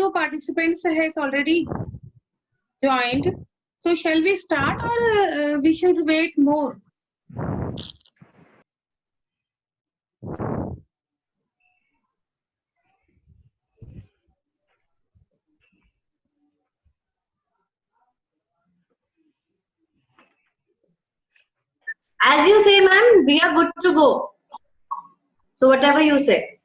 of participants has already joined. So shall we start or we should wait more? As you say, ma'am, we are good to go. So whatever you say.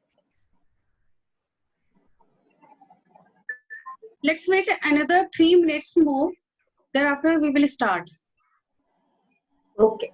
Let's wait another 3 minutes more. Thereafter, we will start. Okay.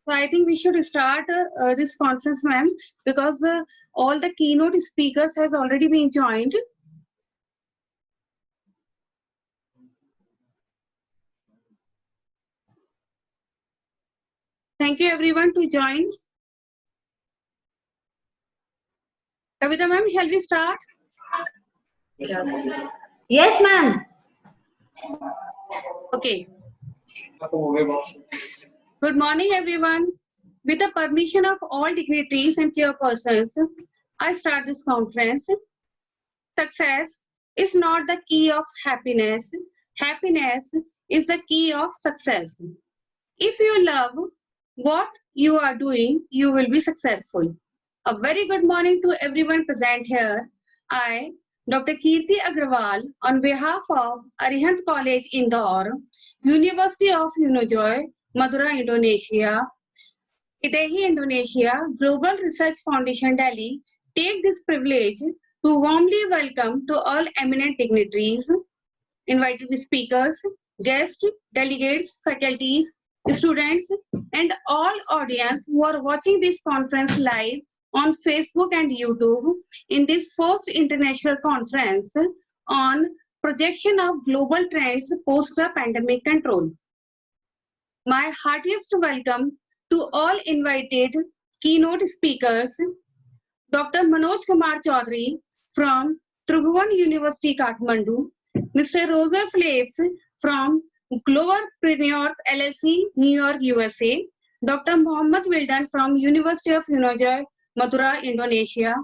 So I think we should start this conference, ma'am, because all the keynote speakers has already been joined. Thank you everyone to join. Kavita ma'am, shall we start? Yes, ma'am. Okay. Good morning, everyone. With the permission of all dignitaries and chairpersons, I start this conference. Success is not the key of happiness. Happiness is the key of success. If you love what you are doing, you will be successful. A very good morning to everyone present here. I, Dr. Kirti Agrawal, on behalf of ARIHANT College, Indore, University of Unijoyo, Madura, Indonesia, IDEI, Indonesia, Global Research Foundation, Delhi, take this privilege to warmly welcome to all eminent dignitaries, invited speakers, guests, delegates, faculties, students, and all audience who are watching this conference live on Facebook and YouTube in this first international conference on projection of global trends post the pandemic control. My heartiest welcome to all invited keynote speakers, Dr. Manoj Kumar Chaudhary from Trunojoyo University, Kathmandu, Mr. Roger Phillips from Globalpreneurs LLC, New York, USA, Dr. Mohammed Wildan from University of Unijoyo, Madura, Indonesia,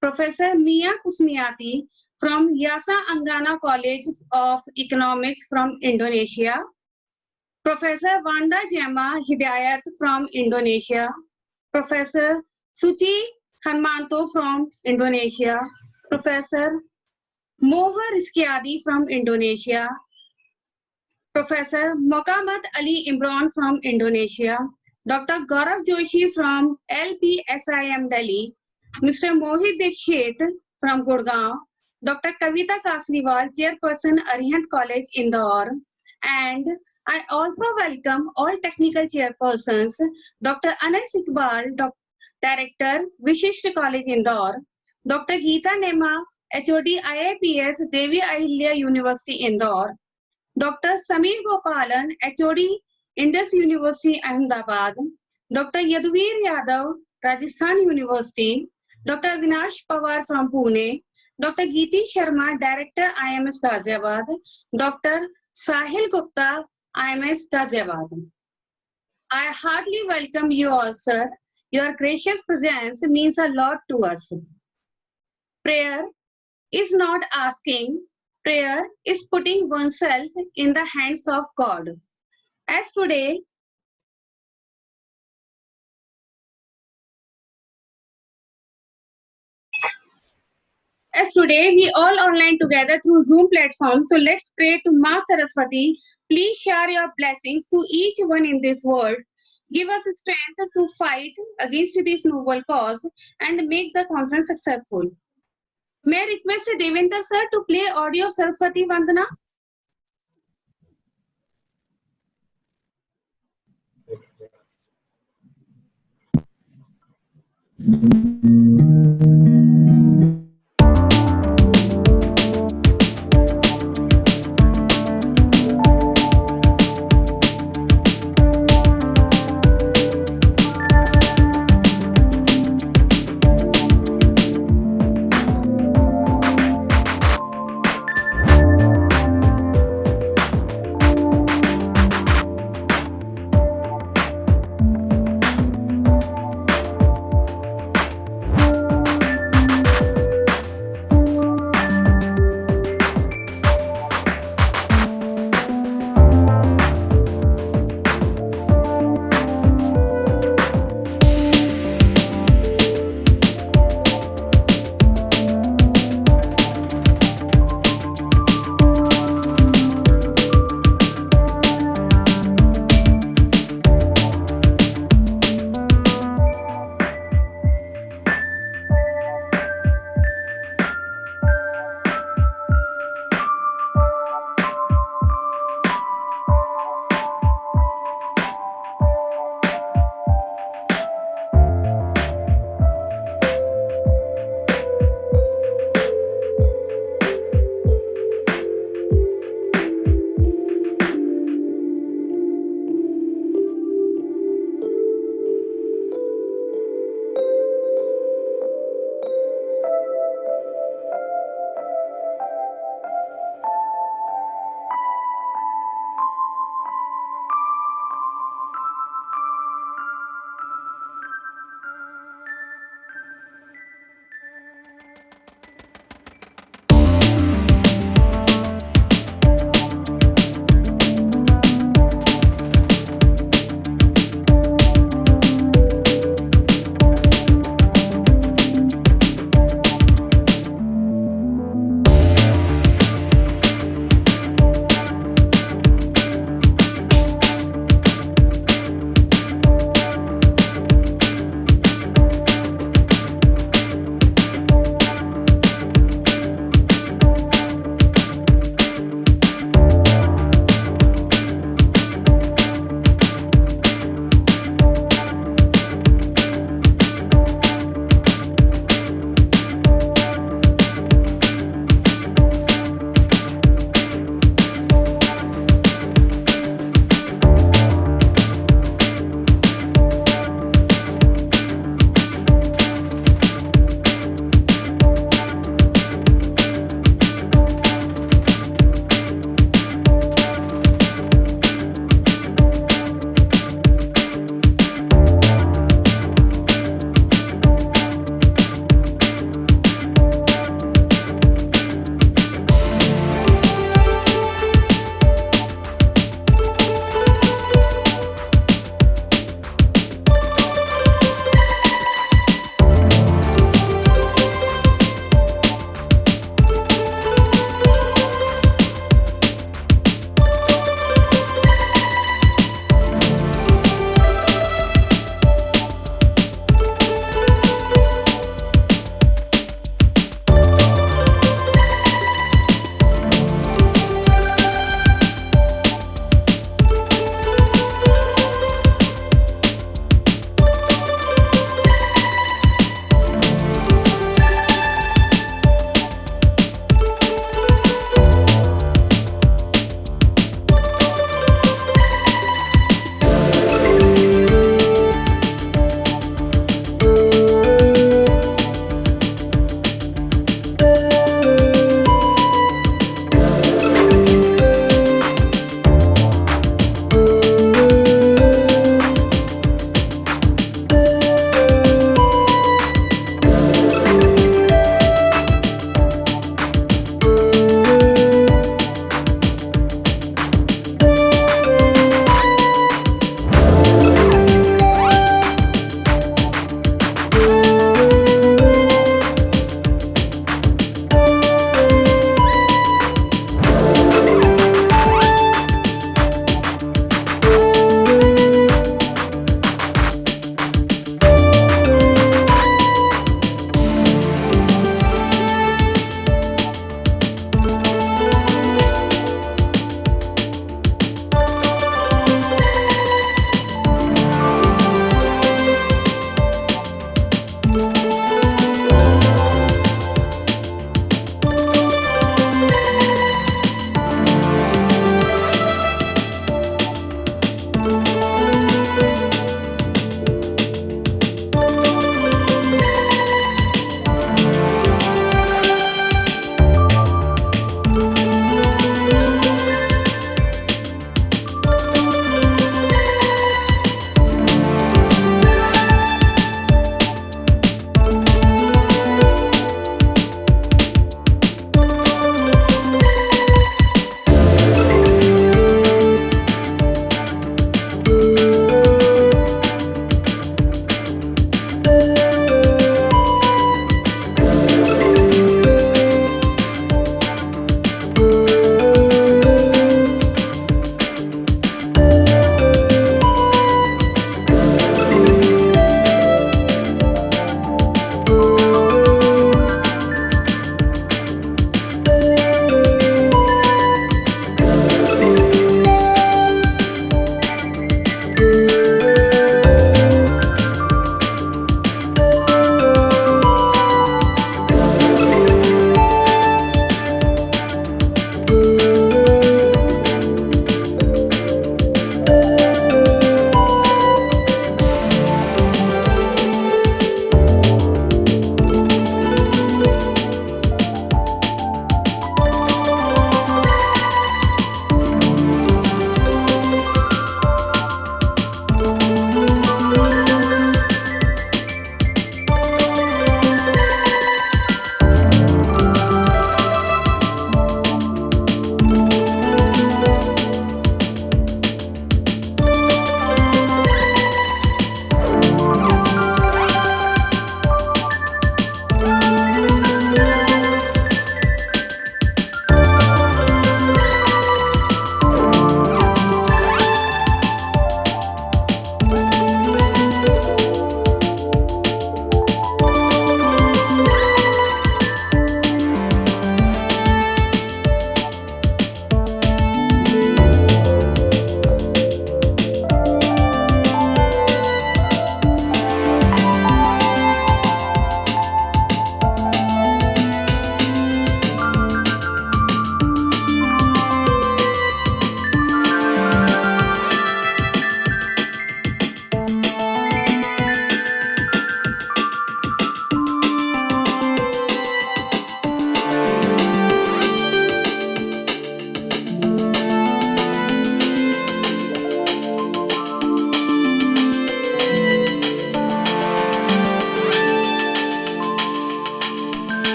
Professor Mia Kusmiati from Yasa Angana College of Economics from Indonesia, Professor Wanda Jema Hidayat from Indonesia, Professor Suci Hanmanto from Indonesia, Professor Moha Rizkiadi from Indonesia, Professor Mokammad Ali Imran from Indonesia, Dr. Gaurav Joshi from LPSIM Delhi, Mr. Mohit Dikshit from Gurgaon, Dr. Kavita Kasliwal, Chairperson ARIHANT College, Indore, and I also welcome all technical chairpersons, Dr. Anas Iqbal, Director, Vishisht College, Indore, Dr. Geeta Nema, HOD IIPS, Devi Ahilya University, Indore, Dr. Sameer Gopalan, HOD, Indus University, Ahmedabad. Dr. Yaduvir Yadav, Rajasthan University. Dr. Avinash Pawar from Pune. Dr. Geeti Sharma, Director, IMS Ghaziabad. Dr. Sahil Gupta, IMS Ghaziabad. I heartily welcome you all, sir. Your gracious presence means a lot to us. Prayer is not asking, prayer is putting oneself in the hands of God. As today, we all online together through Zoom platform. So let's pray to Ma Saraswati. Please share your blessings to each one in this world. Give us strength to fight against this noble cause and make the conference successful. May I request Devendra sir to play audio of Saraswati Vandana?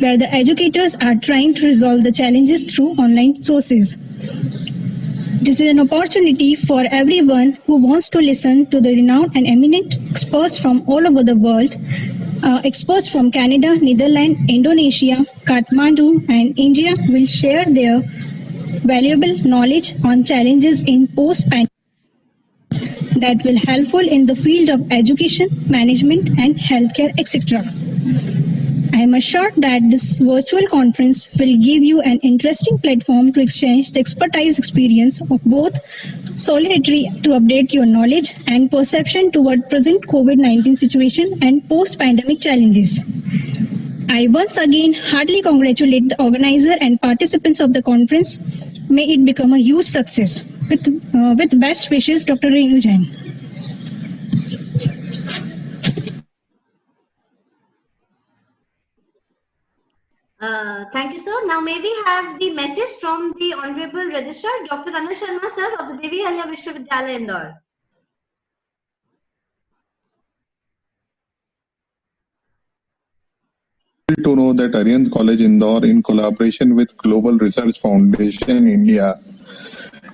where the educators are trying to resolve the challenges through online sources. This is an opportunity for everyone who wants to listen to the renowned and eminent experts from all over the world. Experts from Canada, Netherlands, Indonesia, Kathmandu, and India will share their valuable knowledge on challenges in post-pandemic that will helpful in the field of education, management, and healthcare, etc. I am assured that this virtual conference will give you an interesting platform to exchange the expertise experience of both solidarity to update your knowledge and perception toward present COVID-19 situation and post-pandemic challenges. I once again heartily congratulate the organizer and participants of the conference. May it become a huge success. With best wishes, Dr. Renujan. Thank you, sir. Now may we have the message from the Honorable Registrar, Dr. Anil Sharma, sir, of the Devi Ahilya Vishwavidyalaya, Indore. To know that ARIHANT College Indore, in collaboration with Global Research Foundation India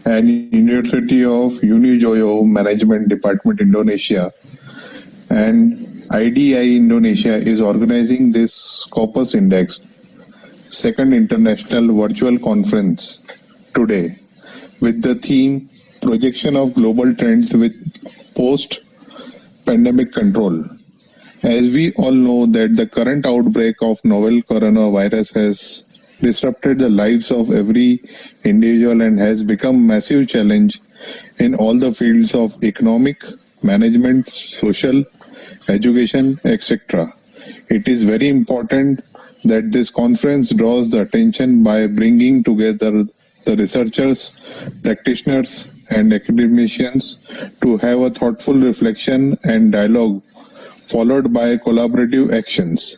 and University of Unijoyo Management Department Indonesia and IDEI Indonesia is organizing this Scopus Index second international virtual conference today with the theme Projection of Global Trends with Post-Pandemic Control. As we all know that the current outbreak of novel coronavirus has disrupted the lives of every individual and has become massive challenge in all the fields of economic, management, social, education, etc. It is very important that this conference draws the attention by bringing together the researchers, practitioners, and academicians to have a thoughtful reflection and dialogue followed by collaborative actions.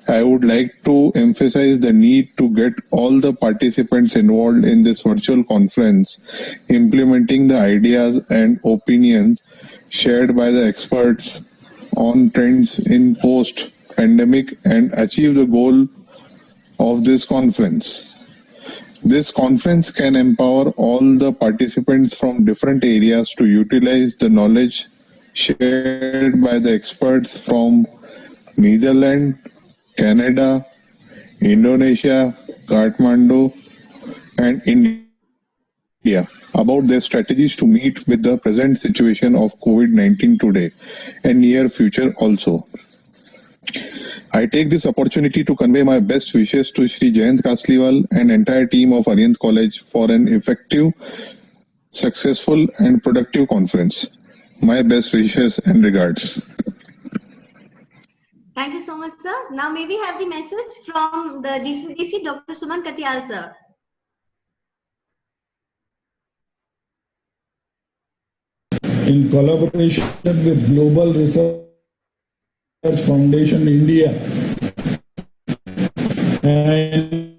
I would like to emphasize the need to get all the participants involved in this virtual conference, implementing the ideas and opinions shared by the experts on trends in post-pandemic and achieve the goal of this conference. This conference can empower all the participants from different areas to utilize the knowledge shared by the experts from Netherlands, Canada, Indonesia, Kathmandu, and India about their strategies to meet with the present situation of COVID-19 today and near future also. I take this opportunity to convey my best wishes to Shri Jayant Kasliwal and entire team of ARIHANT College for an effective, successful and productive conference. My best wishes and regards. Thank you so much, sir. Now may we have the message from the DCDC, Dr. Suman Katiyal, sir. In collaboration with Global Research Foundation India and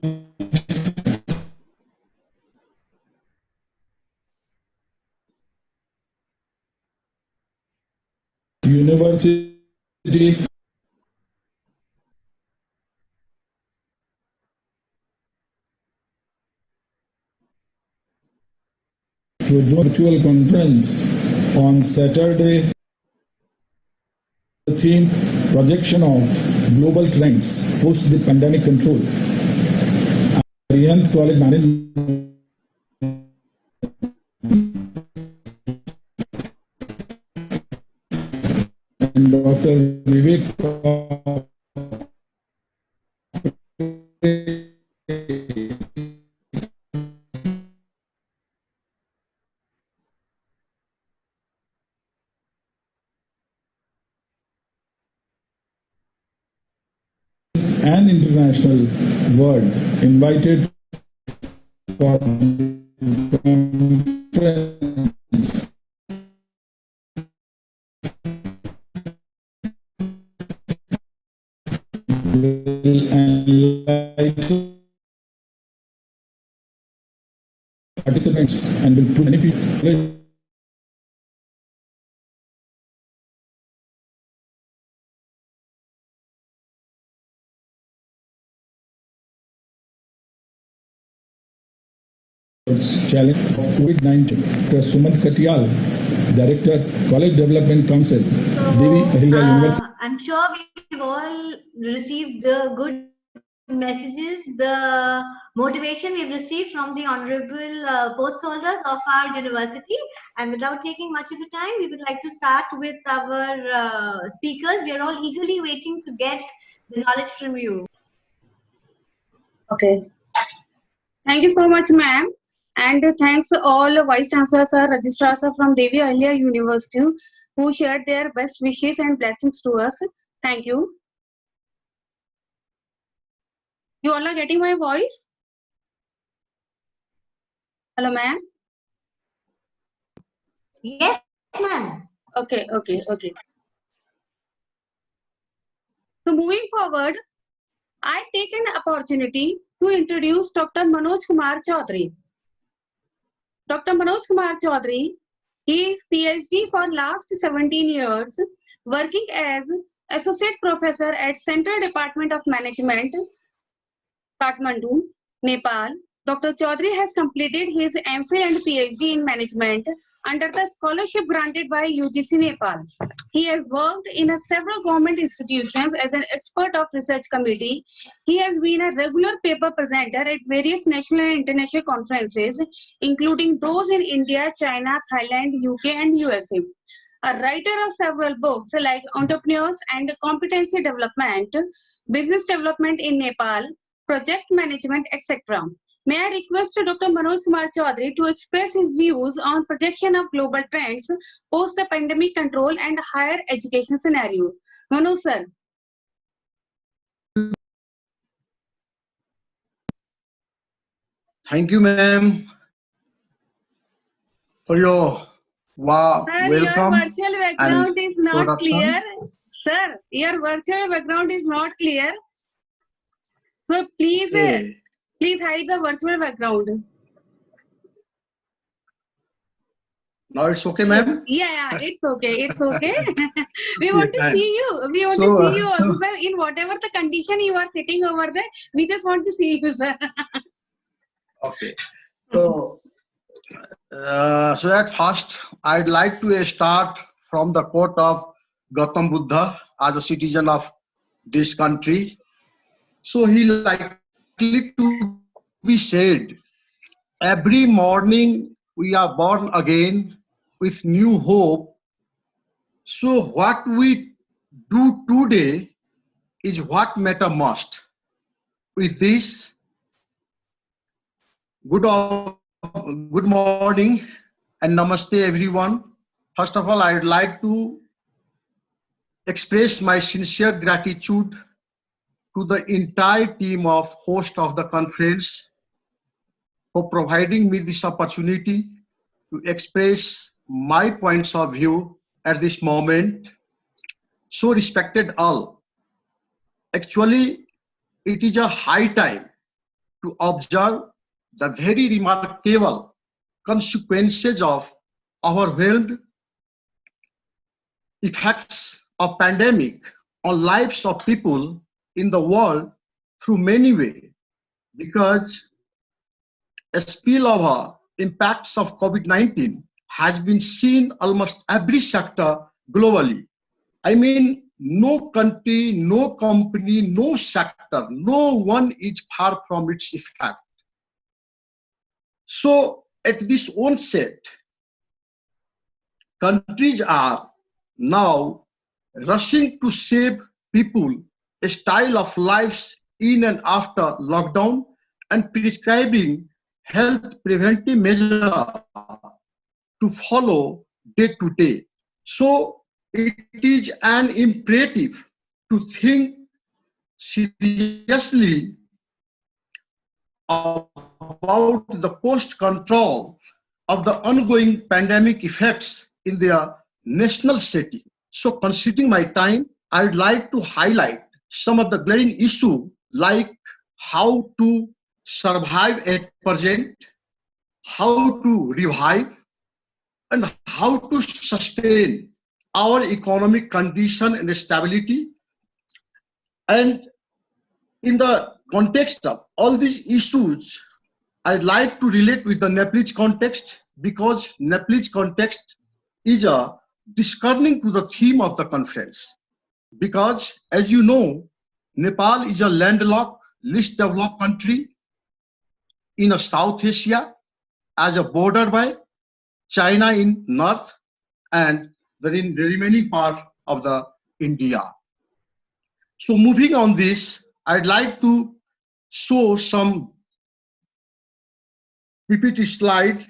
University, virtual conference on Saturday. The theme projection of global trends post the pandemic control. ARIHANT College Management and Dr. Vivek and international world invited for the conference. Will enlighten participants and will benefit challenge of COVID-19. Dr. Sumant Khatiyal, Director, College Development Council, Devi Ahilya University. I'm sure we've all received the good messages, the motivation we've received from the honorable post holders of our university. And without taking much of your time, we would like to start with our speakers. We are all eagerly waiting to get the knowledge from you. Okay. Thank you so much, ma'am. And thanks all Vice Chancellors or Registrars from Devi Ahilya University who shared their best wishes and blessings to us. Thank you. You all are getting my voice? Hello, ma'am? Yes, ma'am. Okay. So moving forward, I take an opportunity to introduce Dr. Manoj Kumar Chaudhary. Dr. Manoj Kumar Chaudhary, he is PhD for last 17 years, working as Associate Professor at Central Department of Management, Kathmandu, Nepal. Dr. Chaudhary has completed his MPhil and PhD in Management under the scholarship granted by UGC Nepal. He has worked in several government institutions as an expert of research committee. He has been a regular paper presenter at various national and international conferences, including those in India, China, Thailand, UK, and USA. A writer of several books like Entrepreneurs and Competency Development, Business Development in Nepal, Project Management, etc. May I request Dr. Manoj Kumar Chaudhary to express his views on projection of global trends post the pandemic control and higher education scenario. Manoj sir. Thank you, ma'am, for your Sir, your welcome virtual and background is not introduction. clear. Sir, your virtual background is not clear. So please, Okay. please hide the virtual background. Now it's okay, ma'am? Yeah, it's okay. We want to Yeah. see you. We want to see you also, sir. In whatever the condition you are sitting over there, we just want to see you, sir. Okay. So at first, I'd like to start from the quote of Gautam Buddha as a citizen of this country. So he likely to be said, every morning we are born again with new hope. So what we do today is what matter most. With this, good morning and namaste everyone. First of all, I would like to express my sincere gratitude to the entire team of host of the conference for providing me this opportunity to express my points of view at this moment. So respected all, actually it is a high time to observe the very remarkable consequences of overwhelmed effects of pandemic on lives of people in the world through many ways, because a spillover impacts of COVID-19 has been seen almost every sector globally. I mean, no country, no company, no sector, no one is far from its effect. So at this onset, countries are now rushing to save people a style of lives in and after lockdown and prescribing health preventive measures to follow day to day. So it is an imperative to think seriously about the post-control of the ongoing pandemic effects in their national setting. So considering my time, I would like to highlight some of the glaring issues like how to survive at present, how to revive, and how to sustain our economic condition and stability. And in the context of all these issues, I'd like to relate with the Nepalese context, because Nepalese context is discerning to the theme of the conference. Because as you know, Nepal is a landlocked, least developed country in a South Asia, as a border by China in north and the remaining part of the India. So moving on this, I'd like to show some PPT slide.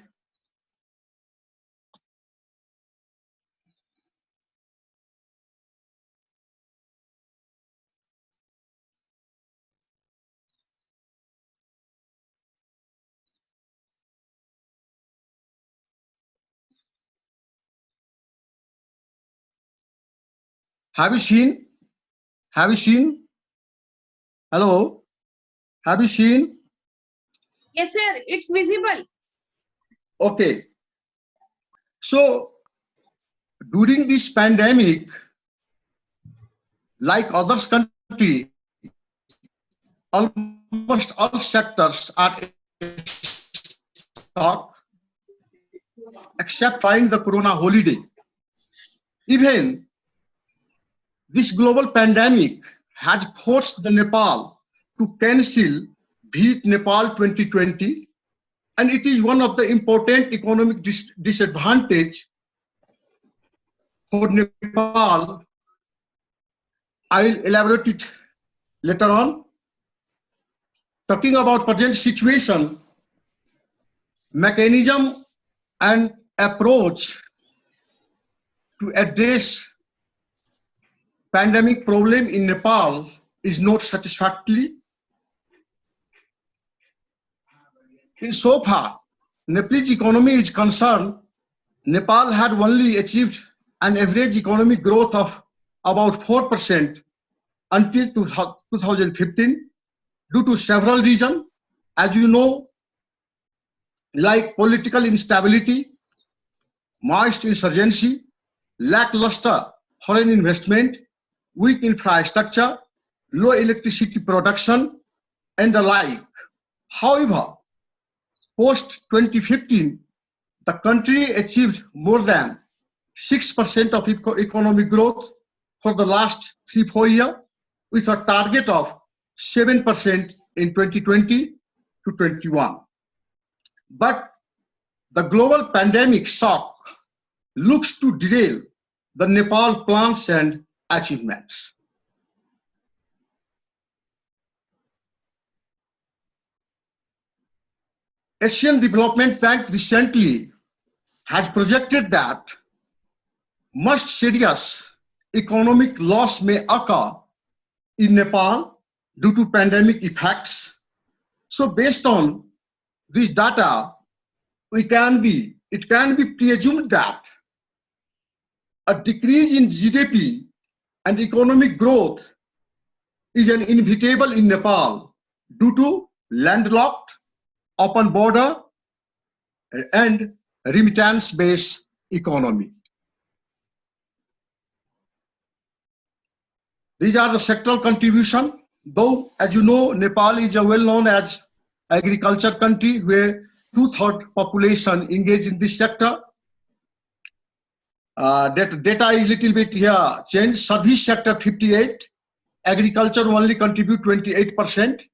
Have you seen? Have you seen? Hello? Have you seen? Yes, sir, it's visible. Okay. So during this pandemic, like other countries, almost all sectors are stock except finding the Corona holiday. Even this global pandemic has forced the Nepal to cancel Visit Nepal 2020, and it is one of the important economic disadvantage for Nepal. I'll elaborate it later on. Talking about present situation, mechanism and approach to address pandemic problem in Nepal is not satisfactory. In so far, Nepalese economy is concerned, Nepal had only achieved an average economic growth of about 4% until 2015 due to several reasons. As you know, like political instability, mass insurgency, lackluster foreign investment, weak infrastructure, low electricity production, and the like. However, post 2015, the country achieved more than 6% of economic growth for the last 3-4 years, with a target of 7% in 2020 to 21. But the global pandemic shock looks to derail the Nepal plans and achievements. Asian Development Bank recently has projected that much serious economic loss may occur in Nepal due to pandemic effects. So based on this data, it can be presumed that a decrease in GDP and economic growth is inevitable in Nepal due to landlocked, open border, and remittance-based economy. These are the sectoral contribution. Though, as you know, Nepal is a well-known as agriculture country where 2/3 population engage in this sector. That data is little bit here changed. Service sector 58, agriculture only contribute 28%.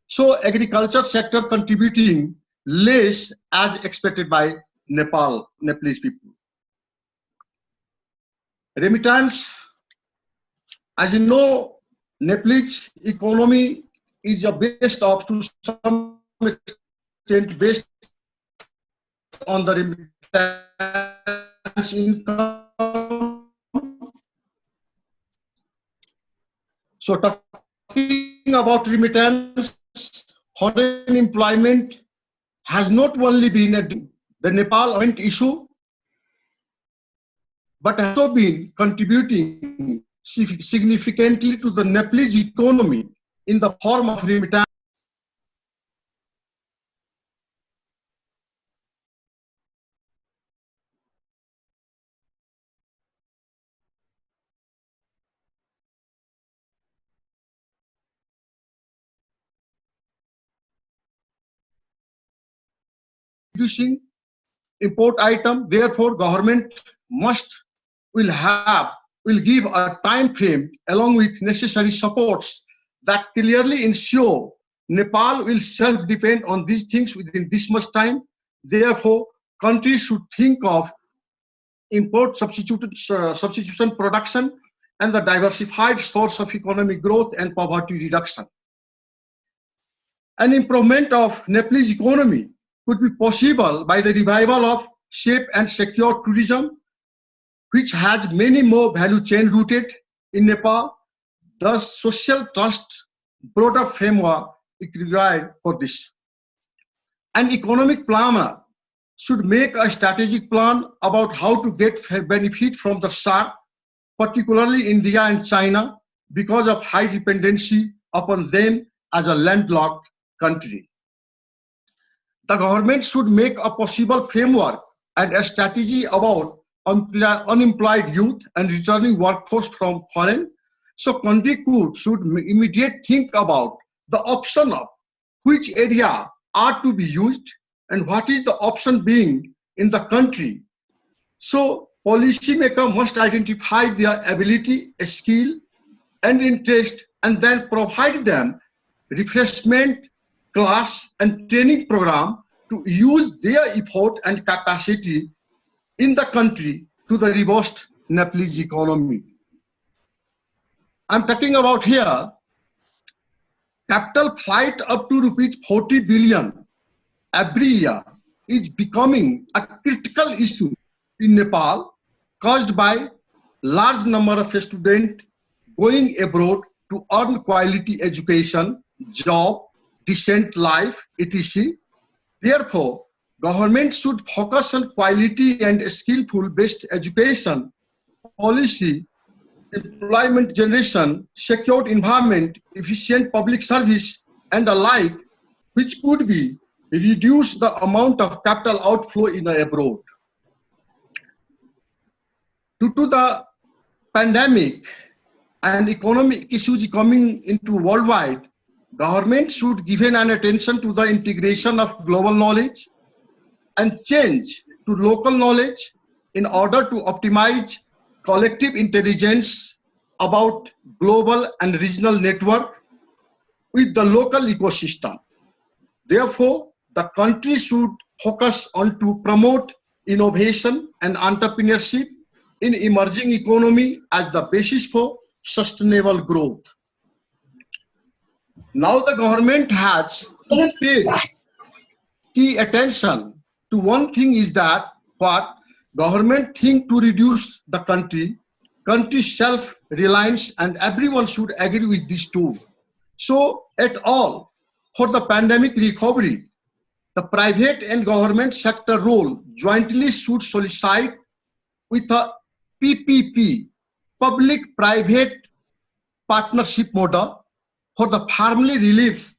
So agriculture sector contributing less as expected by Nepalese people. Remittance, as you know, Nepalese economy is based off to some extent based on the remittance income. So talking about remittance, foreign employment has not only been the Nepal government issue, but also been contributing significantly to the Nepalese economy in the form of remittance. Reducing import item, therefore government will give a time frame along with necessary supports that clearly ensure Nepal will self-depend on these things within this much time. Therefore, countries should think of import substitution production and the diversified source of economic growth and poverty reduction. An improvement of Nepalese economy could be possible by the revival of safe and secure tourism, which has many more value chain rooted in Nepal. The social trust broader framework is required for this. An economic planner should make a strategic plan about how to get benefit from the SAARC, particularly India and China, because of high dependency upon them as a landlocked country. The government should make a possible framework and a strategy about unemployed youth and returning workforce from foreign. So country should immediately think about the option of which area are to be used and what is the option being in the country. So policymaker must identify their ability, skill and interest and then provide them refreshment, class and training program to use their effort and capacity in the country to the robust Nepalese economy. I'm talking about here capital flight up to rupees 40 billion every year is becoming a critical issue in Nepal, caused by large number of students going abroad to earn quality education, job, decent life, etc. Therefore, government should focus on quality and skillful based education, policy, employment generation, secured environment, efficient public service, and the like, which could be reduce the amount of capital outflow in abroad. Due to the pandemic and economic issues coming into worldwide, government should give an attention to the integration of global knowledge and change to local knowledge in order to optimize collective intelligence about global and regional network with the local ecosystem. Therefore, the country should focus on to promote innovation and entrepreneurship in emerging economy as the basis for sustainable growth. Now the government has paid key attention to one thing is that what government think to reduce the country self-reliance, and everyone should agree with this too. So at all, for the pandemic recovery, the private and government sector role jointly should solicit with a PPP, public-private partnership model for the family relief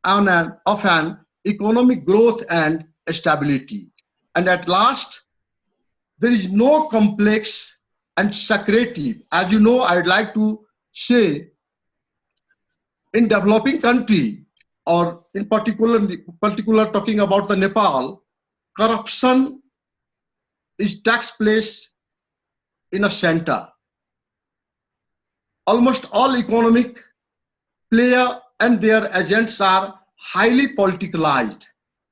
of an economic growth and stability. And at last, there is no complex and secretive. As you know, I'd like to say in developing country, or in particular talking about the Nepal, corruption takes place in a center. Almost all economic player and their agents are highly politicalized.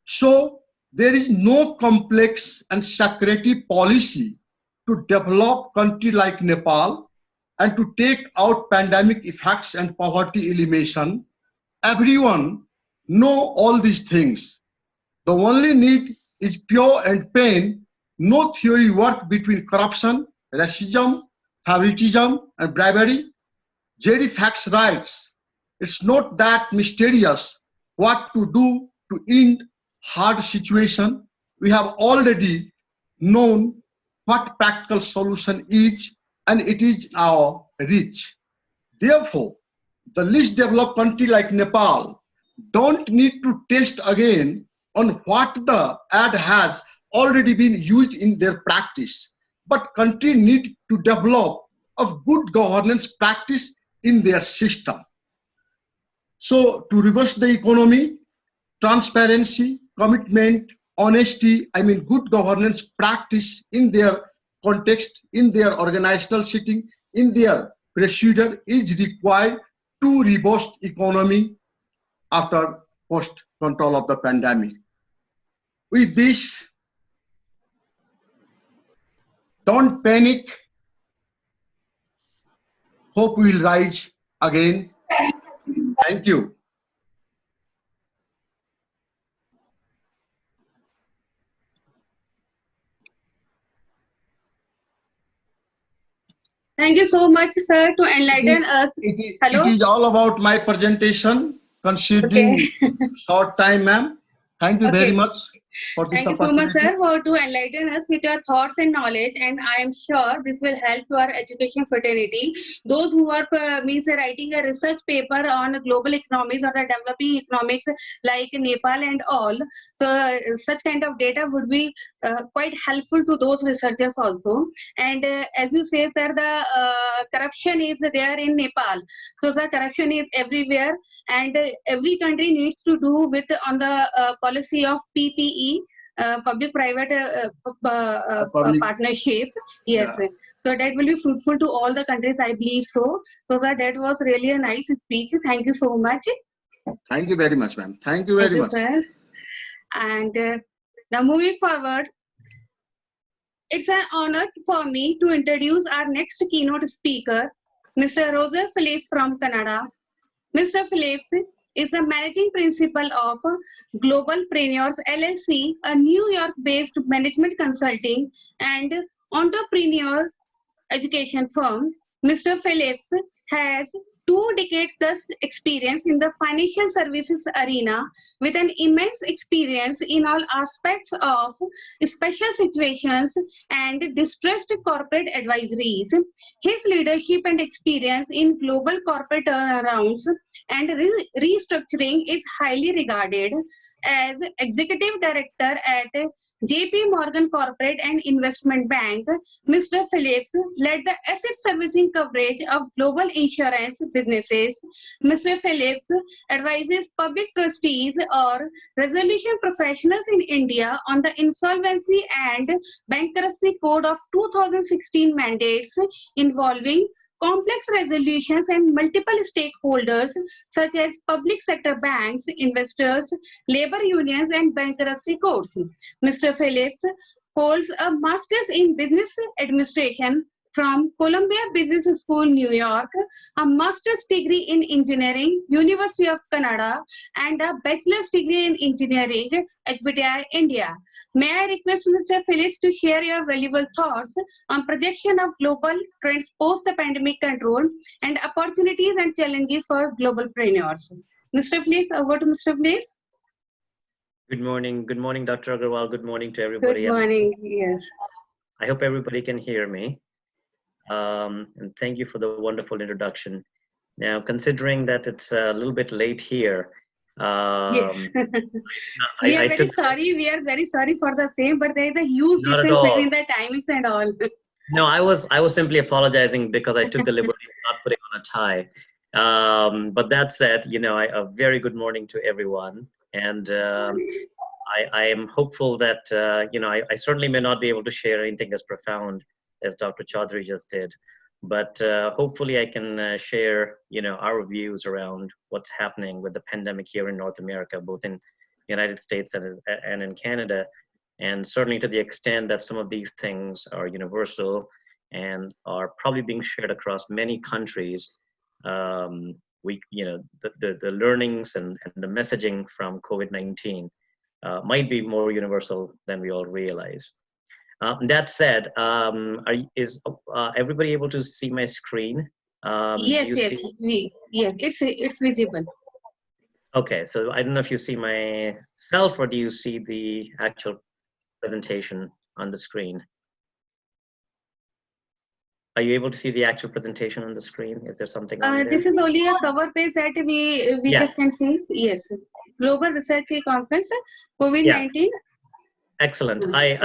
So there is no complex and secretive policy to develop country like Nepal and to take out pandemic effects and poverty elimination. Everyone know all these things. The only need is pure and pain, no theory work between corruption, racism, favoritism, and bribery. Jerry facts rights. It's not that mysterious what to do to end hard situation. We have already known what practical solution is, and it is our reach. Therefore, the least developed country like Nepal don't need to test again on what the ad has already been used in their practice, but country need to develop a good governance practice in their system. So to reverse the economy, transparency, commitment, honesty, good governance practice in their context, in their organizational setting, in their procedure is required to reverse economy after post control of the pandemic. With this, don't panic. Hope we will rise again. Thank you. Thank you so much, sir, to enlighten us. Hello? It is all about my presentation, considering short time, ma'am. Thank you very much for this Thank you so much, opportunity. sir, for to enlighten us with your thoughts and knowledge, and I am sure this will help to our education fraternity. Those who are writing a research paper on global economies or the developing economics like Nepal and all, so such kind of data would be quite helpful to those researchers also. And as you say, sir, the corruption is there in Nepal. So, sir, corruption is everywhere, and every country needs to do with on the policy of PPE, public-private partnership. Yes, Yeah. so that will be fruitful to all the countries, I believe so. So, sir, that was really a nice speech. Thank you so much. Thank you very much, ma'am. Thank you very much. Sir. And now moving forward, it's an honor for me to introduce our next keynote speaker, Mr. Roger Phillips from Canada. Mr. Phillips is the managing principal of Globalpreneurs LLC, a New York-based management consulting and entrepreneur education firm. Mr. Phillips has 2 decades plus experience in the financial services arena with an immense experience in all aspects of special situations and distressed corporate advisories. His leadership and experience in global corporate turnarounds and restructuring is highly regarded. As executive director at JP Morgan Corporate and Investment Bank, Mr. Phillips led the asset servicing coverage of global insurance businesses. Mr. Phillips advises public trustees or resolution professionals in India on the Insolvency and Bankruptcy Code of 2016 mandates involving complex resolutions and multiple stakeholders such as public sector banks, investors, labor unions, and bankruptcy courts. Mr. Phillips holds a master's in business administration from Columbia Business School, New York, a master's degree in engineering, University of Canada, and a bachelor's degree in engineering, IDEI, India. May I request Mr. Phillips to share your valuable thoughts on projection of global trends post-pandemic control and opportunities and challenges for globalpreneurs. Mr. Phillips, over to Mr. Phillips. Good morning, Dr. Agarwal. Good morning to everybody. Good morning. Yes. I hope everybody can hear me. And thank you for the wonderful introduction. Now, considering that it's a little bit late here, yes. We are very sorry for the same, but there is a huge difference between the timings and all. No, I was simply apologizing because I took the liberty of not putting on a tie. But that said, a very good morning to everyone. And I am hopeful that, I certainly may not be able to share anything as profound as Dr. Chaudhary just did. But hopefully I can share, our views around what's happening with the pandemic here in North America, both in the United States and in Canada. And certainly to the extent that some of these things are universal and are probably being shared across many countries, the learnings and the messaging from COVID-19 might be more universal than we all realize. That said, is everybody able to see my screen? Yes, it's visible. Okay, so I don't know if you see myself or do you see the actual presentation on the screen? Are you able to see the actual presentation on the screen? Is there something on there? This is only a cover page that we Yes. just can see. Yes, Global Research Conference, COVID-19. Yeah. Excellent. Okay.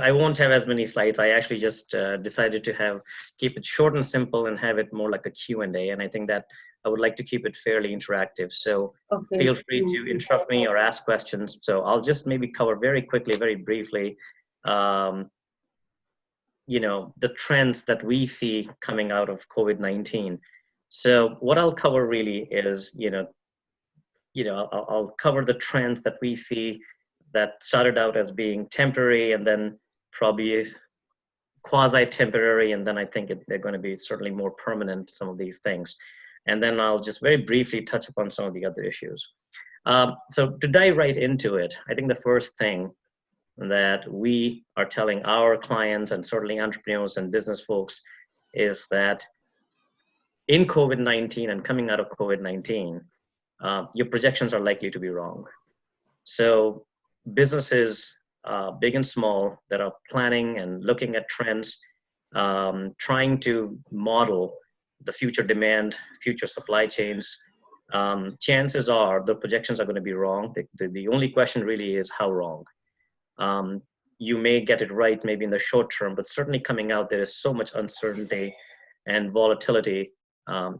I won't have as many slides. I actually just decided to keep it short and simple and have it more like a Q&A. And I think that I would like to keep it fairly interactive. So feel free to interrupt me or ask questions. So I'll just maybe cover very quickly, very briefly, the trends that we see coming out of COVID-19. So what I'll cover really is, I'll cover the trends that we see that started out as being temporary and then probably quasi-temporary, and then I think they're going to be certainly more permanent, some of these things. And then I'll just very briefly touch upon some of the other issues. So to dive right into it, I think the first thing that we are telling our clients and certainly entrepreneurs and business folks is that in COVID-19 and coming out of COVID-19, your projections are likely to be wrong. So businesses, big and small, that are planning and looking at trends, trying to model the future demand, future supply chains, chances are the projections are going to be wrong. The only question really is how wrong. You may get it right maybe in the short term, but certainly coming out, there is so much uncertainty and volatility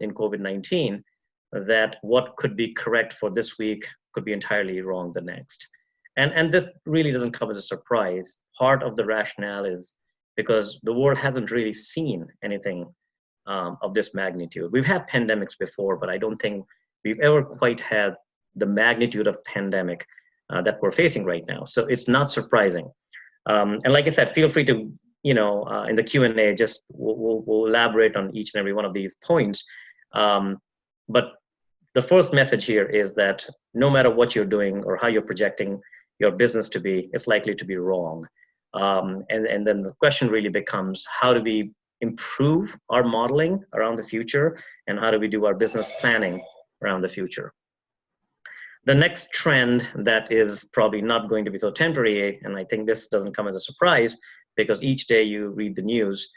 in COVID-19 that what could be correct for this week could be entirely wrong the next. And this really doesn't come as a surprise. Part of the rationale is because the world hasn't really seen anything of this magnitude. We've had pandemics before, but I don't think we've ever quite had the magnitude of pandemic that we're facing right now. So it's not surprising. And like I said, feel free to, in the Q&A, just we'll elaborate on each and every one of these points. But the first message here is that no matter what you're doing or how you're projecting your business to be, it's likely to be wrong. And then the question really becomes, how do we improve our modeling around the future, and how do we do our business planning around the future? The next trend that is probably not going to be so temporary, and I think this doesn't come as a surprise because each day you read the news,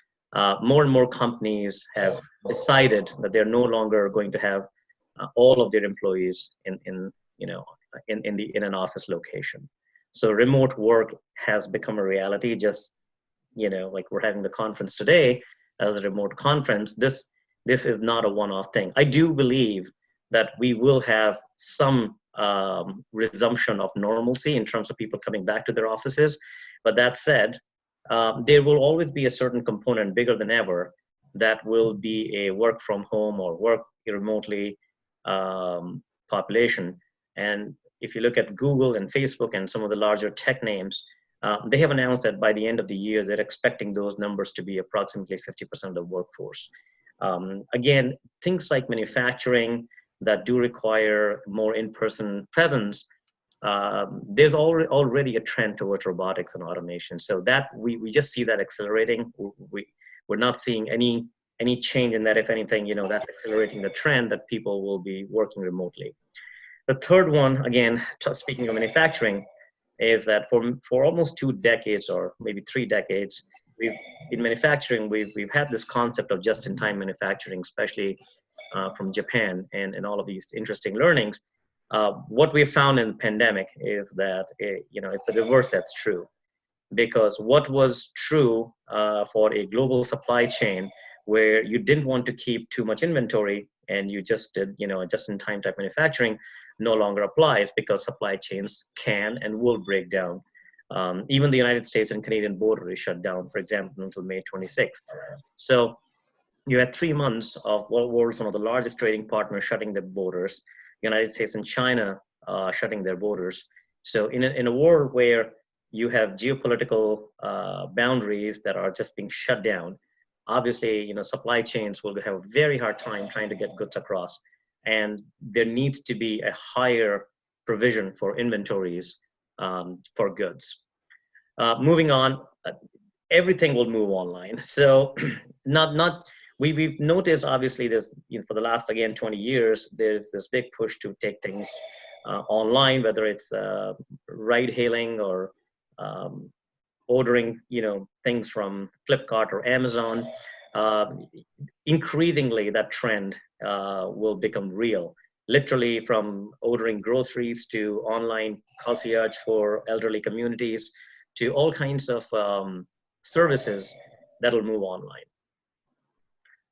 more and more companies have decided that they're no longer going to have all of their employees in an office location. So remote work has become a reality. Just like we're having the conference today as a remote conference. This is not a one-off thing. I do believe that we will have some resumption of normalcy in terms of people coming back to their offices. But that said, there will always be a certain component, bigger than ever, that will be a work from home or work remotely population. And if you look at Google and Facebook and some of the larger tech names, they have announced that by the end of the year, they're expecting those numbers to be approximately 50% of the workforce. Again, things like manufacturing that do require more in-person presence, there's already a trend towards robotics and automation. So that we just see that accelerating. We're not seeing any change in that. If anything, that's accelerating the trend that people will be working remotely. The third one, again, speaking of manufacturing, is that for almost 2 decades or maybe 3 decades, in manufacturing, we've had this concept of just-in-time manufacturing, especially from Japan and all of these interesting learnings. What we found in the pandemic is that it's the reverse that's true, because what was true for a global supply chain where you didn't want to keep too much inventory and you just did, just-in-time type manufacturing no longer applies because supply chains can and will break down. Even the United States and Canadian border is shut down, for example, until May 26th. So you had 3 months of world's one of the largest trading partners shutting their borders, United States and China shutting their borders. So in a world where you have geopolitical boundaries that are just being shut down, obviously, supply chains will have a very hard time trying to get goods across. And there needs to be a higher provision for inventories for goods. Moving on, everything will move online. So we've noticed, obviously, there's, for the last, again, 20 years, there's this big push to take things online, whether it's ride hailing or ordering, things from Flipkart or Amazon. Increasingly, that trend will become real. Literally, from ordering groceries to online concierge for elderly communities to all kinds of services that'll move online.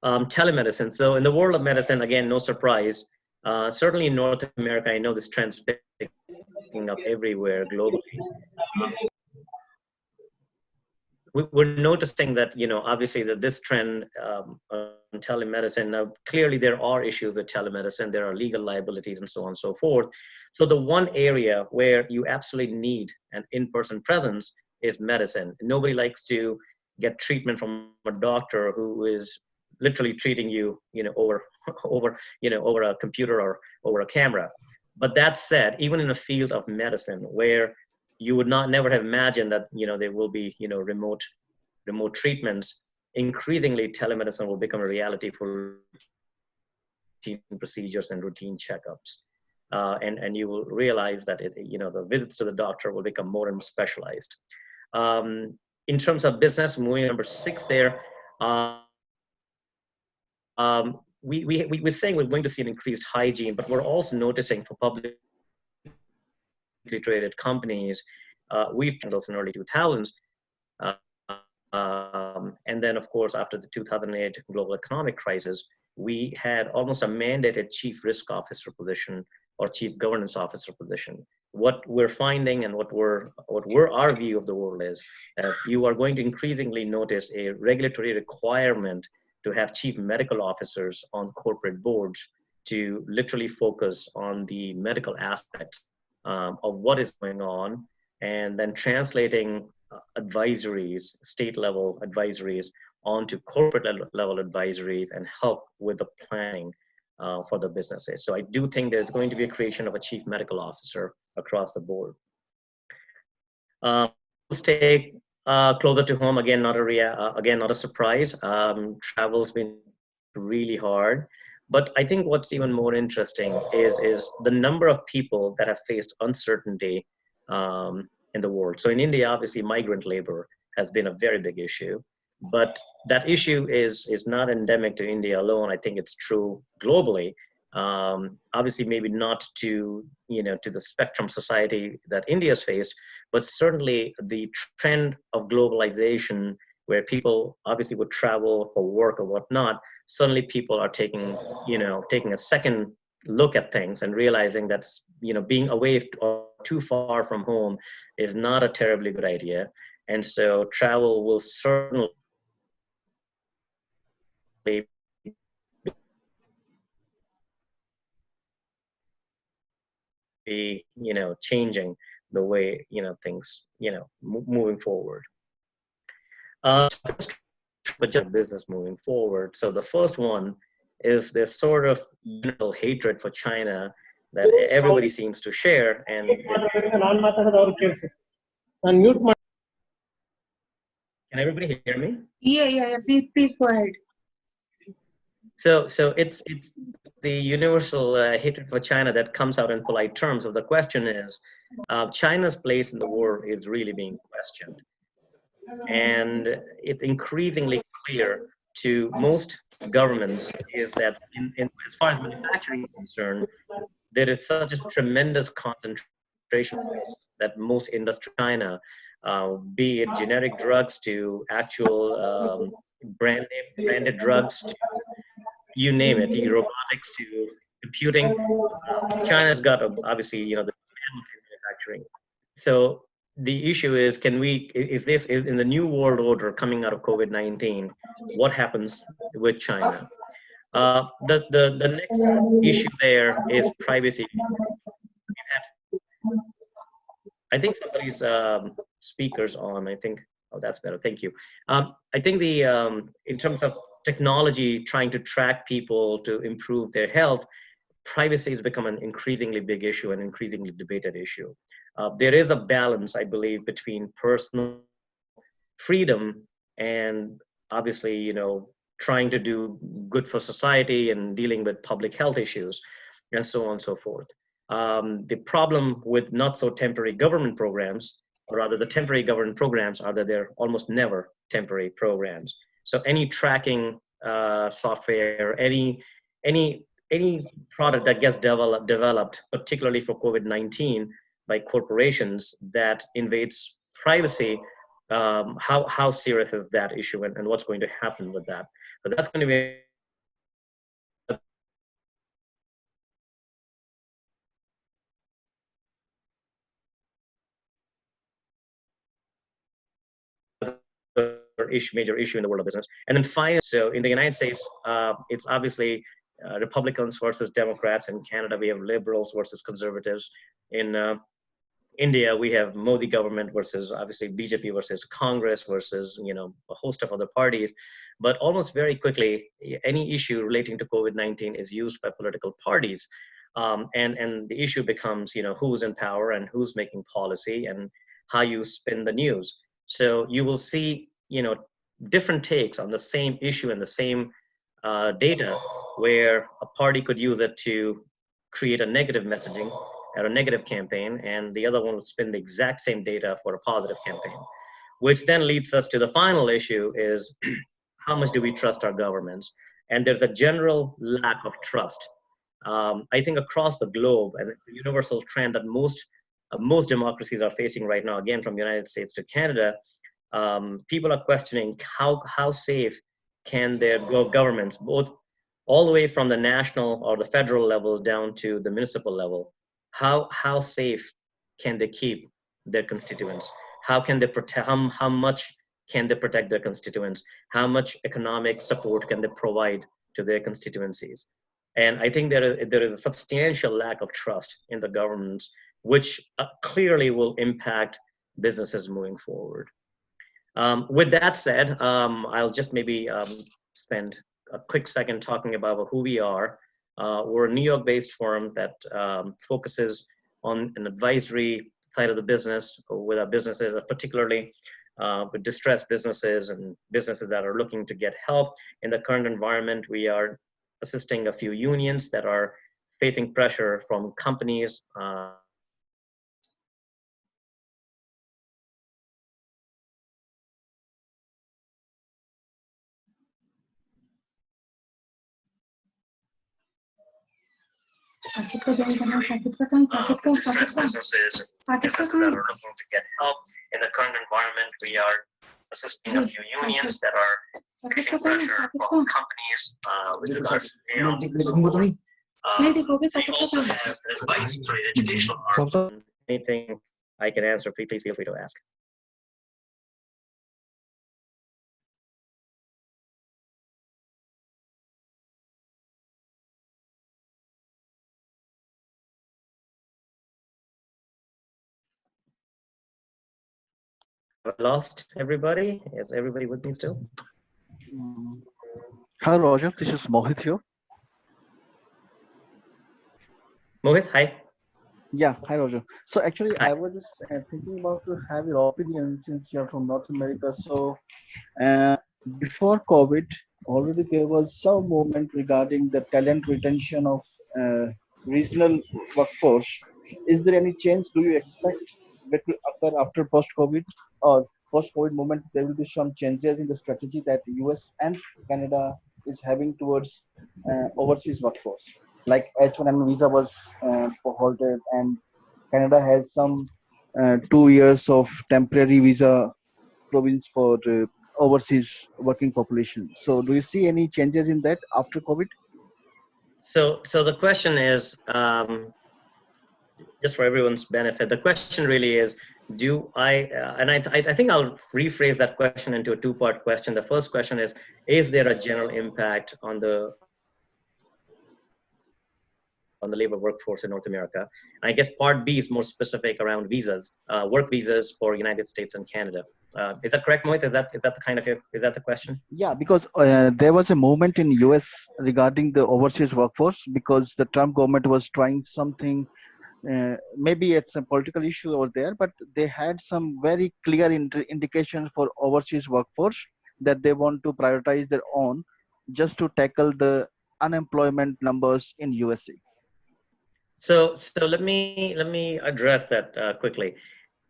Telemedicine. So in the world of medicine, again, no surprise. Certainly in North America, I know this trend's picking up everywhere globally. We're noticing that, obviously that this trend on telemedicine, now clearly there are issues with telemedicine, there are legal liabilities and so on and so forth. So the one area where you absolutely need an in-person presence is medicine. Nobody likes to get treatment from a doctor who is literally treating you, over a computer or over a camera. But that said, even in a field of medicine where you would never have imagined that, there will be, remote treatments, increasingly telemedicine will become a reality for routine procedures and routine checkups. And you will realize that, the visits to the doctor will become more and more specialized. In terms of business, moving number 6 there, we're saying we're going to see an increased hygiene, but we're also noticing for publicly traded companies, we've handled in early 2000s. And then, of course, after the 2008 global economic crisis, we had almost a mandated chief risk officer position or chief governance officer position. What we're finding and what our view of the world is, you are going to increasingly notice a regulatory requirement to have chief medical officers on corporate boards to literally focus on the medical aspects of what is going on, and then translating advisories, state level advisories, onto corporate level advisories and help with the planning for the businesses. So I do think there's going to be a creation of a chief medical officer across the board. Stay closer to home, again, not a surprise. Travel's been really hard. But I think what's even more interesting is the number of people that have faced uncertainty in the world. So in India, obviously, migrant labor has been a very big issue. But that issue is not endemic to India alone. I think it's true globally. Obviously, maybe not to the spectrum society that India's faced, but certainly the trend of globalization, where people obviously would travel for work or whatnot. Suddenly, people are taking a second look at things and realizing that being away or too far from home is not a terribly good idea. And so travel will certainly be changing the way things moving forward. But just business moving forward. So the first one is this sort of general hatred for China that everybody seems to share. And can everybody hear me? Yeah. Please go ahead. So it's the universal hatred for China that comes out in polite terms. So the question is, China's place in the world is really being questioned. And it's increasingly clear to most governments is that as far as manufacturing is concerned, there is such a tremendous concentration risk that most industry in China, be it generic drugs to actual branded drugs to you name it, robotics to computing. China's got obviously the manufacturing. So the issue is, is in the new world order coming out of COVID-19, what happens with China? The next issue there is privacy. I think somebody's speakers on. I think, oh, that's better. Thank you. I think in terms of technology trying to track people to improve their health, privacy has become an increasingly big issue, an increasingly debated issue. There is a balance, I believe, between personal freedom and obviously, trying to do good for society and dealing with public health issues and so on and so forth. The problem with not so temporary government programs, or rather the temporary government programs, are that they're almost never temporary programs. So any tracking software, any product that gets developed, particularly for COVID-19 by corporations that invades privacy, how serious is that issue, and what's going to happen with that? But that's going to be major issue in the world of business. And then finally, so in the United States, it's obviously Republicans versus Democrats. In Canada, we have liberals versus conservatives. In India, we have Modi government versus obviously BJP versus Congress versus a host of other parties. But almost very quickly, any issue relating to COVID-19 is used by political parties, and the issue becomes who's in power and who's making policy and how you spin the news. So you will see different takes on the same issue and the same data, where a party could use it to create a negative messaging or a negative campaign, and the other one will spin the exact same data for a positive campaign, which then leads us to the final issue is how much do we trust our governments? And there's a general lack of trust. I think across the globe, and it's a universal trend that most democracies are facing right now, again, from the United States to Canada, people are questioning how safe can their governments, both all the way from the national or the federal level down to the municipal level, how safe can they keep their constituents? How can they protect? How much can they protect their constituents? How much economic support can they provide to their constituencies? And I think there is a substantial lack of trust in the governments, which clearly will impact businesses moving forward. With that said, I'll just maybe spend a quick second talking about who we are. We're a New York-based firm that focuses on an advisory side of the business with our businesses, particularly with distressed businesses and businesses that are looking to get help in the current environment. We are assisting a few unions that are facing pressure from companies. Businesses that are looking to get help in the current environment. We are assisting a few unions that are facing pressure from companies with regards to layoffs. We also have advice for the educational arms. Anything I can answer, please feel free to ask. Lost everybody? Is everybody with me still? Hi Roger, this is Mohit here. Mohit, hi. Yeah, hi Roger. So actually, Hi. I was just thinking about to have your opinion since you're from North America. So before COVID, already there was some movement regarding the talent retention of regional workforce. Is there any change? Do you expect that will occur after post-COVID or post-COVID moment? There will be some changes in the strategy that US and Canada is having towards overseas workforce. Like H1M visa was halted, and Canada has some 2 years of temporary visa province for overseas working population. So do you see any changes in that after COVID? So the question is, just for everyone's benefit, the question really is, do I, and I think I'll rephrase that question into a two-part question. The first question is there a general impact on the labor workforce in North America? And I guess part B is more specific around visas, work visas for United States and Canada. Is that correct, Mohit? Is that the kind of is that the question? Yeah, because there was a movement in US regarding the overseas workforce because the Trump government was trying something. Maybe it's a political issue over there, but they had some very clear indications for overseas workforce that they want to prioritize their own just to tackle the unemployment numbers in USA. So let me address that quickly.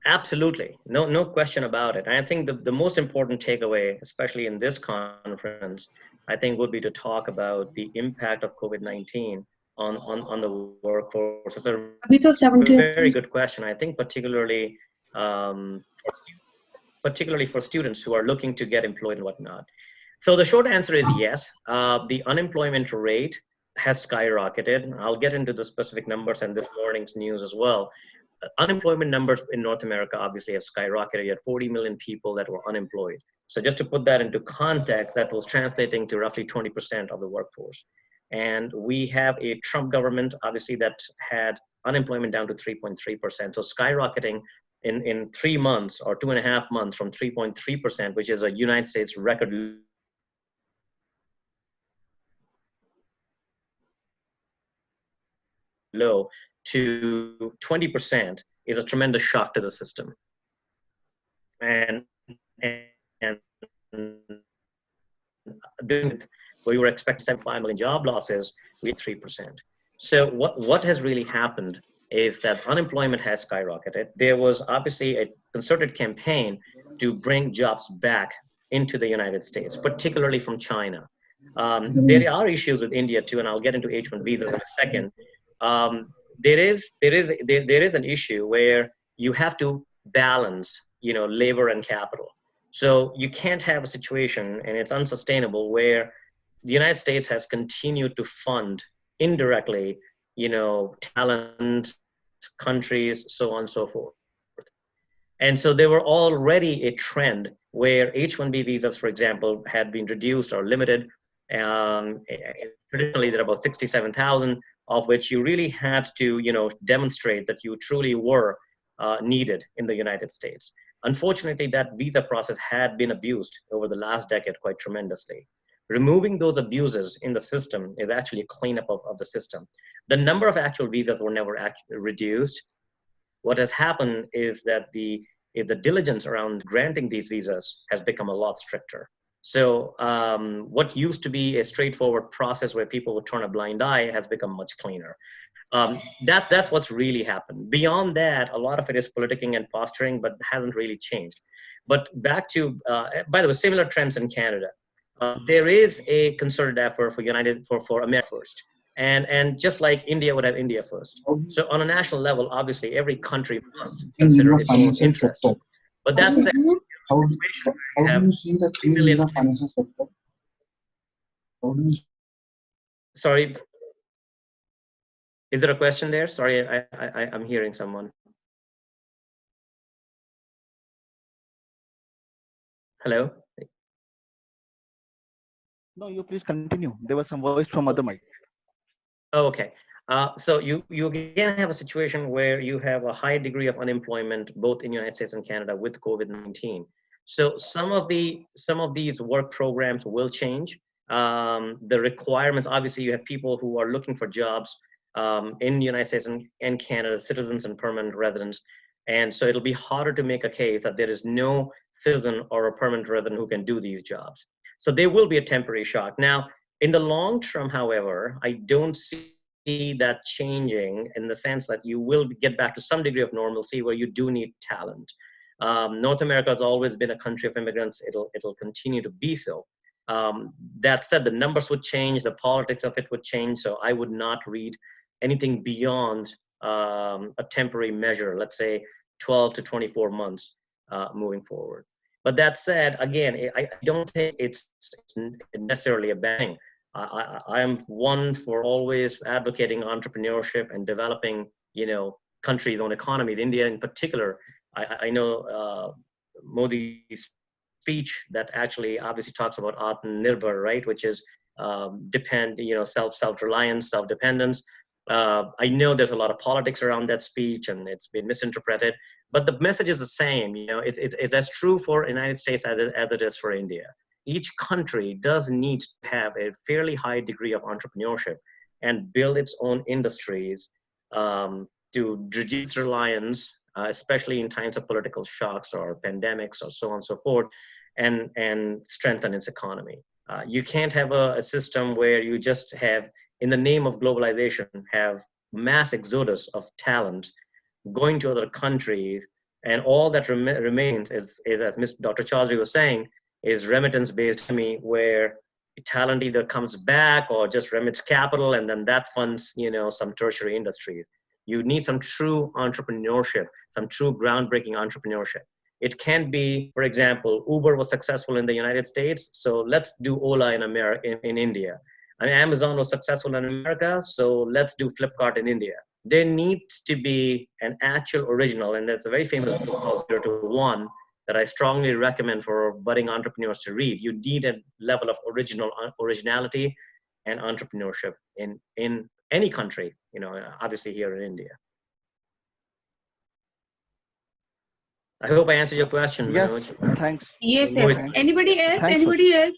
Absolutely, no question about it. And I think the most important takeaway, especially in this conference, I think would be to talk about the impact of COVID-19 on the workforce. It's a अभी तो 70 very good question. I think um, particularly for students who are looking to get employed and whatnot. So the short answer is yes. The unemployment rate has skyrocketed. I'll get into the specific numbers and this morning's news as well. Unemployment numbers in North America obviously have skyrocketed. You had 40 million people that were unemployed. So just to put that into context, that was translating to roughly 20% of the workforce. And we have a Trump government, obviously, that had unemployment down to 3.3%. So skyrocketing in 3 months or 2.5 months from 3.3%, which is a United States record low, to 20% is a tremendous shock to the system. And we were expecting 75 million job losses, we had 3%. So what has really happened is that unemployment has skyrocketed. There was obviously a concerted campaign to bring jobs back into the United States, particularly from China. There are issues with India too, and I'll get into H-1 visas in a second. There is an issue where you have to balance, labor and capital. So you can't have a situation, and it's unsustainable, where the United States has continued to fund indirectly, talent, countries, so on and so forth. And so there were already a trend where H-1B visas, for example, had been reduced or limited. Traditionally, there are about 67,000, of which you really had to, demonstrate that you truly were needed in the United States. Unfortunately, that visa process had been abused over the last decade quite tremendously. Removing those abuses in the system is actually a cleanup of the system. The number of actual visas were never reduced. What has happened is that the diligence around granting these visas has become a lot stricter. So what used to be a straightforward process where people would turn a blind eye has become much cleaner. That's what's really happened. Beyond that, a lot of it is politicking and posturing, but hasn't really changed. But back to, by the way, similar trends in Canada. There is a concerted effort for America First. And just like India would have India First. So on a national level, obviously, every country must consider its own interests. But that said, how do you see the change in the financial sector? How do you Sorry, is there a question there? Sorry, I'm hearing someone. Hello? No, you please continue. There was some voice from other mic. Oh, okay. So you again have a situation where you have a high degree of unemployment both in the United States and Canada with COVID-19. So some of these work programs will change. The requirements, obviously, you have people who are looking for jobs in the United States and Canada, citizens and permanent residents. And so it'll be harder to make a case that there is no citizen or a permanent resident who can do these jobs. So there will be a temporary shock. Now, in the long term, however, I don't see that changing in the sense that you will get back to some degree of normalcy where you do need talent. North America has always been a country of immigrants. It'll continue to be so. That said, the numbers would change, the politics of it would change. So I would not read anything beyond a temporary measure, let's say 12 to 24 months moving forward. But that said, again, I don't think it's necessarily a bad thing. I am one for always advocating entrepreneurship and developing, countries' own economies. India, in particular, I know Modi's speech that actually obviously talks about Atmanirbhar, right, which is self-reliance, self-dependence. I know there's a lot of politics around that speech, and it's been misinterpreted. But the message is the same. It's as true for the United States as it is for India. Each country does need to have a fairly high degree of entrepreneurship and build its own industries to reduce reliance, especially in times of political shocks or pandemics or so on and so forth, and strengthen its economy. You can't have a system where you just have, in the name of globalization, have mass exodus of talent going to other countries, and all that remains is as Dr. Chaudhary was saying, is remittance-based economy, where talent either comes back or just remits capital, and then that funds, some tertiary industries. You need some true entrepreneurship, some true groundbreaking entrepreneurship. It can't be, for example, Uber was successful in the United States, so let's do Ola in America, in India. And Amazon was successful in America, so let's do Flipkart in India. There needs to be an actual original, and there's a very famous book called 0 to 1 that I strongly recommend for budding entrepreneurs to read. You need a level of originality and entrepreneurship in any country, obviously here in India. I hope I answered your question, Yes, Manoj. thanks. Yes, No, yes. it's- Anybody else? Thanks, Anybody else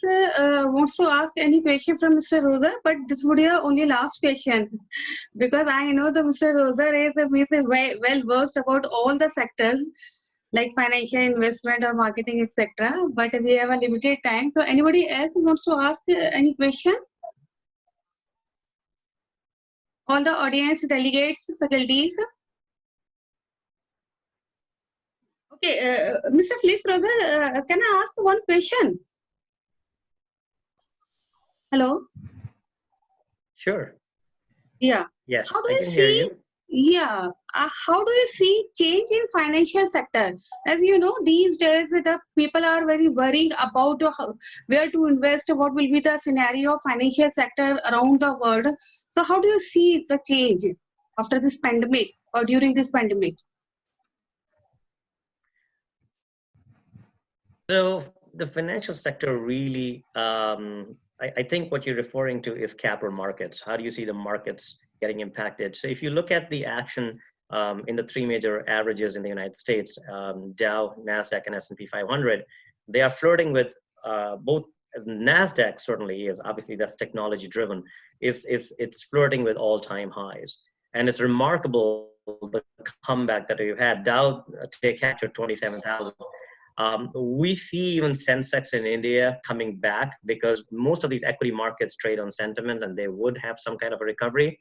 wants to ask any question from Mr. Rosa? But this would be our only last question, because I know that Mr. Rosa is well versed about all the sectors like financial, investment, or marketing, etc. But we have a limited time. So anybody else wants to ask any question? All the audience, delegates, faculties. Okay, Mr. Felice Rosa, can I ask one question? Hello. Sure. Yeah. Yes, How do I you can hear see? you. Yeah. How do you see change in financial sector? As you know, these days the people are very worried about where to invest, what will be the scenario of financial sector around the world. So how do you see the change after this pandemic or during this pandemic? So the financial sector really, I think what you're referring to is capital markets. How do you see the markets getting impacted? So if you look at the action in the three major averages in the United States, Dow, NASDAQ, and S&P 500, they are flirting with both. NASDAQ certainly is, obviously that's technology driven, it's flirting with all-time highs. And it's remarkable the comeback that we've had. Dow today captured 27,000. We see even Sensex in India coming back because most of these equity markets trade on sentiment and they would have some kind of a recovery.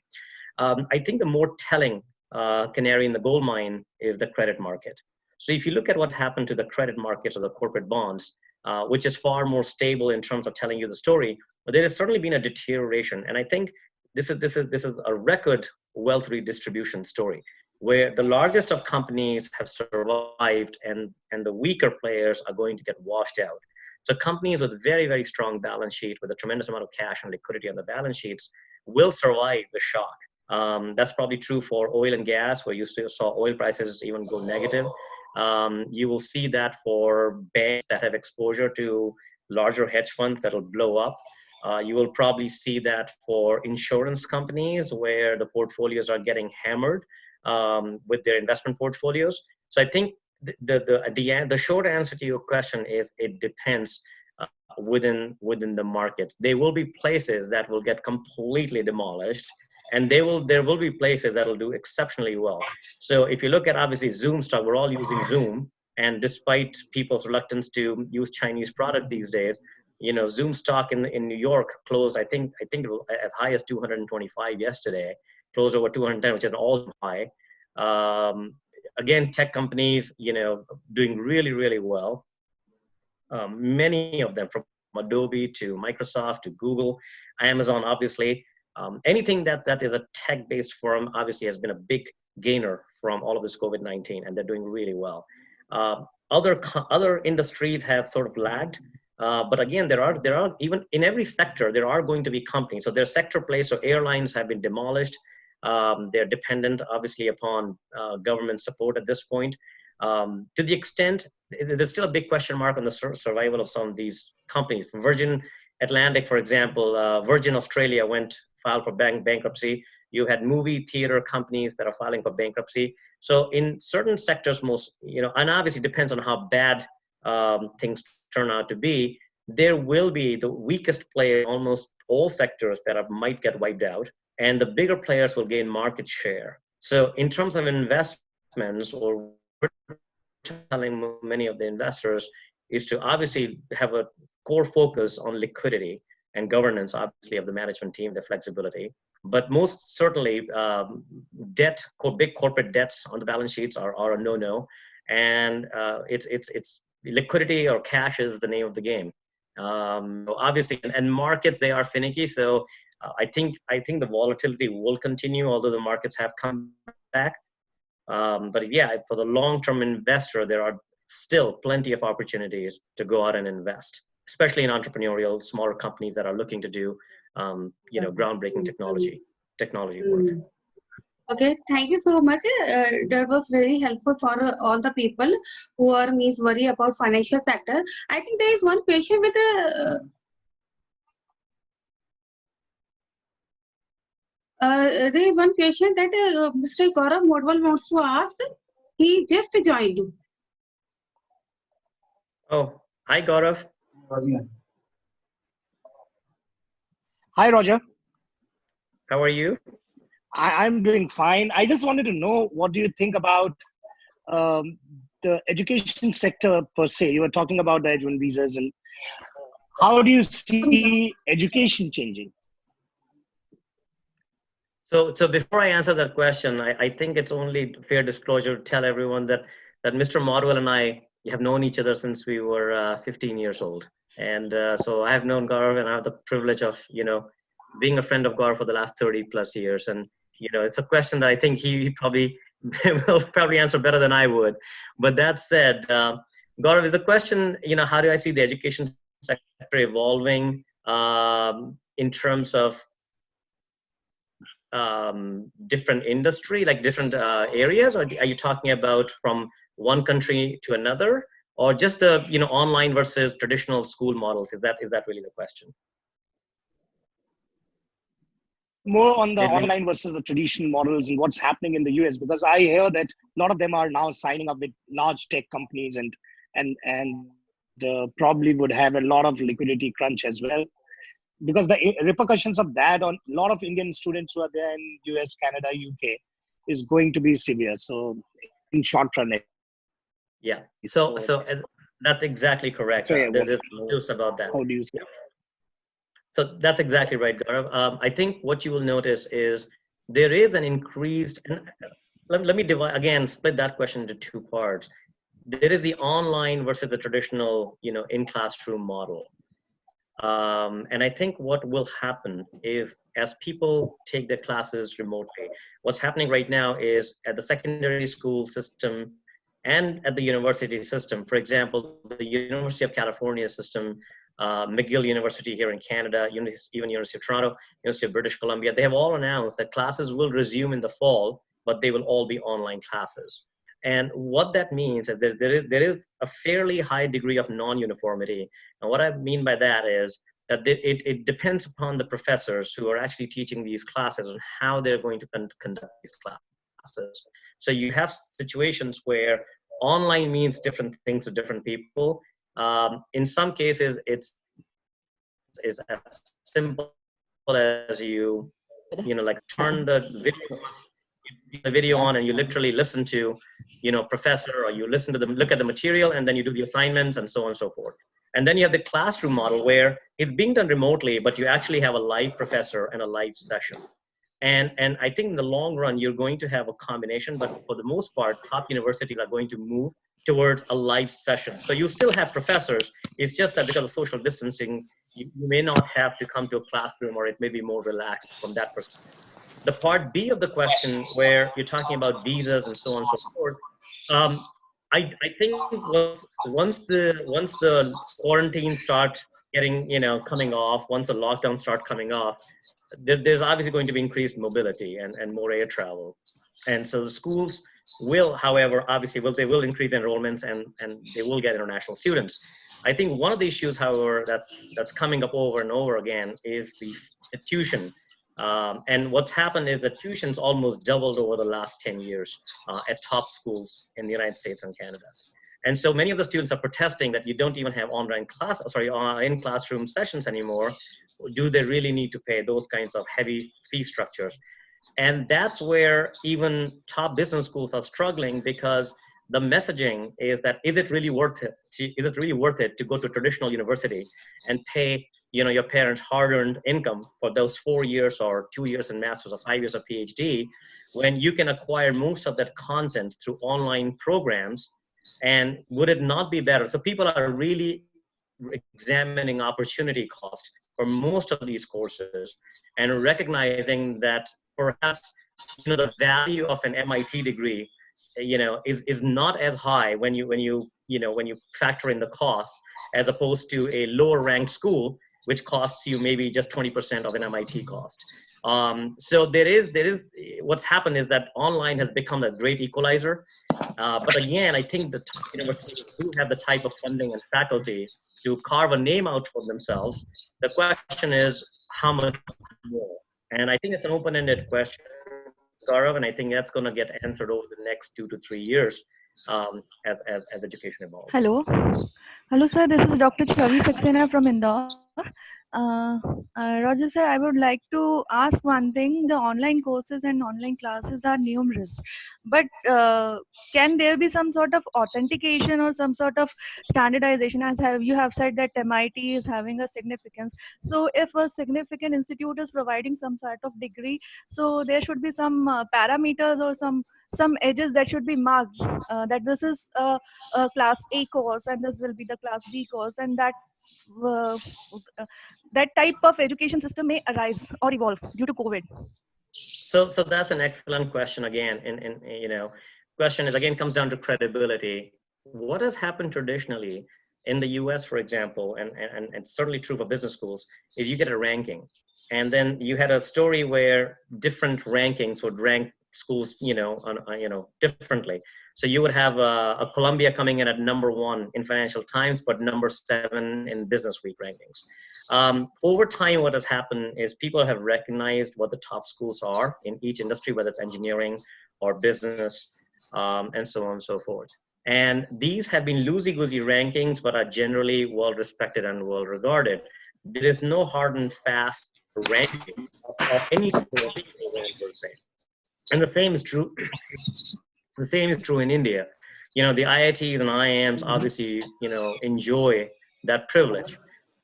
I think the more telling canary in the gold mine is the credit market. So if you look at what's happened to the credit markets or the corporate bonds, which is far more stable in terms of telling you the story, but there has certainly been a deterioration. And I think this is a record wealth redistribution story, where the largest of companies have survived and the weaker players are going to get washed out. So companies with very, very strong balance sheet with a tremendous amount of cash and liquidity on the balance sheets will survive the shock. That's probably true for oil and gas, where you still saw oil prices even go negative. You will see that for banks that have exposure to larger hedge funds that'll blow up. You will probably see that for insurance companies where the portfolios are getting hammered with their investment portfolios. So I think the short answer to your question is it depends within the markets. There will be places that will get completely demolished, and there will be places that will do exceptionally well. So if you look at obviously Zoom stock, we're all using Zoom, and despite people's reluctance to use Chinese products these days, Zoom stock in New York closed, I think as high as 225 yesterday, closed over 210, which is an all-time high. Again, tech companies, doing really, really well. Many of them, from Adobe to Microsoft to Google, Amazon, obviously. Anything that is a tech-based firm obviously has been a big gainer from all of this COVID-19, and they're doing really well. other industries have sort of lagged. But again, there are even in every sector, there are going to be companies. So their sector plays, so airlines have been demolished. They're dependent, obviously, upon government support at this point. To the extent, there's still a big question mark on the survival of some of these companies. Virgin Atlantic, for example, Virgin Australia filed for bankruptcy. You had movie theater companies that are filing for bankruptcy. So in certain sectors, and obviously depends on how bad things turn out to be, there will be the weakest player in almost all sectors that might get wiped out, and the bigger players will gain market share. So in terms of investments, or we're telling many of the investors is to obviously have a core focus on liquidity and governance, obviously, of the management team, the flexibility. But most certainly, big corporate debts on the balance sheets are a no-no, and it's liquidity or cash is the name of the game. Obviously, and markets, they are finicky. So I think the volatility will continue, although the markets have come back. But yeah, for the long-term investor, there are still plenty of opportunities to go out and invest, especially in entrepreneurial smaller companies that are looking to do groundbreaking technology work. Okay, thank you so much. That was very helpful for all the people who are worried about financial sector. I think there is one question with there is one question that Mr. Gaurav Modwal wants to ask. He just joined. Oh, hi Gaurav. Hi Roger. How are you? I'm doing fine. I just wanted to know, what do you think about the education sector per se? You were talking about the H-1 visas, and how do you see education changing? So before I answer that question, I think it's only fair disclosure to tell everyone that Mr. Modwell and I have known each other since we were 15 years old. And so I have known Gaurav, and I have the privilege of, being a friend of Gaurav for the last 30 plus years. And, it's a question that I think he probably will probably answer better than I would. But that said, Gaurav, is the question, how do I see the education sector evolving in terms of different industry, like different areas, or are you talking about from one country to another, or just the online versus traditional school models? Is that really the question? More on the online versus the traditional models and what's happening in the US, because I hear that a lot of them are now signing up with large tech companies and probably would have a lot of liquidity crunch as well, because the repercussions of that on a lot of Indian students who are there in US, Canada, UK is going to be severe. So in short run, yeah. So that's exactly correct. So, yeah, there's news about that. How do you see it? So that's exactly right, Gaurav. I think what you will notice is there is an increased, and let me split that question into two parts. There is the online versus the traditional, in-classroom model. And I think what will happen is, as people take their classes remotely, what's happening right now is at the secondary school system and at the university system. For example, the University of California system, McGill University here in Canada, even University of Toronto, University of British Columbia, they have all announced that classes will resume in the fall, but they will all be online classes. And what that means is there is a fairly high degree of non-uniformity. And what I mean by that is that it depends upon the professors who are actually teaching these classes and how they're going to conduct these classes. So you have situations where online means different things to different people. In some cases, it's as simple as you like turn the video on and you literally listen to, professor, or you listen to them, look at the material, and then you do the assignments and so on and so forth. And then you have the classroom model where it's being done remotely, but you actually have a live professor and a live session. And I think in the long run, you're going to have a combination, but for the most part, top universities are going to move towards a live session. So you still have professors. It's just that because of social distancing, you may not have to come to a classroom, or it may be more relaxed from that perspective. The part B of the question, where you're talking about visas and so on and so forth, I think once the quarantine start getting, coming off, once the lockdown start coming off, there's obviously going to be increased mobility and more air travel. And so the schools will, however, obviously they will increase enrollments and they will get international students. I think one of the issues, however, that's coming up over and over again is the tuition. And what's happened is that tuition's almost doubled over the last 10 years at top schools in the United States and Canada. And so many of the students are protesting that you don't even have in classroom sessions anymore. Do they really need to pay those kinds of heavy fee structures? And that's where even top business schools are struggling, because the messaging is that, is it really worth it? Is it really worth it to go to a traditional university and pay, your parents' hard-earned income for those 4 years or 2 years in master's or 5 years of PhD, when you can acquire most of that content through online programs? And would it not be better? So people are really examining opportunity cost for most of these courses and recognizing that perhaps the value of an MIT degree is not as high when you factor in the costs, as opposed to a lower ranked school which costs you maybe just 20% of an MIT cost. So there is what's happened is that online has become a great equalizer. But again, I think the top universities do have the type of funding and faculty to carve a name out for themselves. The question is how much more? And I think it's an open-ended question, Gaurav, and I think that's going to get answered over the next 2 to 3 years as education evolves. Hello. Hello, sir. This is Dr. Chavi Saxena from Indore. Roger, sir, I would like to ask one thing. The online courses and online classes are numerous, but can there be some sort of authentication or some sort of standardization? As you have said that MIT is having a significance. So if a significant institute is providing some sort of degree, so there should be some parameters or some edges that should be marked that this is a class A course and this will be the class B course, and that type of education system may arise or evolve due to COVID. So that's an excellent question again. And question is again comes down to credibility. What has happened traditionally in the US, for example, and it's certainly true for business schools, is you get a ranking, and then you had a story where different rankings would rank schools, differently. So you would have a Columbia coming in at #1 in Financial Times, but #7 in Business Week rankings. Over time, what has happened is people have recognized what the top schools are in each industry, whether it's engineering or business, and so on and so forth. And these have been loosey-goosey rankings, but are generally well-respected and well-regarded. There is no hard and fast ranking of any program per se. And the same is true. The same is true in India. The IITs and IIMs obviously, enjoy that privilege.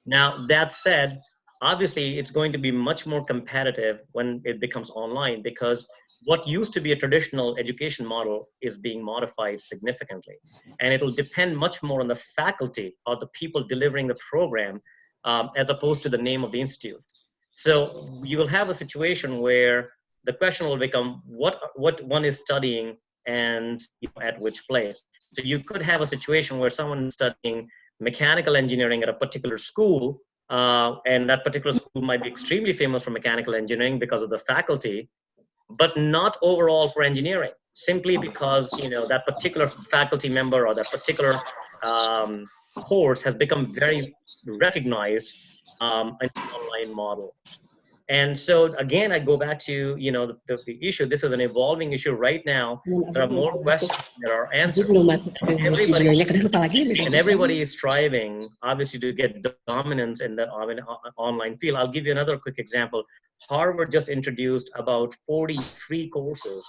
Now, that said, obviously, it's going to be much more competitive when it becomes online, because what used to be a traditional education model is being modified significantly. And it'll depend much more on the faculty or the people delivering the program as opposed to the name of the institute. So you will have a situation where the question will become what one is studying and at which place. So you could have a situation where someone is studying mechanical engineering at a particular school, and that particular school might be extremely famous for mechanical engineering because of the faculty, but not overall for engineering, simply because that particular faculty member or that particular course has become very recognized in the online model. And so again, I go back to the issue. This is an evolving issue right now. There are more questions, there are answers, and everybody is striving, obviously, to get dominance in the online field. I'll give you another quick example. Harvard just introduced about 40 free courses,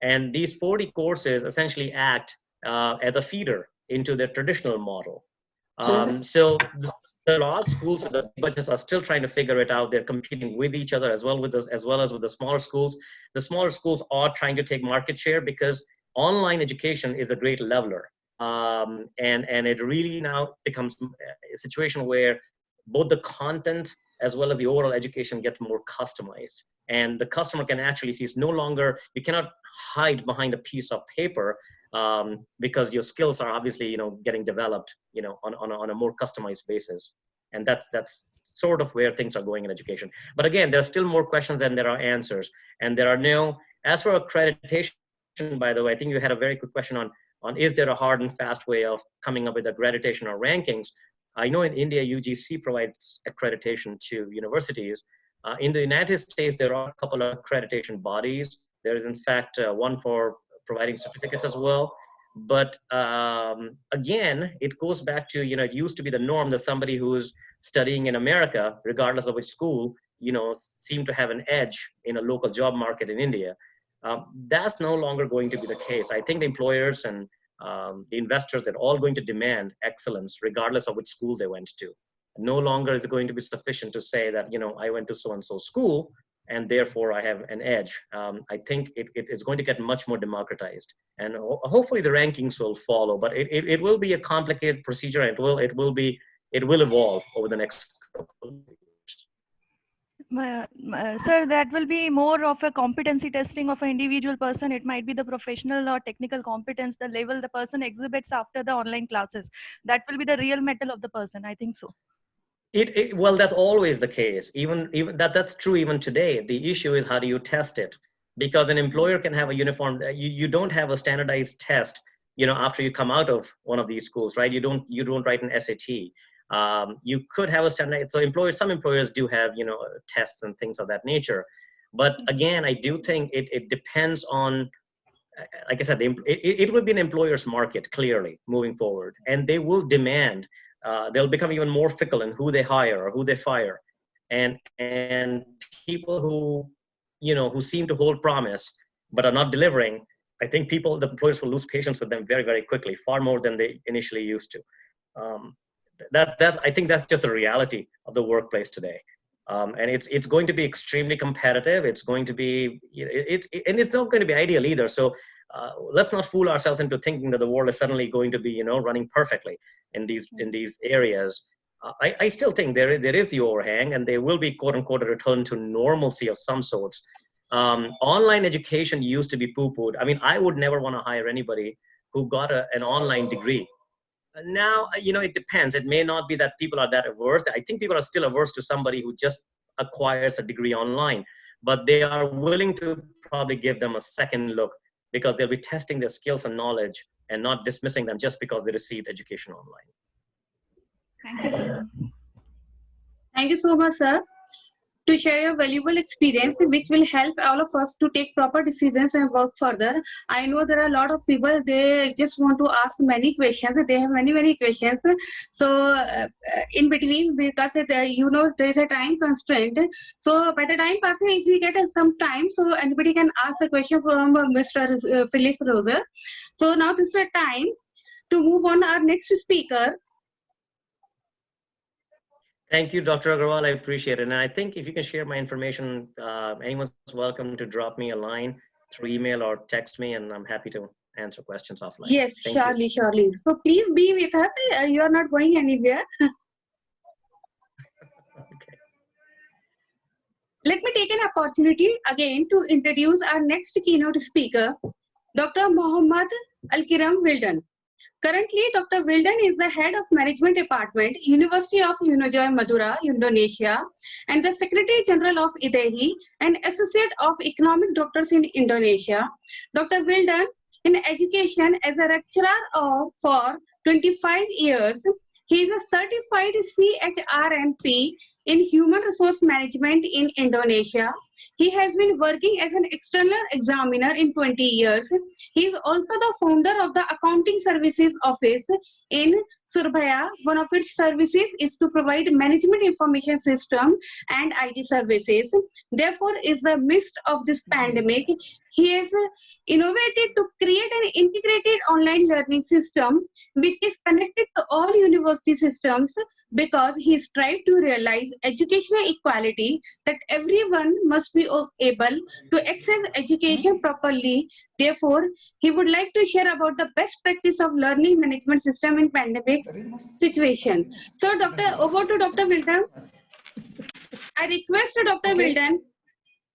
and these 40 courses essentially act as a feeder into the traditional model. So the large schools, the budgets are still trying to figure it out. They're competing with each other as well as with the smaller schools. The smaller schools are trying to take market share because online education is a great leveler. And it really now becomes a situation where both the content as well as the overall education gets more customized. And the customer can actually see it's no longer, you cannot hide behind a piece of paper. because your skills are obviously, you know, getting developed, you know, on a more customized basis. And that's sort of where things are going in education. But again, there are still more questions than there are answers. And there are no, as for accreditation, by the way, I think you had a very good question on is there a hard and fast way of coming up with accreditation or rankings? I know in India, UGC provides accreditation to universities. In the United States, there are a couple of accreditation bodies. There is, in fact, one for providing certificates as well. But again, it goes back to, you know, it used to be the norm that somebody who's studying in America, regardless of which school, you know, seemed to have an edge in a local job market in India. That's no longer going to be the case. I think the employers and the investors, they're all going to demand excellence regardless of which school they went to. No longer is it going to be sufficient to say that, you know, I went to so-and-so school and therefore I have an edge. I think it's going to get much more democratized, and hopefully the rankings will follow, but it will be a complicated procedure, and it will evolve over the next couple of years. Sir, that will be more of a competency testing of an individual person. It might be the professional or technical competence, the level the person exhibits after the online classes. That will be the real metal of the person. I think so. Well, that's always the case. Even that's true even today. The issue is how do you test it? Because an employer can have a uniform. You don't have a standardized test, you know, after you come out of one of these schools, right? You don't write an SAT. You could have a standard. So some employers do have, you know, tests and things of that nature. But again, I do think it depends on, like I said, it will be an employer's market clearly moving forward, and they will demand. They'll become even more fickle in who they hire or who they fire, and people who, you know, who seem to hold promise but are not delivering. I think the employers will lose patience with them very, very quickly, far more than they initially used to. I think that's just the reality of the workplace today, and it's going to be extremely competitive. It's going to be, and it's not going to be ideal either. So let's not fool ourselves into thinking that the world is suddenly going to be, you know, running perfectly in these areas. I still think there is the overhang, and there will be, quote unquote, a return to normalcy of some sorts. Online education used to be poo-pooed. I mean, I would never want to hire anybody who got an online degree. Now, you know, it depends. It may not be that people are that averse. I think people are still averse to somebody who just acquires a degree online, but they are willing to probably give them a second look, because they'll be testing their skills and knowledge and not dismissing them just because they received education online. Thank you, sir. Thank you so much, sir, to share your valuable experience, which will help all of us to take proper decisions and work further. I know there are a lot of people, they just want to ask many questions. They have many questions. So in between, because you know, there is a time constraint. So by the time passes, if we get some time, so anybody can ask a question from Mr. Felix Roser. So now this is a time to move on our next speaker. Thank you, Dr. Agarwal. I appreciate it. And I think if you can share my information, anyone's welcome to drop me a line through email or text me, and I'm happy to answer questions offline. Yes, surely. So please be with us. You are not going anywhere. Okay. Let me take an opportunity again to introduce our next keynote speaker, Dr. Mohammad Al-Kiram Wildan. Currently, Dr. Wildan is the head of management department, University of Unijoyo, Madura, Indonesia, and the Secretary General of IDEI and Associate of Economic Doctors in Indonesia. Dr. Wildan, in education as a lecturer for 25 years, he is a certified CHRMP in Human Resource Management in Indonesia. He has been working as an external examiner in 20 years. He is also the founder of the Accounting Services Office in Surabaya. One of its services is to provide management information system and IT services. Therefore, in the midst of this pandemic, he has innovated to create an integrated online learning system which is connected to all university systems, because he strived to realize educational equality, that everyone must be able to access education properly. Therefore, he would like to share about the best practice of learning management system in pandemic situation. So, over to Dr. Wildan. I request Dr. Wildan,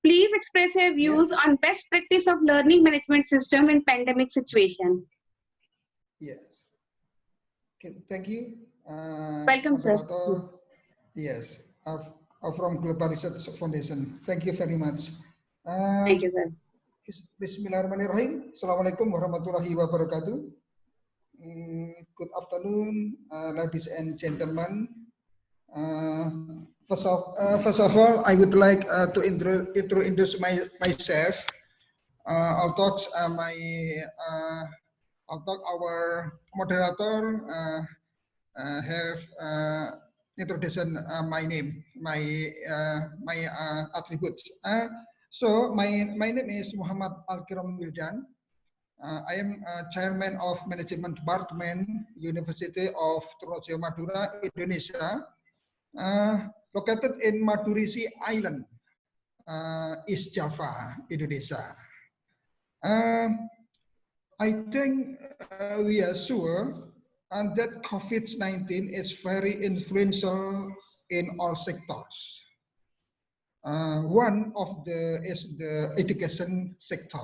please express your views on best practice of learning management system in pandemic situation. Yes. Okay, thank you. Welcome, sir. Moderator. Yes, from Global Research Foundation. Thank you very much. Thank you, sir. Bismillahirrahmanirrahim. Assalamualaikum warahmatullahi wabarakatuh. Good afternoon, ladies and gentlemen. First of all, I would like to introduce myself. Although our moderator have introduction my name, my attributes. So my name is Muhammad Al-Kiram Wildan. I am chairman of Management Department, University of Trunojoyo Madura, Indonesia, located in Madurisi Island, East Java, Indonesia. I think we are sure that COVID-19 is very influential in all sectors. One of is the education sector.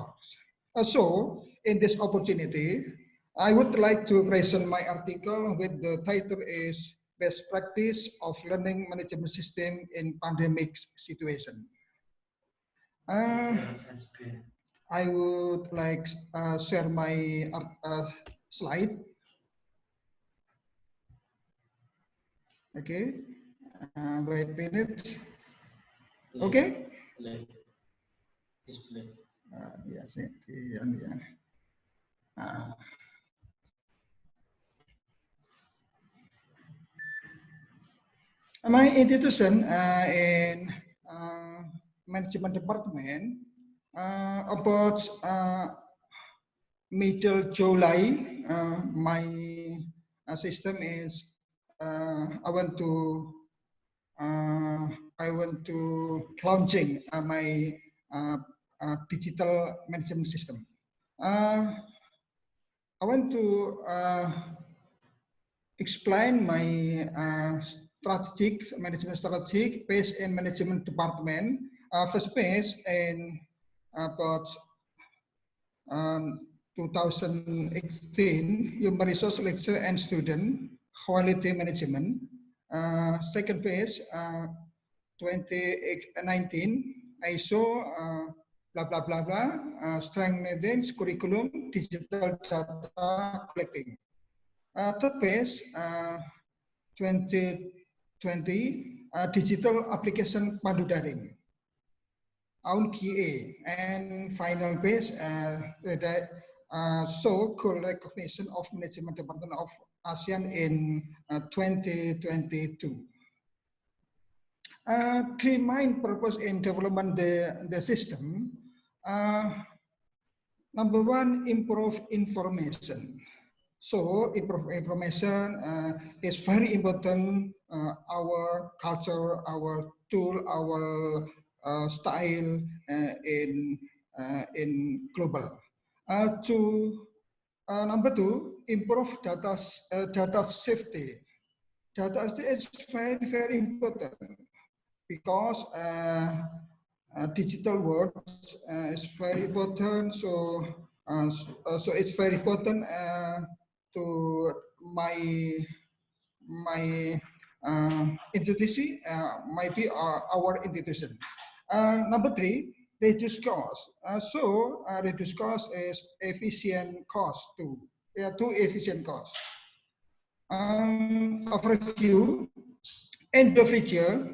So, in this opportunity, I would like to present my article with the title is Best Practice of Learning Management System in Pandemic Situation. I would like share my slide. Okay, wait a minute. Okay. Yes, yeah. My institution in management department about middle July, my system is I want to launching my digital management system. I want to explain my management strategy based in management department. First phase in about 2018, human resource lecture and student quality management. Second phase 2019, ISO blah blah blah blah, strengthening curriculum digital data collecting. Third phase 2020, digital application pandu daring, QA, and final phase so-called recognition of management department of ASEAN in 2022. Three main purpose in development the system. Number one, improve information. So improve information is very important. Our culture, our tool, our style in global. Number two, improve data safety. Data safety is very important because digital world is very important. So it's very important to my institution, maybe our institution. Number three, reduce cost. Reduce cost is efficient cost too. Two efficient costs. Overview in the future,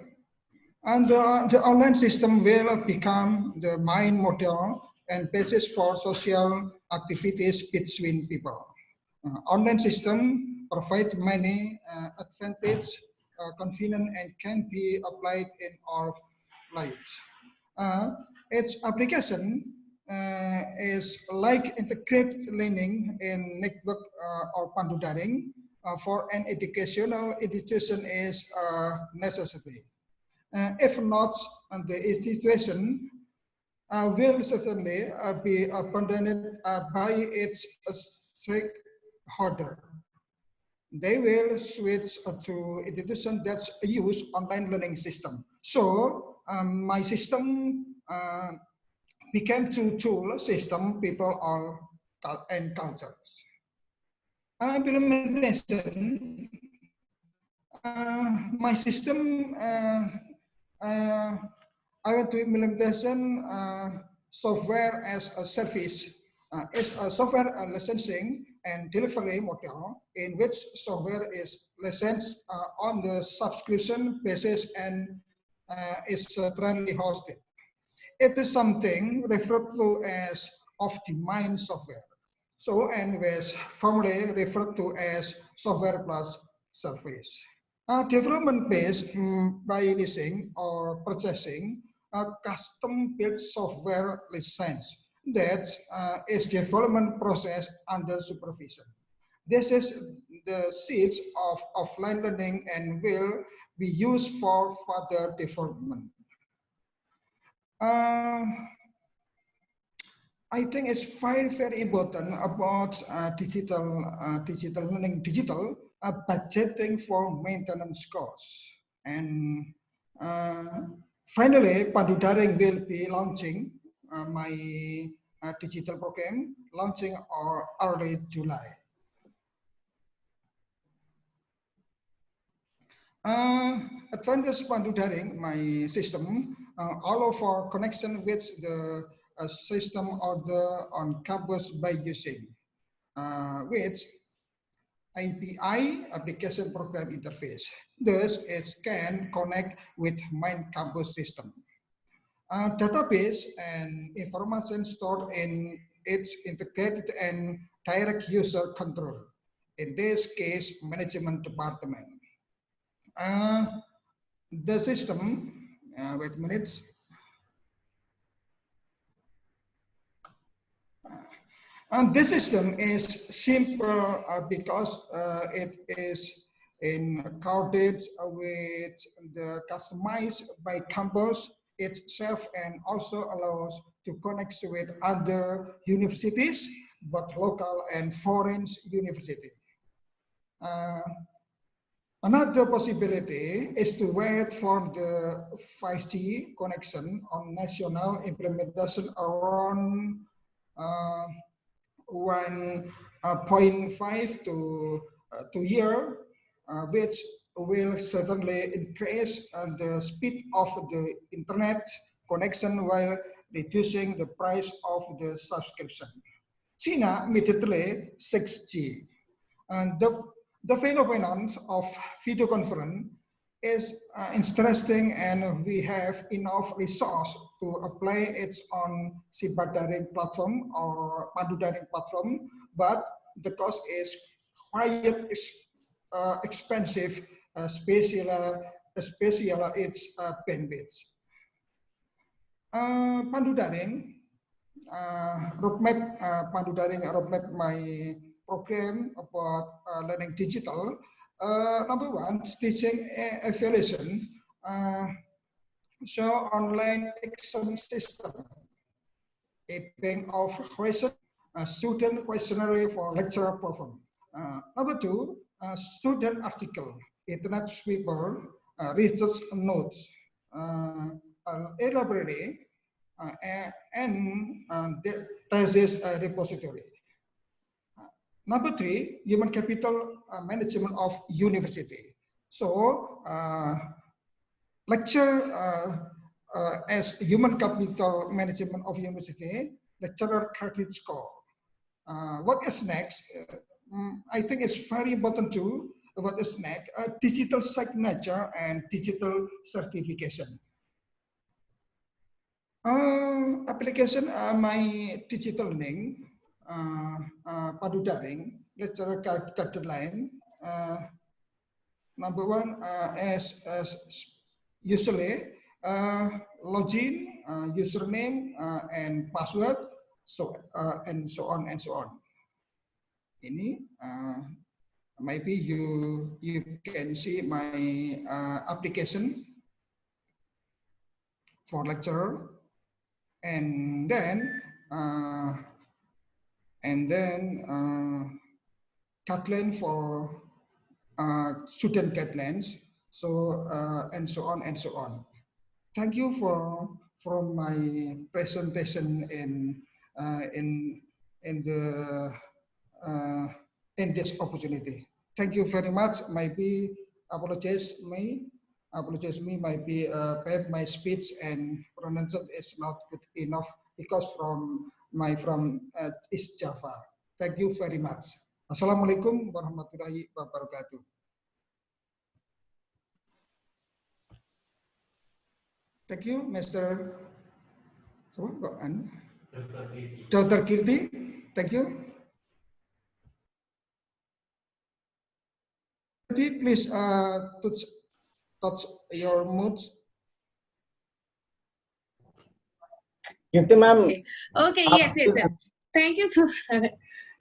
and the online system will become the main model and basis for social activities between people. Online system provide many advantages, convenient, and can be applied in all lives. Its application is like integrated learning in network or pandu daring for an educational institution is necessary. If not, the institution will certainly be abandoned by its stakeholder. They will switch to institution that use online learning system. So my system became two tool system, people and cultures. Implementation, my system, I want to implementation software as a service. It's a software licensing and delivery model in which software is licensed on the subscription basis and is currently hosted. It is something referred to as off-demand software. So, and was formerly referred to as software plus service. Development based by leasing or purchasing a custom built software license that is development process under supervision. This is the seeds of offline learning and will be used for further development. I think it's very important about digital learning, budgeting for maintenance costs. And finally, Pandu Daring will be launching my digital program, launching early July. Advantage Pandu Daring, my system, all of our connection with the system order on campus by using which API, application program interface. Thus, it can connect with main campus system. Database and information stored in its integrated and direct user control. In this case, management department. The system, wait a minute. And this system is simple because it is encoded with the customized by campus itself and also allows to connect with other universities, both local and foreign university. Another possibility is to wait for the 5G connection on national implementation around 1.5 to 2 year, which will certainly increase the speed of the internet connection while reducing the price of the subscription. China immediately 6G. And the phenomenon of video conference is interesting, and we have enough resource to apply it on Sibat Daring platform or Pandu Daring platform, but the cost is quite expensive, especially its bandwidth. Pandu Daring roadmap, Pandu Daring roadmap my program about learning digital. Number one, teaching evaluation. So online exam system, a bank of question, student questionnaire for lecturer perform. Number two, student article, internet sweeper, research notes, library, and the thesis repository. Number three, human capital management of university. So, lecture as human capital management of university, lecturer credit score. What is next? I think it's very important too. What is next? Digital signature and digital certification. Application my digital learning. Pandu Daring, lecturer guideline. Number one, as usually login, username, and password, so and so on and so on. Ini maybe you can see my application for lecturer, and then guideline for student guidelines, so and so on and so on. Thank you for my presentation in the in this opportunity. Thank you very much. Maybe apologize me, maybe perhaps my speech and pronunciation is not good enough because from East Java. Thank you very much. Assalamualaikum warahmatullahi wabarakatuh. Thank you, Mr. Dr. Kirti. Thank you. Please touch your moods. Okay. Okay. Yes. Yes. Yes. Thank you.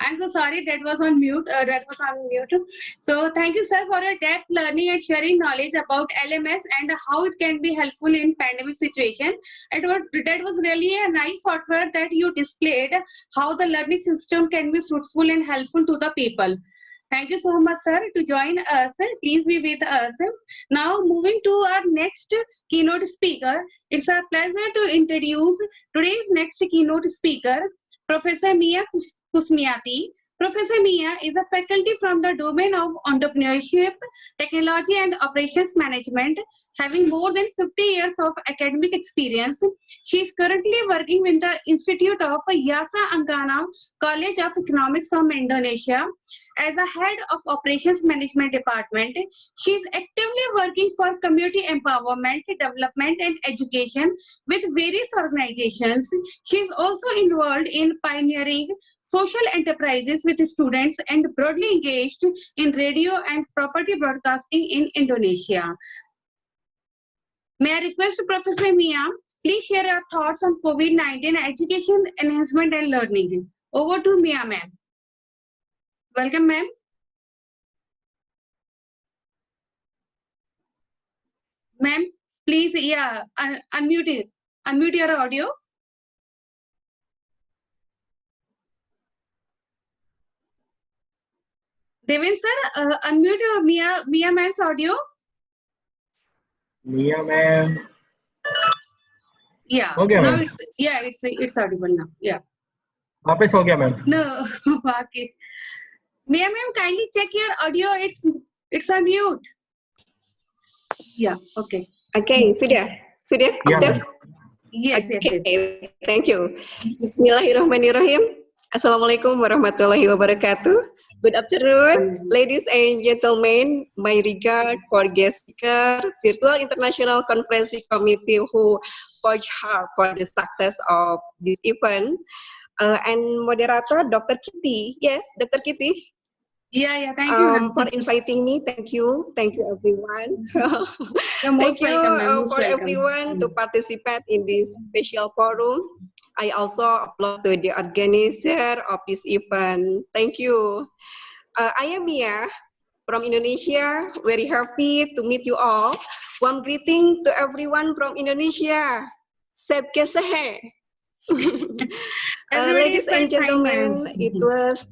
I'm so sorry that was on mute. That was on mute. So thank you, sir, for your depth learning and sharing knowledge about LMS and how it can be helpful in pandemic situation. That was really a nice software that you displayed how the learning system can be fruitful and helpful to the people. Thank you so much, sir, to join us. Please be with us. Now, moving to our next keynote speaker, it's our pleasure to introduce today's next keynote speaker, Professor Mia Kusmiati. Professor Mia is a faculty from the domain of entrepreneurship, technology, and operations management. Having more than 50 years of academic experience, she is currently working with the Institute of Yasa Angana College of Economics from Indonesia. As a head of operations management department, she is actively working for community empowerment, development, and education with various organizations. She is also involved in pioneering social enterprises with students and broadly engaged in radio and property broadcasting in Indonesia. May I request Professor Mia, please share your thoughts on COVID-19 education enhancement and learning. Over to Mia, ma'am. Welcome, ma'am. Ma'am, please, unmute your audio. Devin sir, unmute your Mia ma'am's audio. Mia ma'am. Yeah. Okay, now ma'am. It's audible now. Yeah. वापस हो गया ma'am. No. Okay. Mia ma'am, kindly check your audio. It's on mute. Yeah. Okay. Okay, sudah Yeah, after? ma'am. Yes. Okay, Yes. thank you. Bismillahirrahmanirrahim. Assalamualaikum warahmatullahi wabarakatuh. Good afternoon, ladies and gentlemen. My regard for guest speaker, Virtual International Conference Committee who worked hard for the success of this event, and moderator Dr. Kitty. Yes, Dr. Kitty. Yeah. Thank you. For inviting me. Thank you everyone. You're most Thank you welcome, ma'am. Most for welcome. everyone to participate in this special forum. I also applaud to the organizer of this event. Thank you. I am Mia from Indonesia. Very happy to meet you all. Warm greeting to everyone from Indonesia. Sep kesehe. Ladies and gentlemen, it was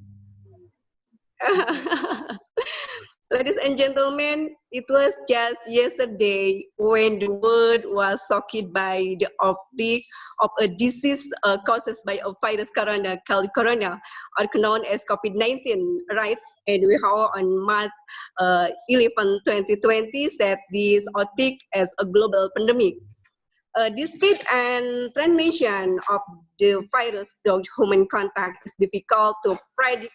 ladies and gentlemen, it was just yesterday when the world was shocked by the outbreak of a disease caused by a virus called corona, or known as COVID-19, right? And we have on March 11, 2020 said this outbreak as a global pandemic. The speed and transmission of the virus through human contact is difficult to predict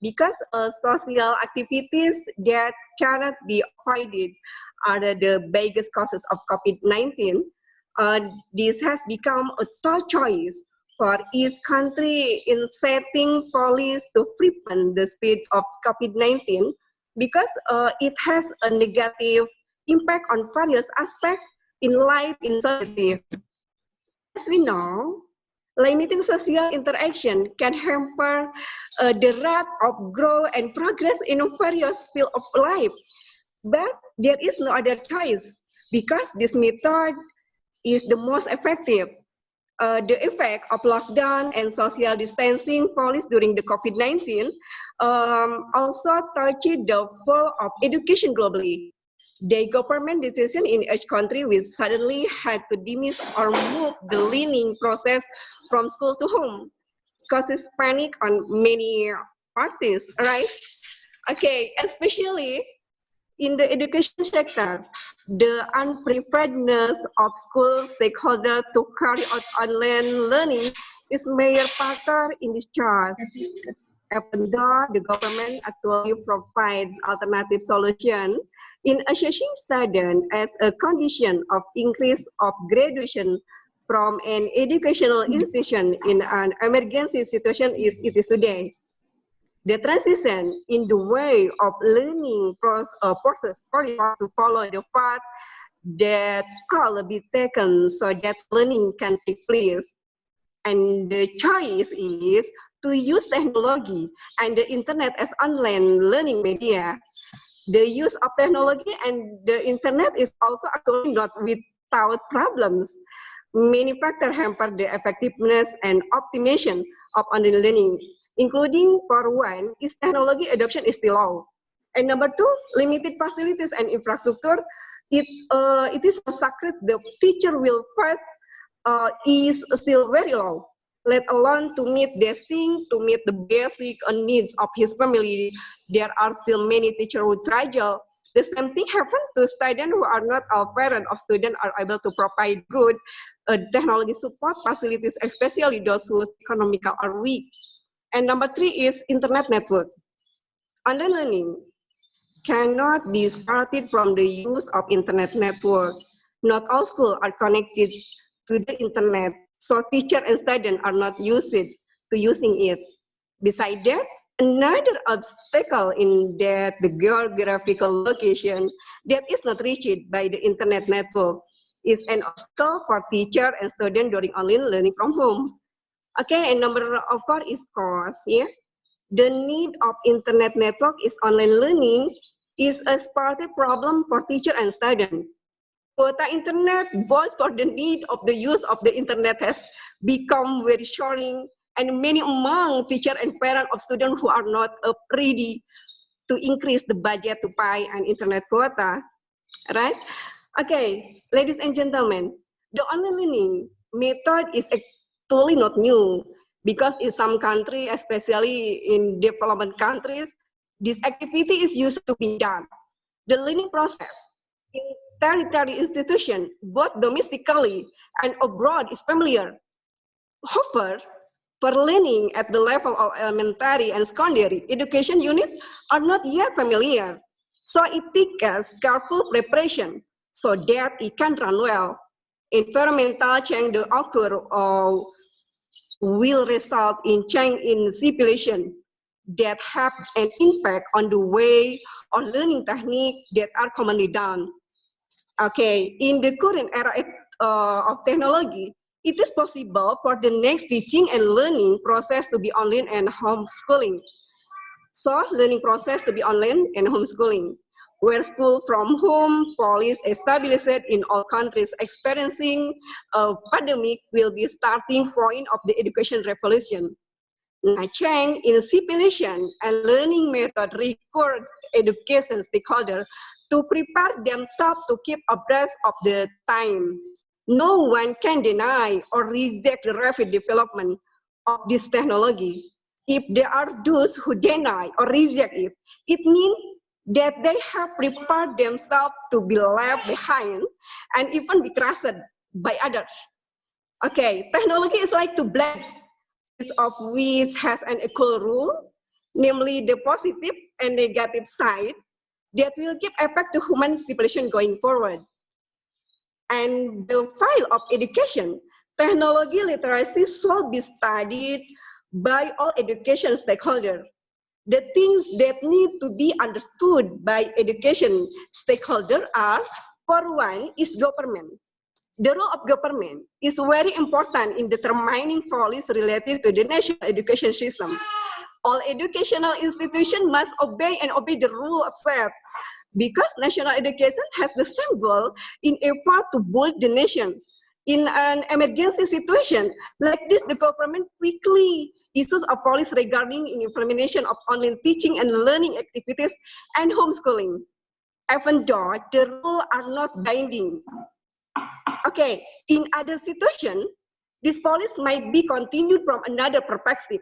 because social activities that cannot be avoided are the biggest causes of COVID-19. This has become a tough choice for each country in setting policies to prevent the spread of COVID-19 because it has a negative impact on various aspects in life in society. As we know, limiting social interaction can hamper the rate of growth and progress in various fields of life. But there is no other choice because this method is the most effective. The effect of lockdown and social distancing policies during the COVID-19 also touched the fall of education globally. The government decision in each country will suddenly had to diminish or move the learning process from school to home, causes panic on many parties, right? Okay, especially in the education sector, the unpreparedness of school stakeholders to carry out online learning is major factor in this chart. Even though the government actually provides alternative solution in assessing students as a condition of increase of graduation from an educational institution in an emergency situation is it is today. The transition in the way of learning process for to follow the path that can be taken so that learning can take place. And the choice is to use technology and the internet as online learning media. The use of technology and the internet is also actually not without problems. Many factors hamper the effectiveness and optimization of online learning, including for one, is technology adoption is still low. And number two, limited facilities and infrastructure. It is sacred the teacher will first is still very low, let alone to meet this thing, to meet the basic needs of his family. There are still many teachers who struggle. The same thing happens to students who are not all parents of students are able to provide good technology support facilities, especially those whose economical are weak. And number three is internet network. Online learning cannot be separated from the use of internet network. Not all schools are connected to the internet, so teacher and student are not used to using it. Besides that, another obstacle in that the geographical location that is not reached by the internet network is an obstacle for teacher and student during online learning from home. Okay, and number four is cost. Yeah, the need of internet network is online learning is a sparty problem for teacher and student. Quota internet, both for the need of the use of the internet has become very shorting, and many among teacher and parents of students who are not ready to increase the budget to buy an internet quota, right? Okay, ladies and gentlemen, the online learning method is actually not new because in some countries, especially in development countries, this activity is used to be done. The learning process in tertiary institution, both domestically and abroad, is familiar. However, for learning at the level of elementary and secondary education unit are not yet familiar. So it takes careful preparation so that it can run well. Environmental change that occur will result in change in civilization that have an impact on the way or learning technique that are commonly done. Okay, in the current era of technology, it is possible for the next teaching and learning process to be online and homeschooling. So, learning process to be online and homeschooling, where school from home policy established in all countries experiencing a pandemic will be starting point of the education revolution. Now, change in civilization and learning method required education stakeholders to prepare themselves to keep abreast of the time. No one can deny or reject the rapid development of this technology. If there are those who deny or reject it, it means that they have prepared themselves to be left behind and even be crushed by others. Okay, technology is like two blades, each of which has an equal rule, namely the positive and negative side that will give effect to human civilization going forward. And the file of education, technology literacy should be studied by all education stakeholders. The things that need to be understood by education stakeholders are, for one, is government. The role of government is very important in determining policies related to the national education system. All educational institutions must obey the rule set because national education has the same goal in effort to build the nation. In an emergency situation like this, the government quickly issues a policy regarding implementation of online teaching and learning activities and homeschooling, even though the rules are not binding. Okay, in other situations, this policy might be continued from another perspective.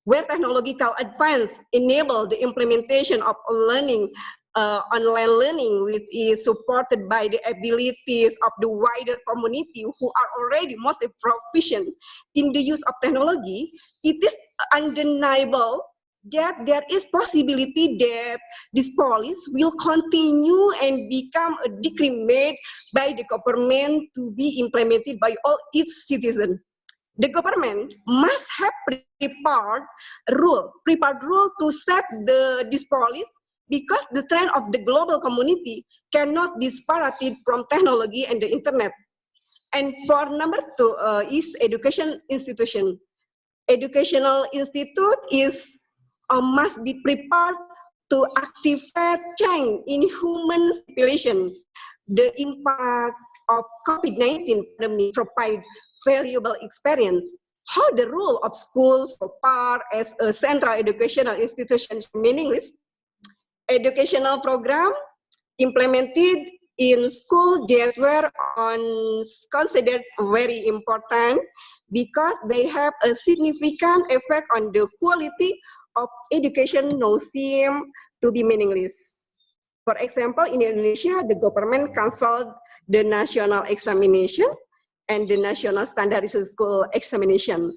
where technological advance enable the implementation of online learning, which is supported by the abilities of the wider community who are already mostly proficient in the use of technology, it is undeniable that there is possibility that this policy will continue and become a decree made by the government to be implemented by all its citizens. The government must have prepared rule to set this policy, because the trend of the global community cannot disparate from technology and the internet. And for number 2 is education institution. Educational institute is must be prepared to activate change in human population. The impact of COVID-19 pandemic provide valuable experience. How the role of schools so far as a central educational institution is meaningless. Educational program implemented in school that were considered very important because they have a significant effect on the quality of education now seem to be meaningless. For example, in Indonesia, the government canceled the national examination and the national standardized school examination,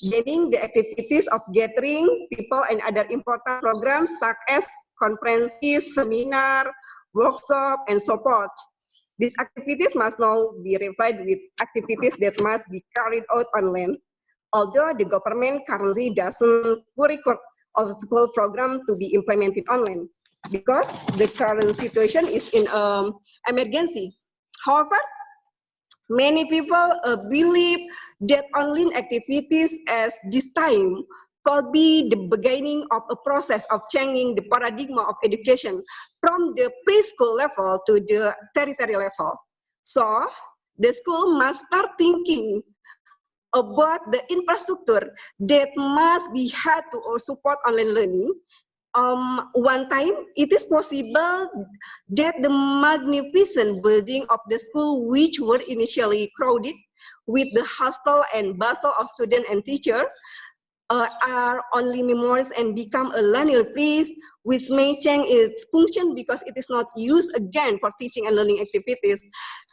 banning the activities of gathering people and other important programs such as conferences, seminar, workshop, and support. These activities must now be replaced with activities that must be carried out online, although the government currently doesn't record all school program to be implemented online because the current situation is in emergency. However, many people believe that online activities as this time could be the beginning of a process of changing the paradigm of education from the preschool level to the tertiary level. So, the school must start thinking about the infrastructure that must be had to support online learning. One time, it is possible that the magnificent building of the school, which were initially crowded with the hustle and bustle of students and teachers, are only memories and become a learning place, which may change its function because it is not used again for teaching and learning activities.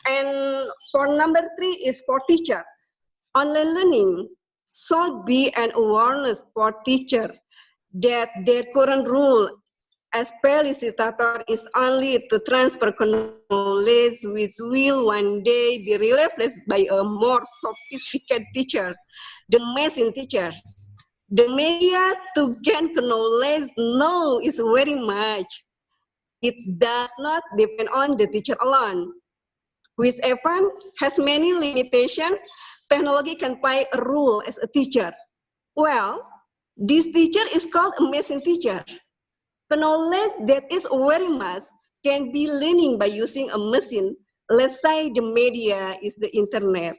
And for number 3 is for teacher. Online learning should be an awareness for teacher that their current role as facilitator is only to transfer knowledge, which will one day be replaced by a more sophisticated teacher, the machine teacher. The media to gain knowledge now is very much. It does not depend on the teacher alone, which even has many limitations. Technology can play a role as a teacher. Well, this teacher is called a machine teacher. The knowledge that is very much can be learning by using a machine. Let's say the media is the internet.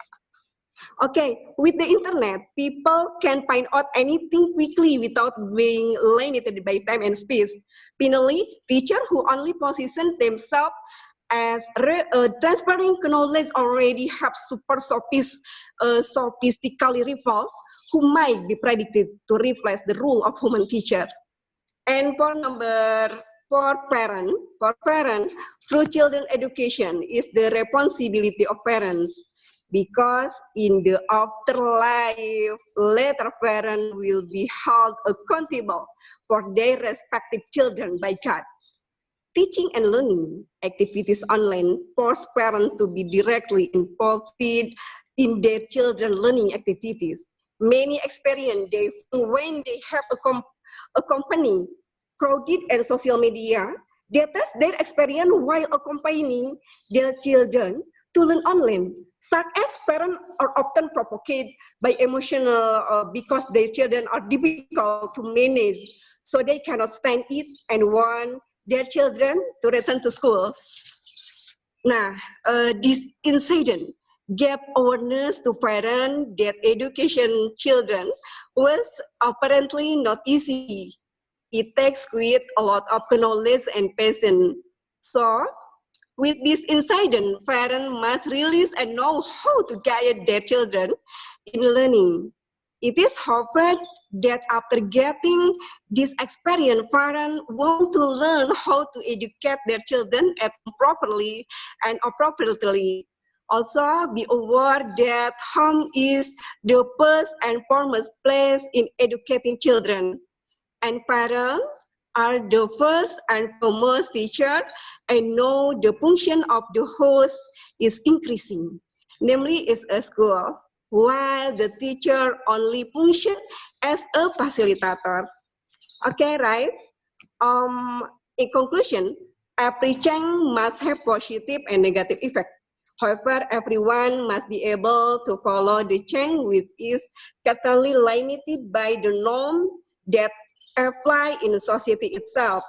Okay, with the internet, people can find out anything quickly without being limited by time and space. Finally, teachers who only position themselves as transferring knowledge already have super sophistically rivals who might be predicted to replace the role of human teacher. And for parents, through children education is the responsibility of parents, because in the afterlife, later parents will be held accountable for their respective children by God. Teaching and learning activities online force parents to be directly involved in their children learning activities. Many experience when they have a company crowded and social media, they test their experience while accompanying their children to learn online. Such as parents are often provoked by emotional because their children are difficult to manage, so they cannot stand it and want their children to return to school. Now, this incident gave awareness to parents that education children was apparently not easy. It takes quite a lot of knowledge and patience. So, with this incident, parents must realize and know how to guide their children in learning. It is, however, that after getting this experience, parents want to learn how to educate their children at properly and appropriately. Also, be aware that home is the first and foremost place in educating children, and parents are the first and foremost teacher and know the function of the host is increasing, namely is a school, while the teacher only function as a facilitator. Okay, right? In conclusion, every change must have positive and negative effect. However, everyone must be able to follow the change which is carefully limited by the norm that apply in society itself.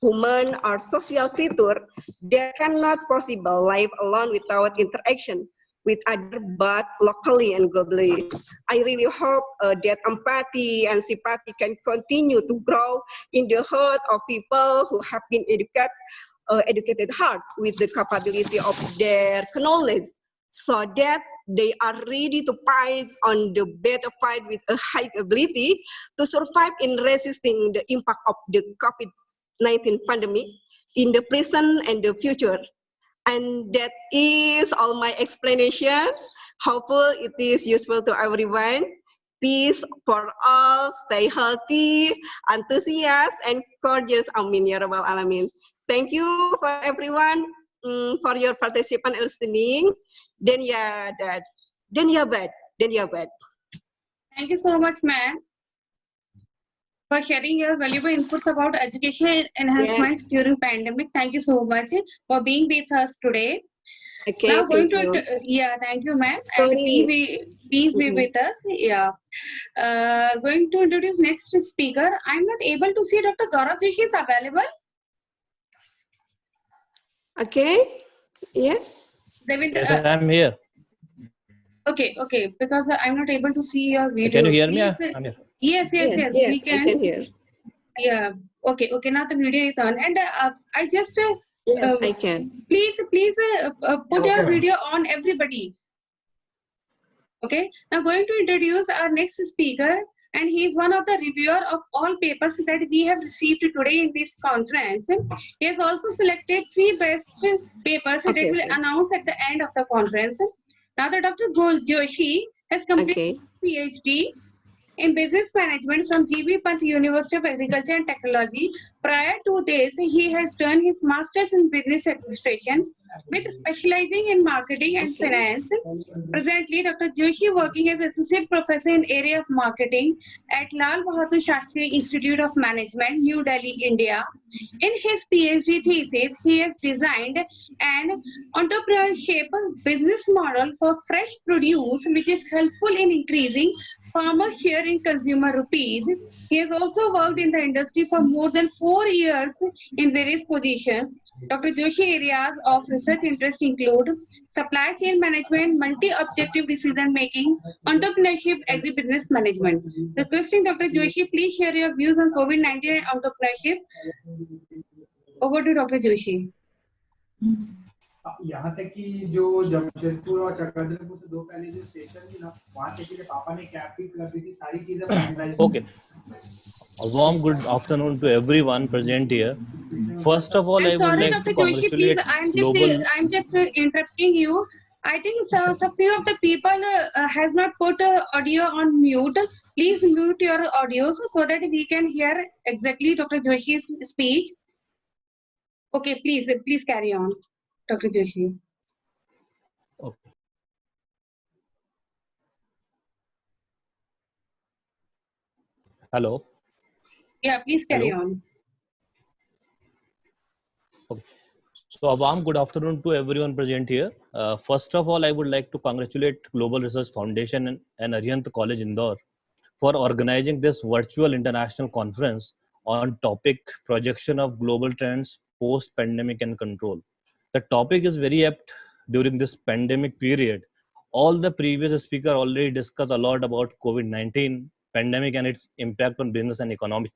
Human are social creature that cannot possible live alone without interaction with other but locally and globally. I really hope that empathy and sympathy can continue to grow in the heart of people who have been educated heart with the capability of their knowledge, so that they are ready to fight on the battlefield with a high ability to survive in resisting the impact of the COVID-19 pandemic in the present and the future. And that is all my explanation. Hopefully it is useful to everyone. Peace for all, stay healthy, enthusiast, and courageous. Amin ya rabbal alamin. Thank you for everyone for your participation and listening. Then ya dad, then ya bad, then ya bad. Thank you so much, ma'am, for sharing your valuable inputs about education enhancement during pandemic. Thank you so much for being with us today. Okay, now going thank to you. yeah, thank you, ma'am. Sorry. And please be with us. Yeah. Going to introduce next speaker. I'm not able to see Dr. Gaurav Joshi is available. Okay. Yes. Yes, I'm here. Okay. Because I'm not able to see your video. Can you hear me? Please, I'm here. Yes. We can. I can hear. Yeah. Okay. Now the video is on, and I just. Yes, I can. Please put your video on, everybody. Okay. Now going to introduce our next speaker, and he is one of the reviewer of all papers that we have received today in this conference. He has also selected 3 best papers that will announce at the end of the conference. Now the Dr. Joshi has completed PhD in business management from GB Pant University of Agriculture and Technology. Prior to this, he has done his master's in business administration with specializing in marketing and finance. Presently, Dr. Joshi working as associate professor in area of marketing at Lal Bahadur Shastri Institute of Management, New Delhi, India. In his PhD thesis, he has designed an entrepreneurship business model for fresh produce, which is helpful in increasing farmer share in consumer rupees. He has also worked in the industry for more than 4 years in various positions. Dr. Joshi areas of research interest include supply chain management, multi-objective decision making, entrepreneurship, agribusiness management. Requesting Dr. Joshi, please share your views on COVID-19 and entrepreneurship. Over to Dr. Joshi. यहाँ तक कि जो जमशेदपुर और चक्रधरपुर से 2 पहले जो station थी ना, वहाँ तक के पापा ने कैब भी कर दी थी, सारी चीजें finalise. Okay. A warm good afternoon to everyone present here. First of all, I would sorry, like to Dr. Joshi, congratulate please, I'm just interrupting you. I think some few of the people has not put audio on mute. Please mute your audios so that we can hear exactly Dr. Joshi's speech. Okay, please carry on, Dr. Joshi. Okay. Hello. Yeah, please carry on. Okay. So a warm good afternoon to everyone present here. First of all, I would like to congratulate Global Research Foundation and ARIHANT College Indore for organizing this virtual international conference on topic projection of global trends post-pandemic and control. The topic is very apt during this pandemic period. All the previous speakers already discussed a lot about COVID-19 pandemic and its impact on business and economy.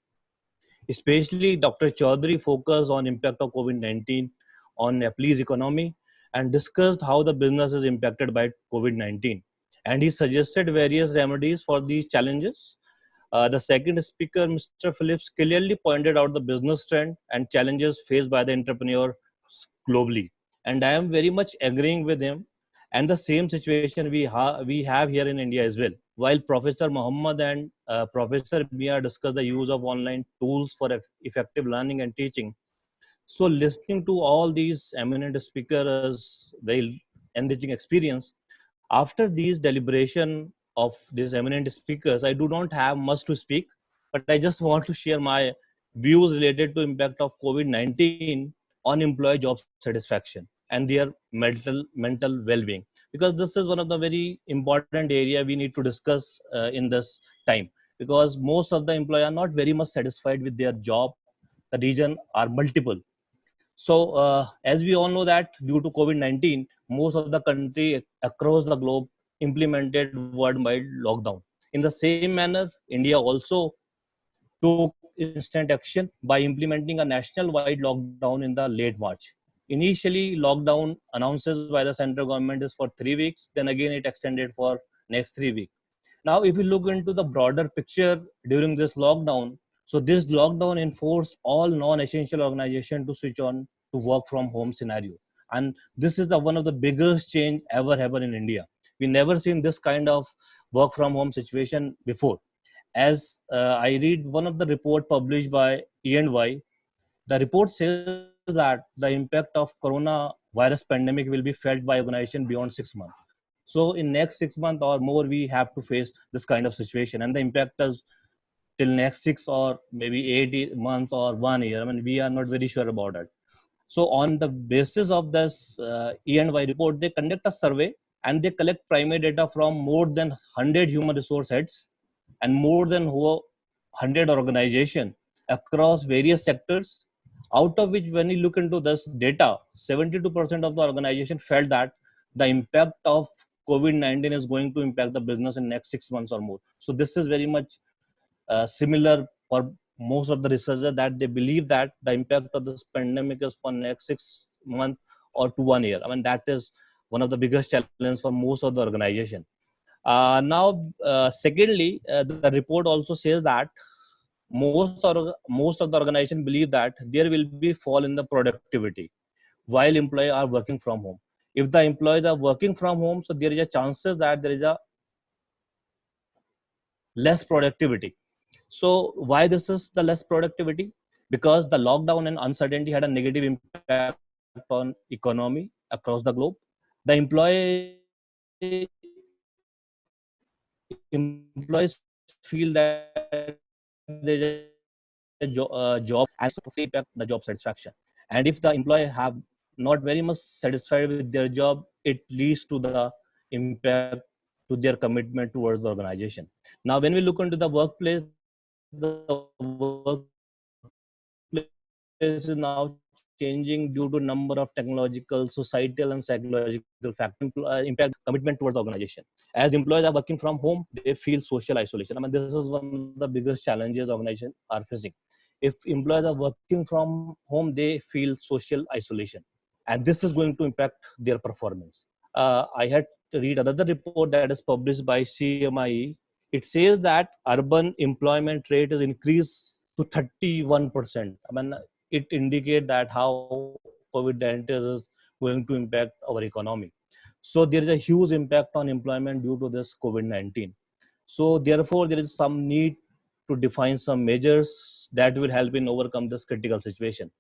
Especially Dr. Chaudhary focused on impact of COVID-19 on Nepalese economy and discussed how the business is impacted by COVID-19. And he suggested various remedies for these challenges. The second speaker, Mr. Phillips, clearly pointed out the business trend and challenges faced by the entrepreneurs globally. And I am very much agreeing with him. And the same situation we have here in India as well. While Professor Muhammad and Professor Mia discuss the use of online tools for effective learning and teaching, so listening to all these eminent speakers, very enriching experience. After these deliberation of these eminent speakers, I do not have much to speak, but I just want to share my views related to impact of COVID-19 on employee job satisfaction and their mental well-being, because this is one of the very important area we need to discuss in this time, because most of the employees are not very much satisfied with their job. The reason are multiple. So, as we all know that due to COVID-19, most of the country across the globe implemented worldwide lockdown. In the same manner, India also took instant action by implementing a national-wide lockdown in the late March. Initially, lockdown announced by the central government is for 3 weeks. Then again, it extended for next 3 weeks. Now, if we look into the broader picture during this lockdown, so this lockdown enforced all non-essential organizations to switch on to work from home scenario. And this is the one of the biggest change ever happened in India. We never seen this kind of work from home situation before. As I read one of the report published by EY, the report says that the impact of coronavirus pandemic will be felt by organization beyond 6 months. So in next 6 months or more, we have to face this kind of situation, and the impact is till next 6 or maybe 8 months or 1 year. I mean, we are not very sure about it. So on the basis of this E&Y report, they conduct a survey and they collect primary data from more than 100 human resource heads and more than 100 organizations across various sectors. Out of which, when you look into this data, 72% of the organization felt that the impact of COVID-19 is going to impact the business in next 6 months or more. So this is very much similar for most of the researchers, that they believe that the impact of this pandemic is for next 6 months or to 1 year. I mean, that is one of the biggest challenges for most of the organization. Secondly, the report also says that most of the organization believe that there will be fall in the productivity while employees are working from home. If the employees are working from home, so there is a chances that there is a less productivity. So why this is the less productivity? Because the lockdown and uncertainty had a negative impact on economy across the globe. The employees feel that there is a job and impact the job satisfaction. And if the employee have not very much satisfied with their job, it leads to the impact to their commitment towards the organization. Now, when we look into the workplace is now changing due to number of technological, societal, and psychological factors impact commitment towards the organization. As employees are working from home, they feel social isolation. I mean, this is one of the biggest challenges organizations are facing. If employees are working from home, they feel social isolation, and this is going to impact their performance. I had to read another report that is published by CMIE. It says that urban employment rate is increased to 31%. I mean, it indicates that how COVID-19 is going to impact our economy. So there is a huge impact on employment due to this COVID-19. So therefore, there is some need to define some measures that will help in overcome this critical situation.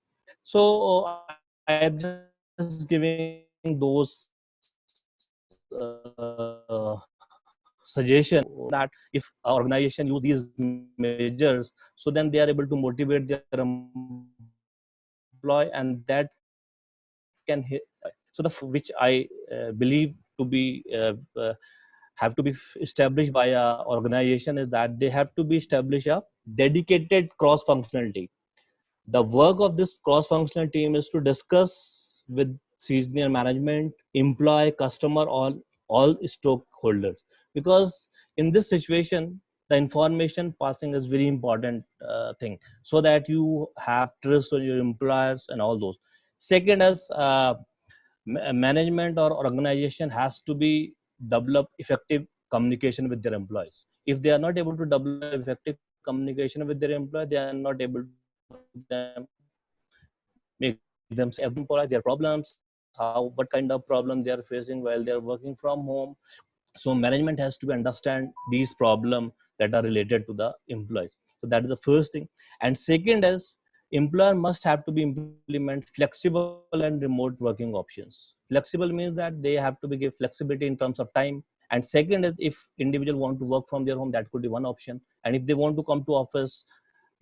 So I am just giving those suggestion that if organization use these measures, so then they are able to motivate their employee, and that can hit. So the which I believe to be have to be established by a organization is that they have to be established a dedicated cross-functional team. The work of this cross-functional team is to discuss with senior management, employee, customer, all stakeholders. Because in this situation, the information passing is very important thing, so that you have trust on your employers and all those. Second is management or organization has to be develop effective communication with their employees. If they are not able to develop effective communication with their employer, they are not able to make them employ their problems, how what kind of problem they are facing while they are working from home. So management has to understand these problems that are related to the employees. So that is the first thing. And second is, employer must have to be implement flexible and remote working options. Flexible means that they have to be give flexibility in terms of time. And second is, if individual want to work from their home, that could be one option. And if they want to come to office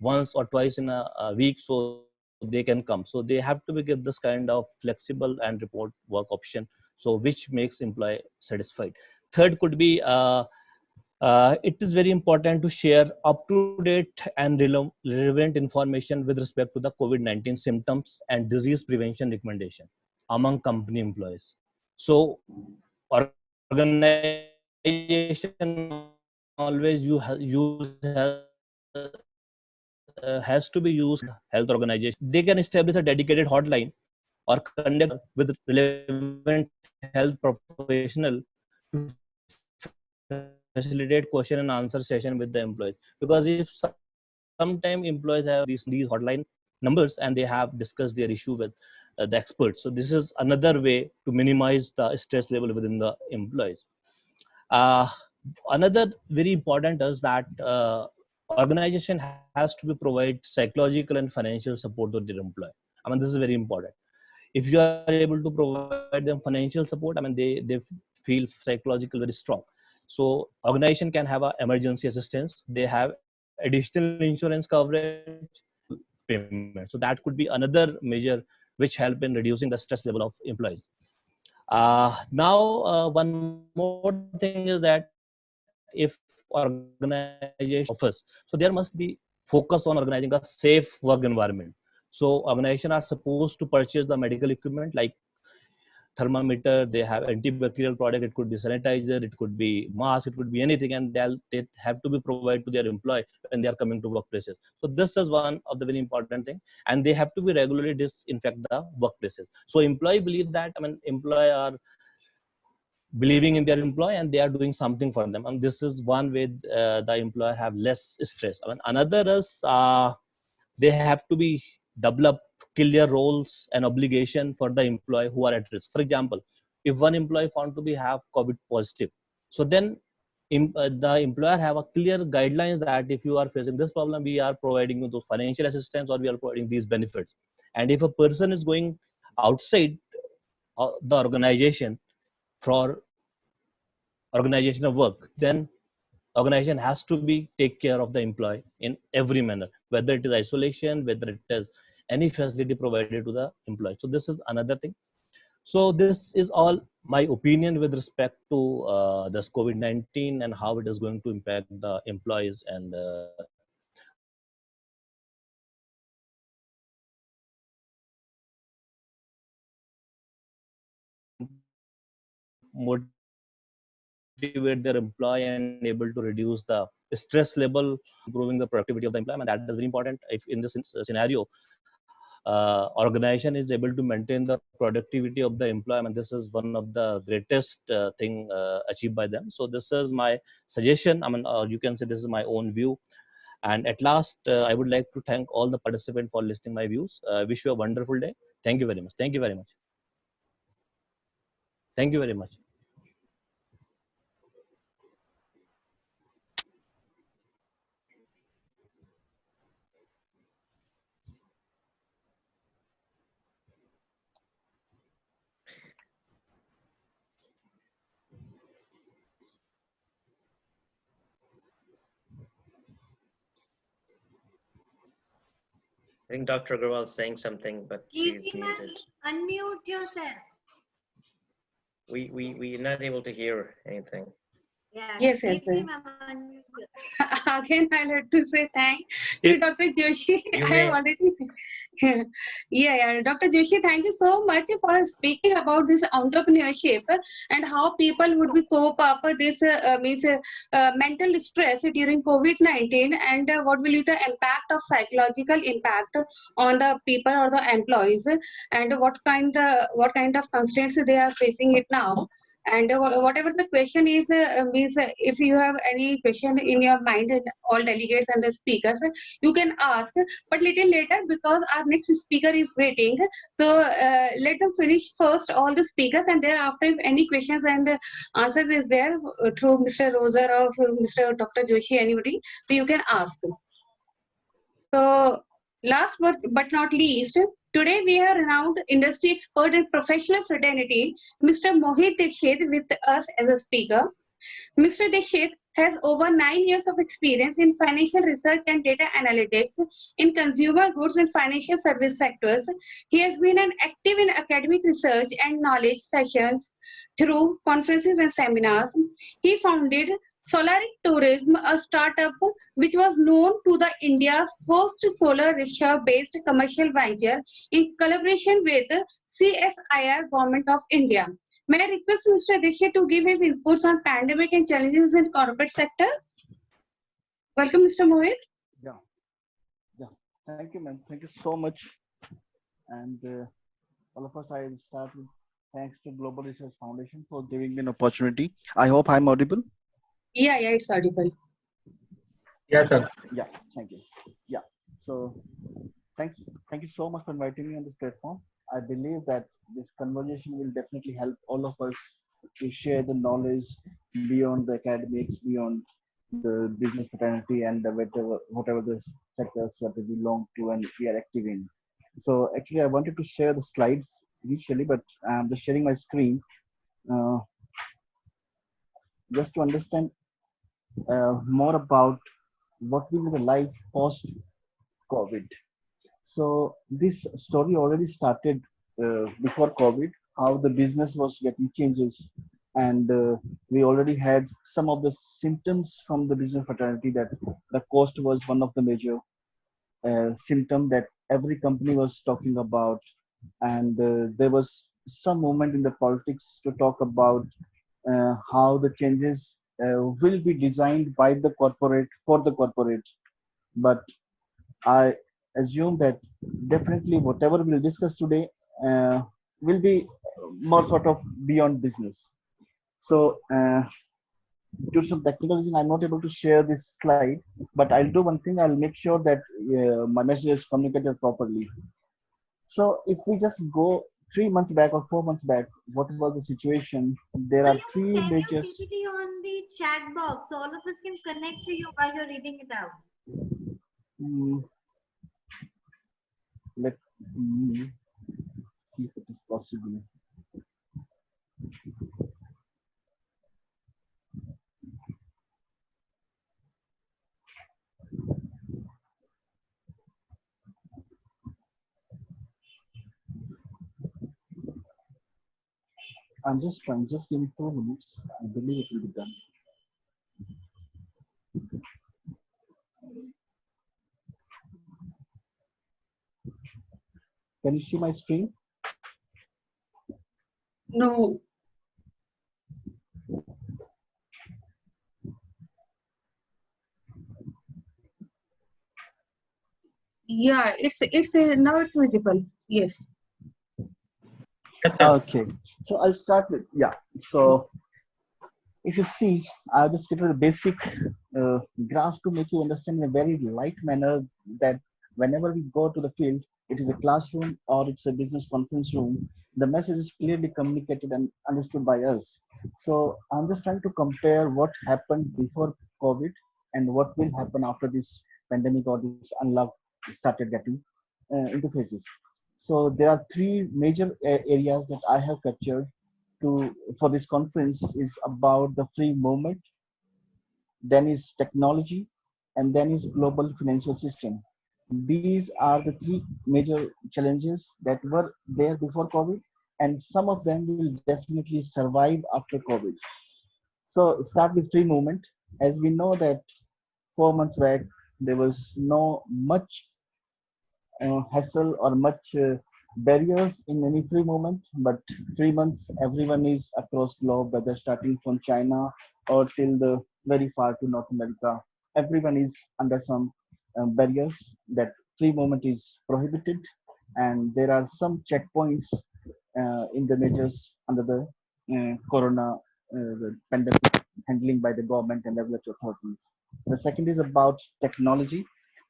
once or twice in a week, so they can come. So they have to be give this kind of flexible and remote work option, so which makes employee satisfied. Third could be it is very important to share up-to-date and relevant information with respect to the COVID-19 symptoms and disease prevention recommendation among company employees. So organization always has to be used health organization. They can establish a dedicated hotline or conduct with relevant health professional to facilitate question and answer session with the employees. Because if sometime employees have these hotline numbers and they have discussed their issue with the experts, so this is another way to minimize the stress level within the employees. Another very important is that organization has to be provide psychological and financial support to their employee. I mean, this is very important. If you are able to provide them financial support, I mean, they feel psychological very strong. So organization can have a emergency assistance. They have additional insurance coverage, payment. So that could be another measure which help in reducing the stress level of employees. Now, one more thing is that if organization office, so there must be focus on organizing a safe work environment. So organization are supposed to purchase the medical equipment like thermometer, they have antibacterial product, it could be sanitizer, it could be mask, it could be anything, and they have to be provided to their employee when they are coming to workplaces. So this is one of the very important thing, and they have to be regularly disinfect the workplaces. So employee believe that, I mean, employee are believing in their employee and they are doing something for them, and this is one way the employer have less stress. I mean, another is they have to be develop clear roles and obligation for the employee who are at risk. For example, if one employee found to be have COVID positive, so then the employer have a clear guidelines that if you are facing this problem, we are providing you those financial assistance or we are providing these benefits. And if a person is going outside the organization for organizational work, then organization has to be take care of the employee in every manner, whether it is isolation, whether it is any facility provided to the employee. So this is another thing. So this is all my opinion with respect to this COVID-19 and how it is going to impact the employees and motivate their employee and able to reduce the stress level, improving the productivity of the employee, and that is very important. If in this scenario organization is able to maintain the productivity of the employment, this is one of the greatest thing achieved by them. So this is my suggestion. I mean, you can say this is my own view. And at last, I would like to thank all the participants for listening my views. Wish you a wonderful day. Thank you very much. Thank you very much. Thank you very much. I think Dr. Agarwal is saying something, but she's muted. Unmute yourself. We're not able to hear anything. Yeah. Yes, yes, sir. Again, I'd like to say thank to Dr. Joshi. You I may- have already. Yeah, Dr. Joshi, thank you so much for speaking about this entrepreneurship and how people would be cope up with this mental stress during COVID-19 and what will be the impact of psychological impact on the people or the employees and what kind of constraints they are facing it now. And whatever the question is, means if you have any question in your mind, and all delegates and the speakers, you can ask, but little later because our next speaker is waiting. So let them finish first all the speakers, and thereafter if any questions and answers is there through Mr. Rosa or through Mr. Dr. Joshi, anybody, so you can ask. So last but not least, today we have renowned industry expert and professional fraternity, Mr. Mohit Dikshit, with us as a speaker. Mr. Dikshit has over 9 years of experience in financial research and data analytics in consumer goods and financial service sectors. He has been an active in academic research and knowledge sessions through conferences and seminars. He founded Solaric Tourism, a startup which was known to the India's first solar rickshaw-based commercial venture in collaboration with CSIR Government of India. May I request Mr. Dikshit to give his inputs on pandemic and challenges in corporate sector? Welcome, Mr. Mohit. Yeah, yeah. Thank you, ma'am. Thank you so much. And all of us, I will start with thanks to Global Research Foundation for giving me an opportunity. I hope I'm audible. Yeah, it's audible. Yes, sir. Yeah, thank you. Yeah. So thank you so much for inviting me on this platform. I believe that this conversation will definitely help all of us to share the knowledge beyond the academics, beyond the business fraternity, and the whatever the sectors that we belong to and we are active in. So actually, I wanted to share the slides initially, but I'm just sharing my screen just to understand more about what will be the life post COVID. So this story already started before COVID, how the business was getting changes, and we already had some of the symptoms from the business fraternity that the cost was one of the major symptom that every company was talking about, and there was some movement in the politics to talk about how the changes will be designed by the corporate for the corporate. But I assume that definitely whatever we'll discuss today will be more sort of beyond business. So due to some technical reason, I'm not able to share this slide, but I'll do one thing. I'll make sure that my message is communicated properly. So if we just go 3 months back or 4 months back, what was the situation? There are three major. PPT on the chat box, so all of us can connect to you while you're reading it out. Let me see if it is possible. I'm just trying, just give me 2 minutes. I believe it will be done. Can you see my screen? No. Yeah, it's now it's visible. Yes. Yes, sir. Okay, so I'll start with, yeah. So if you see, I'll just get to the basic graph to make you understand in a very light manner that whenever we go to the field, it is a classroom or it's a business conference room, the message is clearly communicated and understood by us. So I'm just trying to compare what happened before COVID and what will happen after this pandemic or this unlock started getting into phases. So there are three major areas that I have captured to for this conference is about the free movement, then is technology, and then is global financial system. These are the three major challenges that were there before COVID, and some of them will definitely survive after COVID. So start with free movement. As we know that 4 months back, there was no much hassle or much barriers in any free movement, but 3 months everyone is across globe, whether starting from China or till the very far to North America, everyone is under some barriers that free movement is prohibited, and there are some checkpoints in the measures under the corona pandemic handling by the government and regulatory authorities. The second is about technology.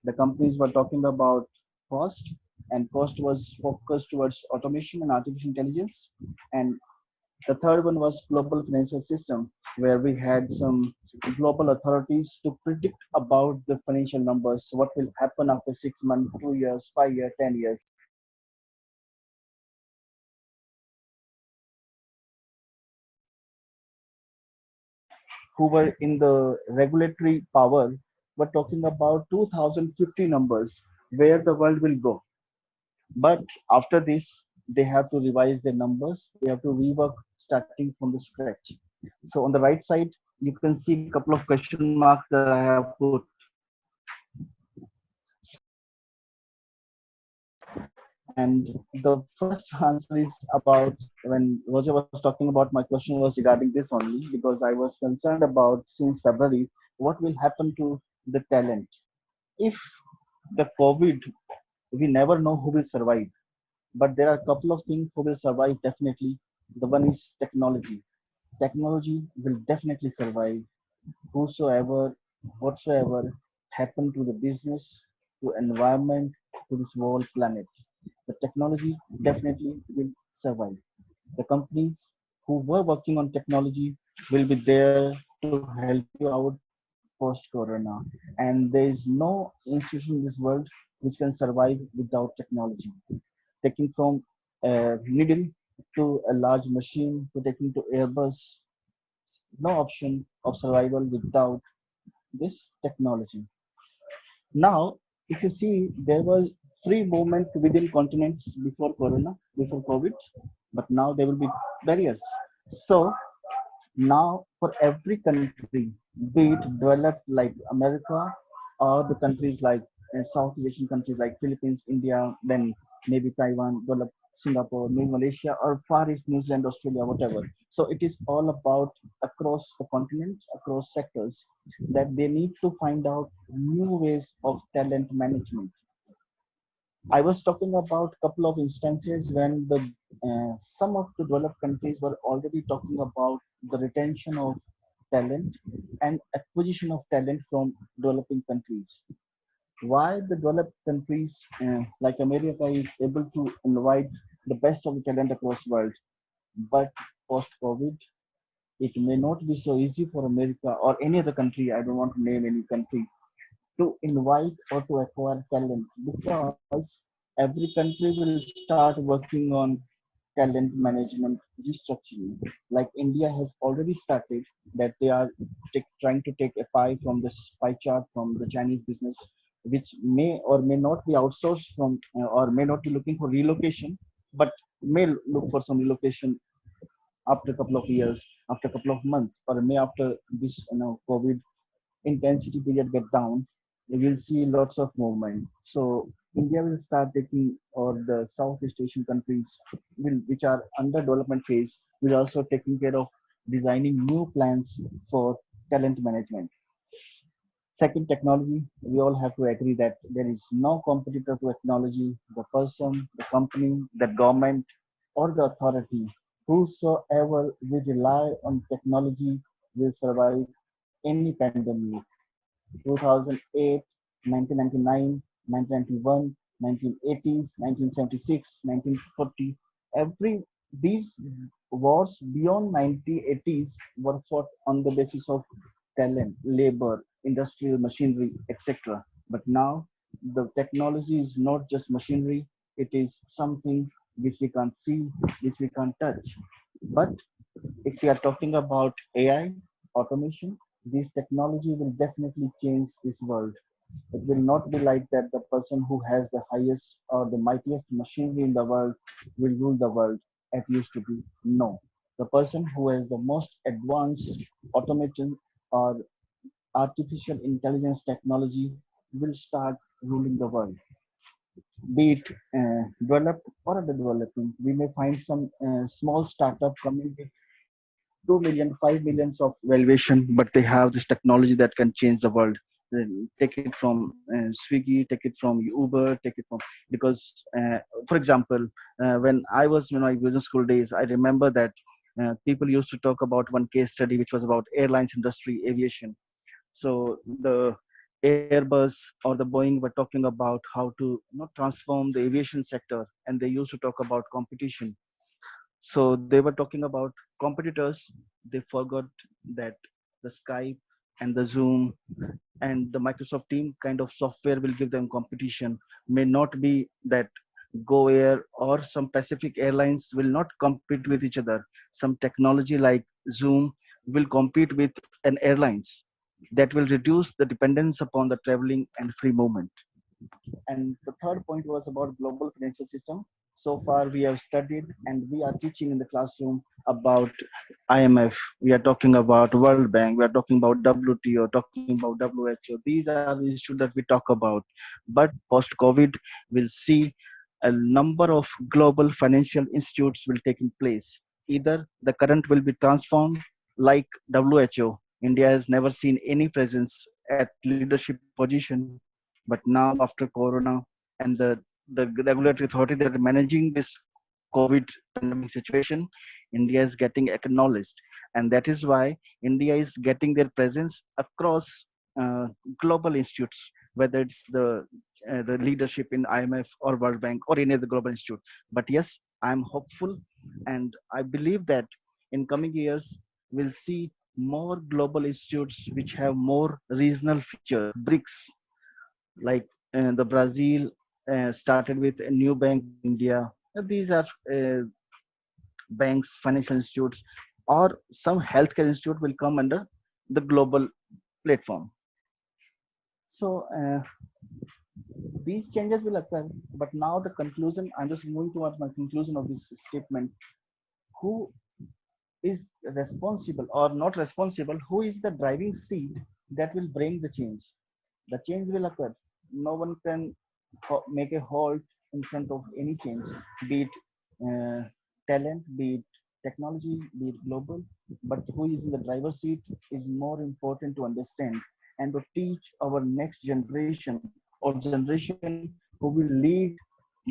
The companies were talking about cost, and cost was focused towards automation and artificial intelligence. And the third one was global financial system, where we had some global authorities to predict about the financial numbers, what will happen after 6 months, 2 years, 5 years, 10 years. Who were in the regulatory power were talking about 2050 numbers, where the world will go. But after this, they have to revise their numbers. They have to rework starting from the scratch. So on the right side, you can see a couple of question marks that I have put. And the first answer is about when Roger was talking about, my question was regarding this only because I was concerned about since February what will happen to the talent. If the COVID, we never know who will survive, but there are a couple of things who will survive definitely. The one is technology. Technology will definitely survive. Whosoever, whatsoever happen to the business, to environment, to this whole planet, the technology definitely will survive. The companies who were working on technology will be there to help you out post corona, and there is no institution in this world which can survive without technology. Taking from a needle to a large machine to taking to Airbus, no option of survival without this technology. Now, if you see, there was free movement within continents before corona, before COVID, but now there will be barriers. So now for every country, be it developed like America or the countries like South Asian countries like Philippines, India, then maybe Taiwan, developed Singapore, maybe Malaysia, or Far East, New Zealand, Australia, whatever. So it is all about across the continents, across sectors, that they need to find out new ways of talent management. I was talking about a couple of instances when the some of the developed countries were already talking about the retention of talent and acquisition of talent from developing countries. Why the developed countries like America is able to invite the best of the talent across the world, but post-COVID, it may not be so easy for America or any other country. I don't want to name any country to invite or to acquire talent because every country will start working on talent management restructuring. Like India has already started that they are trying to take a pie from this pie chart from the Chinese business, which may or may not be outsourced from or may not be looking for relocation, but may look for some relocation after a couple of years, after a couple of months, or may after this COVID intensity period get down, we will see lots of movement. So India will start taking, or the Southeast Asian countries, which are under development phase, will also taking care of designing new plans for talent management. Second, technology. We all have to agree that there is no competitor to technology. The person, the company, the government, or the authority, whosoever will rely on technology will survive any pandemic. 2008, 1999, 1991, 1980s, 1976, 1940. Every these wars beyond 1980s were fought on the basis of talent, labor, industrial machinery, etc. But now the technology is not just machinery; it is something which we can't see, which we can't touch. But if we are talking about AI, automation, this technology will definitely change this world. It will not be like that the person who has the highest or the mightiest machinery in the world will rule the world. It used to be. No. The person who has the most advanced automation or artificial intelligence technology will start ruling the world, be it developed or under developing. We may find some small startup coming with 2 million, 5 millions of valuation, but they have this technology that can change the world. Take it from Swiggy, take it from Uber, take it from, because, for example, when I was in my business school days, I remember that people used to talk about one case study which was about airlines industry, aviation. So the Airbus or the Boeing were talking about how to transform the aviation sector, and they used to talk about competition. So they were talking about competitors. They forgot that the Skype and the Zoom and the Microsoft Team kind of software will give them competition. May not be that Go Air or some Pacific Airlines will not compete with each other. Some technology like Zoom will compete with an airlines that will reduce the dependence upon the traveling and free movement. And the third point was about global financial system. So far, we have studied and we are teaching in the classroom about IMF. We are talking about World Bank. We are talking about WTO, talking about WHO. These are the issues that we talk about. But post-COVID, we'll see a number of global financial institutes will take in place. Either the current will be transformed like WHO. India has never seen any presence at leadership position, but now after Corona and the regulatory authority that are managing this COVID pandemic situation, India is getting acknowledged, and that is why India is getting their presence across global institutes, whether it's the leadership in IMF or World Bank or any other global institute. But yes, I'm hopeful, and I believe that in coming years we'll see more global institutes which have more regional feature, BRICS, like the Brazil started with a new bank in India. These are banks, financial institutes, or some healthcare institute will come under the global platform. So these changes will occur. But now the conclusion, I'm just moving towards my conclusion of this statement. Who is responsible or not responsible? Who is the driving seat that will bring the change? The change will occur. No one can make a halt in front of any change, be it talent, be it technology, be it global. But who is in the driver's seat is more important to understand and to teach our next generation or generation who will lead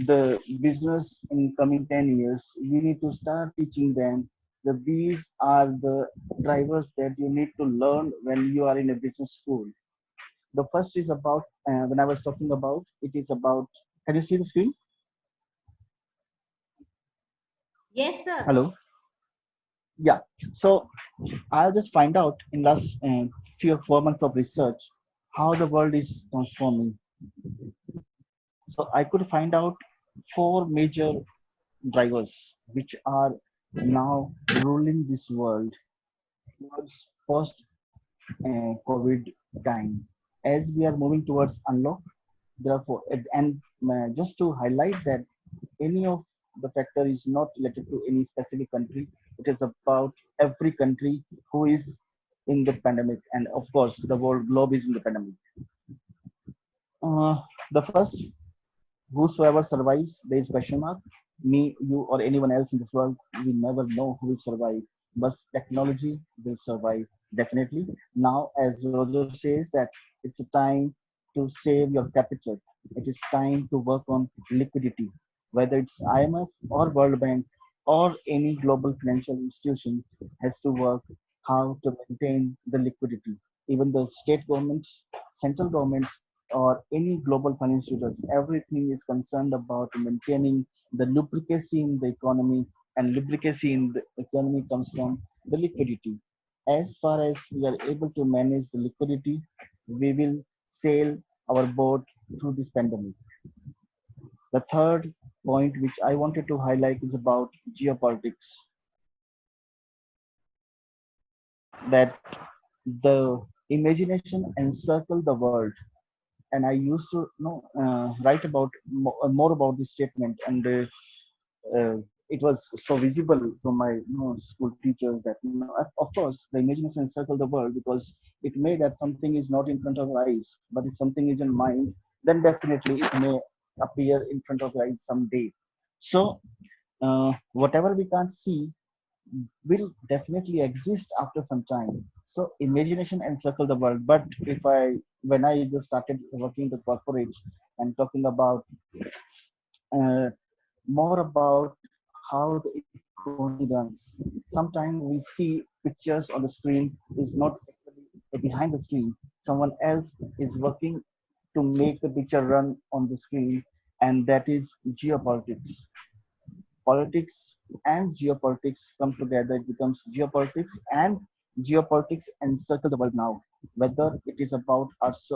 the business in coming 10 years. We need to start teaching them that these are the drivers that you need to learn when you are in a business school. The first is about, when I was talking about, it is about, can you see the screen? Yes, sir. Hello? Yeah. So I'll just find out in last few 4 months of research how the world is transforming. So I could find out four major drivers which are now ruling this world towards post COVID time. As we are moving towards unlock, therefore, and just to highlight that any of the factor is not related to any specific country. It is about every country who is in the pandemic, and of course, the world globe is in the pandemic. The first, whosoever survives, there is question mark. Me, you, or anyone else in this world, we never know who will survive. But technology will survive definitely. Now, as Roger says, that it's a time to save your capital. It is time to work on liquidity, whether it's IMF or World Bank or any global financial institution has to work how to maintain the liquidity. Even the state governments, central governments, or any global financial institutions, everything is concerned about maintaining the lubricacy in the economy, and lubricacy in the economy comes from the liquidity. As far as we are able to manage the liquidity, we will sail our boat through this pandemic. The third point which I wanted to highlight is about geopolitics. That the imagination encircle the world, and I used to write about more about this statement, and it was so visible from my school teachers that of course the imagination encircle the world, because it may that something is not in front of our eyes, but if something is in mind, then definitely it may appear in front of our eyes someday. So whatever we can't see will definitely exist after some time. So imagination encircle the world. But when I just started working in the corporate and talking about more about how the economy coincidence. Sometimes we see pictures on the screen is not actually behind the screen. Someone else is working to make the picture run on the screen, and that is geopolitics. Politics and geopolitics come together. It becomes geopolitics, and geopolitics encircle the world now. Whether it is about us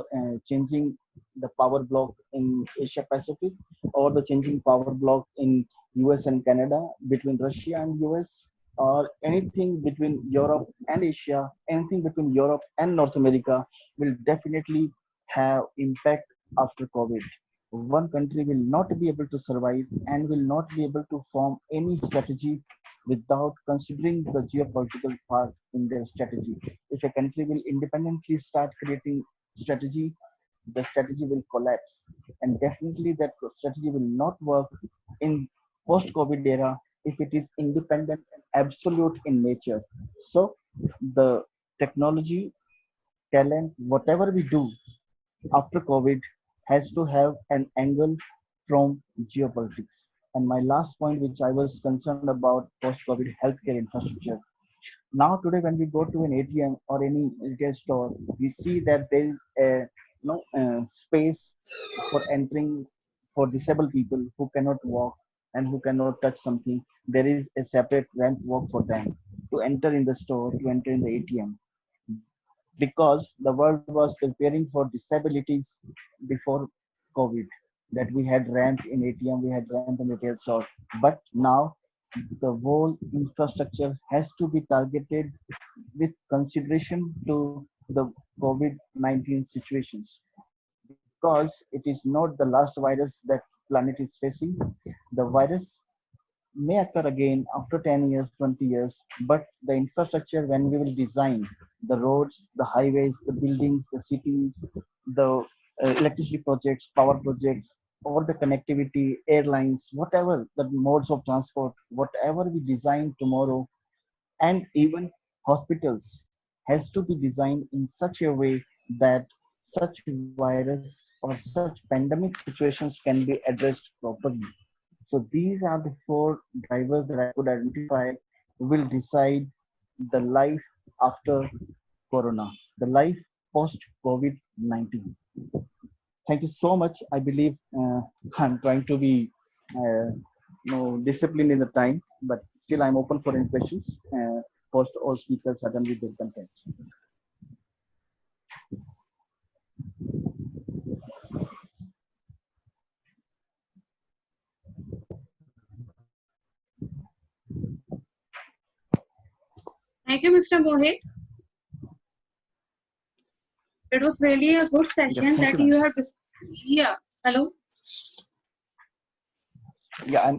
changing the power block in Asia Pacific, or the changing power block in US and Canada, between Russia and US, or anything between Europe and Asia, anything between Europe and North America, will definitely have impact after COVID. One country will not be able to survive and will not be able to form any strategy without considering the geopolitical part in their strategy. If a country will independently start creating strategy, the strategy will collapse, and definitely that strategy will not work in post-COVID era if it is independent and absolute in nature. So the technology, talent, whatever we do after COVID has to have an angle from geopolitics. And my last point, which I was concerned about post-COVID healthcare infrastructure. Now today, when we go to an ATM or any retail store, we see that there is a space for entering for disabled people who cannot walk and who cannot touch something. There is a separate ramp walk for them to enter in the store, to enter in the ATM, because the world was preparing for disabilities before COVID. That we had ramp in ATM, we had ramp in retail store, but now the whole infrastructure has to be targeted with consideration to the COVID-19 situations, because it is not the last virus that planet is facing. The virus may occur again after 10 years, 20 years, but the infrastructure, when we will design the roads, the highways, the buildings, the cities, the electricity projects, power projects, or the connectivity, airlines, whatever the modes of transport, whatever we design tomorrow, and even hospitals has to be designed in such a way that such virus or such pandemic situations can be addressed properly. So these are the four drivers that I could identify will decide the life after Corona, the life post COVID-19. Thank you so much. I believe I'm trying to be disciplined in the time, but still I'm open for any questions. Post all speakers are done with their content. Thank you, Mr. Mohit. It was really a good session Yes, that you, you have. Yeah. Hello. Yeah,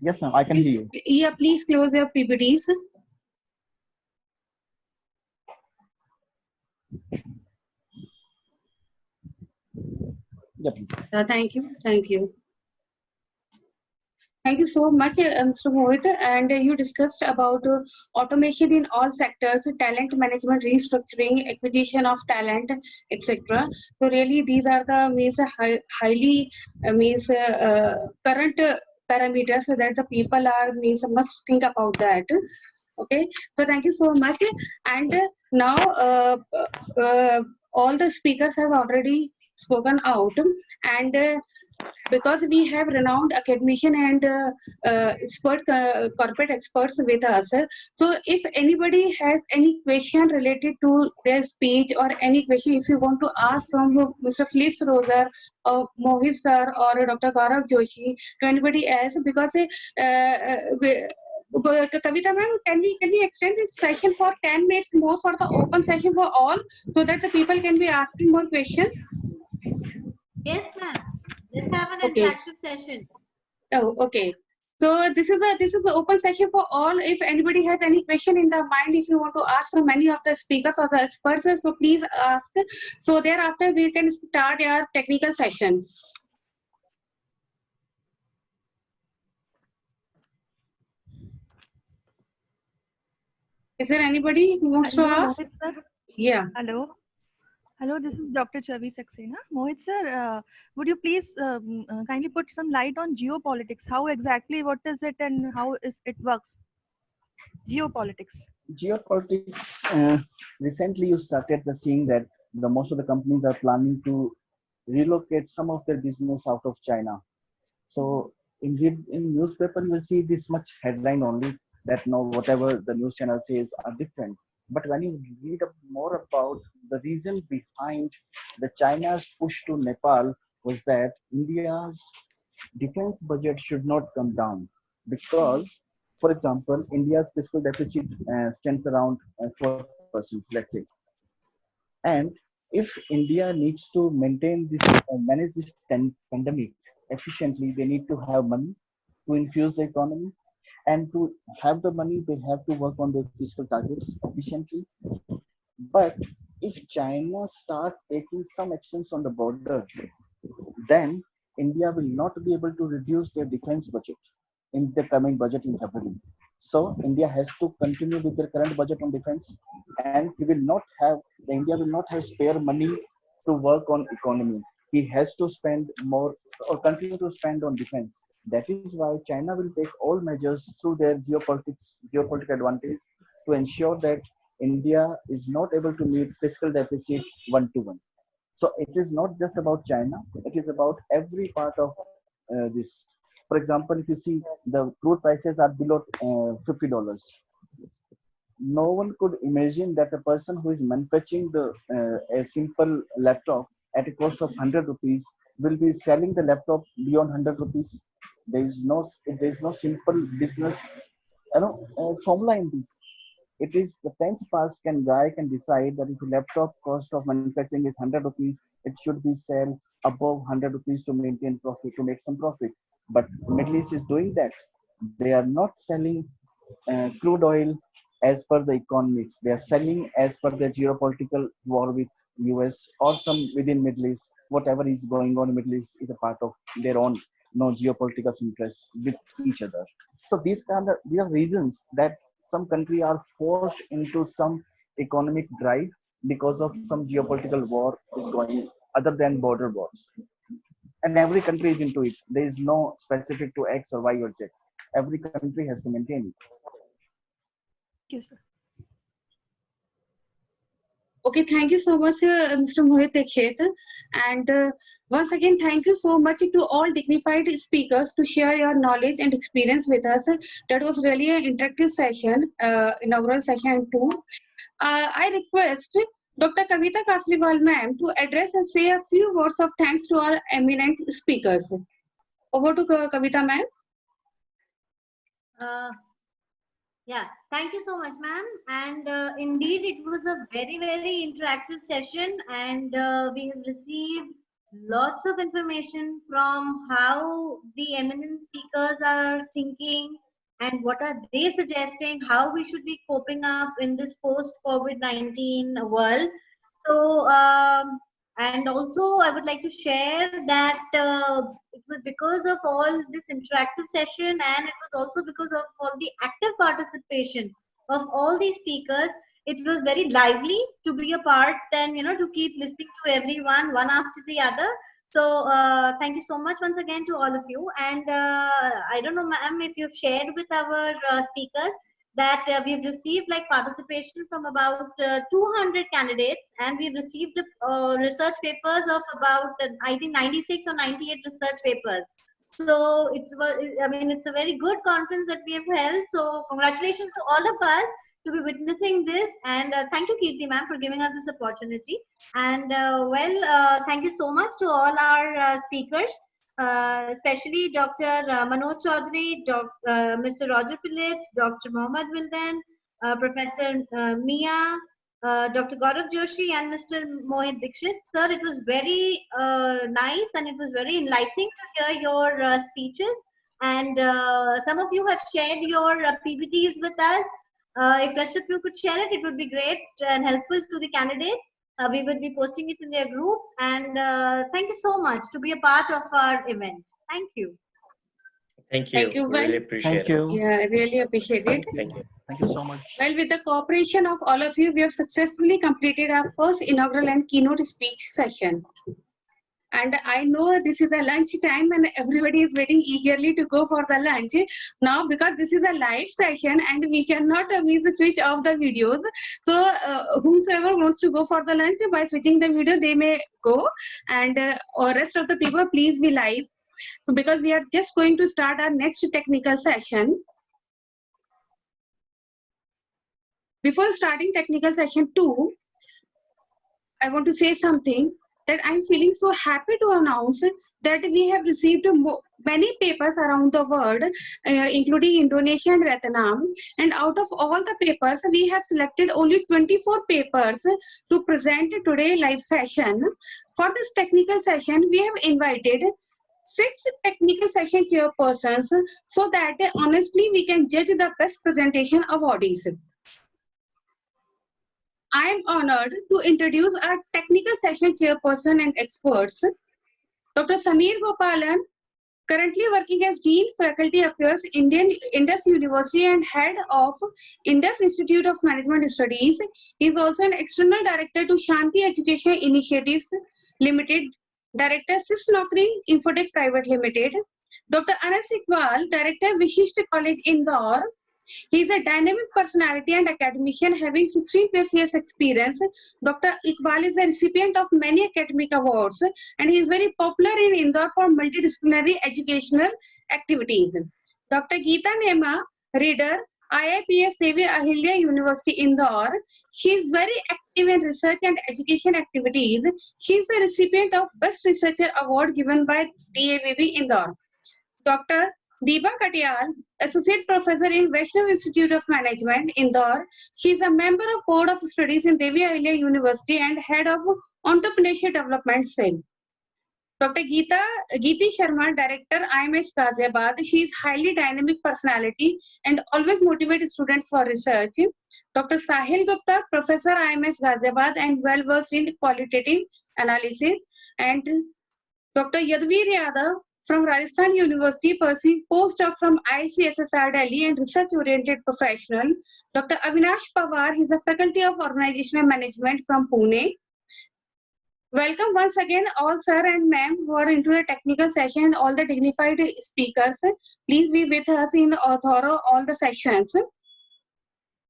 yes, ma'am. I can hear you. Yeah, please close your PPTs. Yeah, thank you. Thank you. Thank you so much, Mr. Mohit. And you discussed about automation in all sectors, talent management, restructuring, acquisition of talent, etc. So really, these are the highly current parameters that the people are must think about that. Okay. So thank you so much. And now all the speakers have already spoken out, and because we have renowned academician and corporate experts with us. So if anybody has any question related to their speech, or any question if you want to ask from Mr. Philips Roser or Mohit sir or Dr. Gaurav Joshi to anybody else, because Kavita ma'am, can we extend this session for 10 minutes more for the open session for all, so that the people can be asking more questions? Yes, ma'am. Let's have an Okay. interactive session. Oh, okay. So this is an open session for all. If anybody has any question in their mind, if you want to ask from any of the speakers or the experts, so please ask. So thereafter we can start our technical session. Is there anybody who wants to Hello, ask? Mohit sir. Yeah. Hello. Hello, this is Dr. Chavi Saxena. Mohit sir, would you please kindly put some light on geopolitics? How exactly, what is it and how is it works? Geopolitics. Geopolitics, recently you started the seeing that the most of the companies are planning to relocate some of their business out of China. So in newspaper you will see this much headline only, that no, whatever the news channel says are different. But when you read more about the reason behind the China's push to Nepal was that India's defense budget should not come down because, for example, India's fiscal deficit stands around 4%, let's say. And if India needs to maintain this, manage this pandemic efficiently, they need to have money to infuse the economy. And to have the money, they have to work on their fiscal targets efficiently. But if China start taking some actions on the border, then India will not be able to reduce their defense budget in the coming budget in February. So India has to continue with their current budget on defense, and he will not have India will not have spare money to work on economy. He has to spend more or continue to spend on defense. That is why China will take all measures through their geopolitical advantage to ensure that India is not able to meet fiscal deficit one to one. So it is not just about China, it is about every part of this. For example, if you see the crude prices are below $50, no one could imagine that a person who is manufacturing a simple laptop at a cost of 100 rupees will be selling the laptop beyond 100 rupees. There is no simple business formula in this. It is the 10th pass guy can decide that if a laptop cost of manufacturing is 100 rupees, it should be sell above 100 rupees to maintain profit, to make some profit. But Middle East is doing that. They are not selling crude oil as per the economics. They are selling as per the geopolitical war with US or some within Middle East. Whatever is going on in Middle East is a part of their own geopolitical interest with each other. So these are reasons that some country are forced into some economic drive because of some geopolitical war is going other than border wars. And every country is into it. There is no specific to X or Y or Z. Every country has to maintain it. Thank you, sir. Okay, thank you so much, Mr. Mohit Dikshit. And once again, thank you so much to all dignified speakers to share your knowledge and experience with us. That was really an interactive session, inaugural session too. I request Dr. Kavita Kasliwal ma'am to address and say a few words of thanks to our eminent speakers. Over to Kavita ma'am. Yeah, thank you so much, ma'am. And indeed, it was a very, very interactive session, and we have received lots of information from how the eminent speakers are thinking and what are they suggesting, how we should be coping up in this post-COVID-19 world. So, and also I would like to share that it was because of all this interactive session, and it was also because of all the active participation of all these speakers. It was very lively to be a part and to keep listening to everyone one after the other. So thank you so much once again to all of you. And I don't know, ma'am, if you've shared with our speakers that we've received like participation from about 200 candidates, and we've received research papers of about I think 96 or 98 research papers. So it's a very good conference that we have held. So congratulations to all of us to be witnessing this, and thank you, Kirti ma'am, for giving us this opportunity. And thank you so much to all our speakers. Especially Dr. Manoj Chaudhary, Mr. Roger Phillips, Dr. Mohammad Wildan, Professor Mia, Dr. Gaurav Joshi, and Mr. Mohit Dikshit. Sir, it was very nice and it was very enlightening to hear your speeches. And some of you have shared your PPTs with us. If rest of you could share it, it would be great and helpful to the candidates. We will be posting it in their groups, and thank you so much to be a part of our event. Thank you. Thank you. Thank you. We really Well, appreciate Thank it. you. yeah, I really appreciate it. Thank you. Thank you so much. Well, with the cooperation of all of you, we have successfully completed our first inaugural and keynote speech session. And I know this is a lunch time and everybody is waiting eagerly to go for the lunch. Now, because this is a live session and we cannot switch off the videos. So whomsoever wants to go for the lunch, by switching the video, they may go. And rest of the people, please be live. So because we are just going to start our next technical session. Before starting technical session 2, I want to say something that I'm feeling so happy to announce that we have received many papers around the world, including Indonesia and Vietnam. And out of all the papers, we have selected only 24 papers to present today live session. For this technical session, we have invited 6 technical session chairpersons so that honestly we can judge the best presentation awardees. I am honored to introduce our technical session chairperson and experts, Dr. Sameer Gopalan, currently working as Dean Faculty Affairs, Indus University and Head of Indus Institute of Management Studies. He is also an External Director to Shanti Education Initiatives Limited, Director Sis Naukri Infotech Private Limited. Dr. Anas Iqbal, Director Vishisht College Indore. He is a dynamic personality and academician having 16+ years experience. Dr. Iqbal is a recipient of many academic awards and he is very popular in Indore for multidisciplinary educational activities. Dr. Geeta Nema, Reader, IIPS Devi Ahilya University Indore. She is very active in research and education activities. She is the recipient of Best Researcher Award given by DAVB Indore. Dr. Deepa Katyal, Associate Professor in Vaishnav Institute of Management, Indore. She is a member of Board of Studies in Devi Ahilya University and Head of Entrepreneurship Development Cell. Dr. Geeti Sharma, Director, IMS Ghaziabad. She is highly dynamic personality and always motivates students for research. Dr. Sahil Gupta, Professor, IMS Ghaziabad and well-versed in qualitative analysis. And Dr. Yadvir Yadav, from Rajasthan University, pursuing postdoc from ICSSR Delhi and research-oriented professional. Dr. Avinash Pawar, he is a Faculty of Organizational Management from Pune. Welcome once again all sir and ma'am who are into the technical session, all the dignified speakers. Please be with us in thorough all the sessions.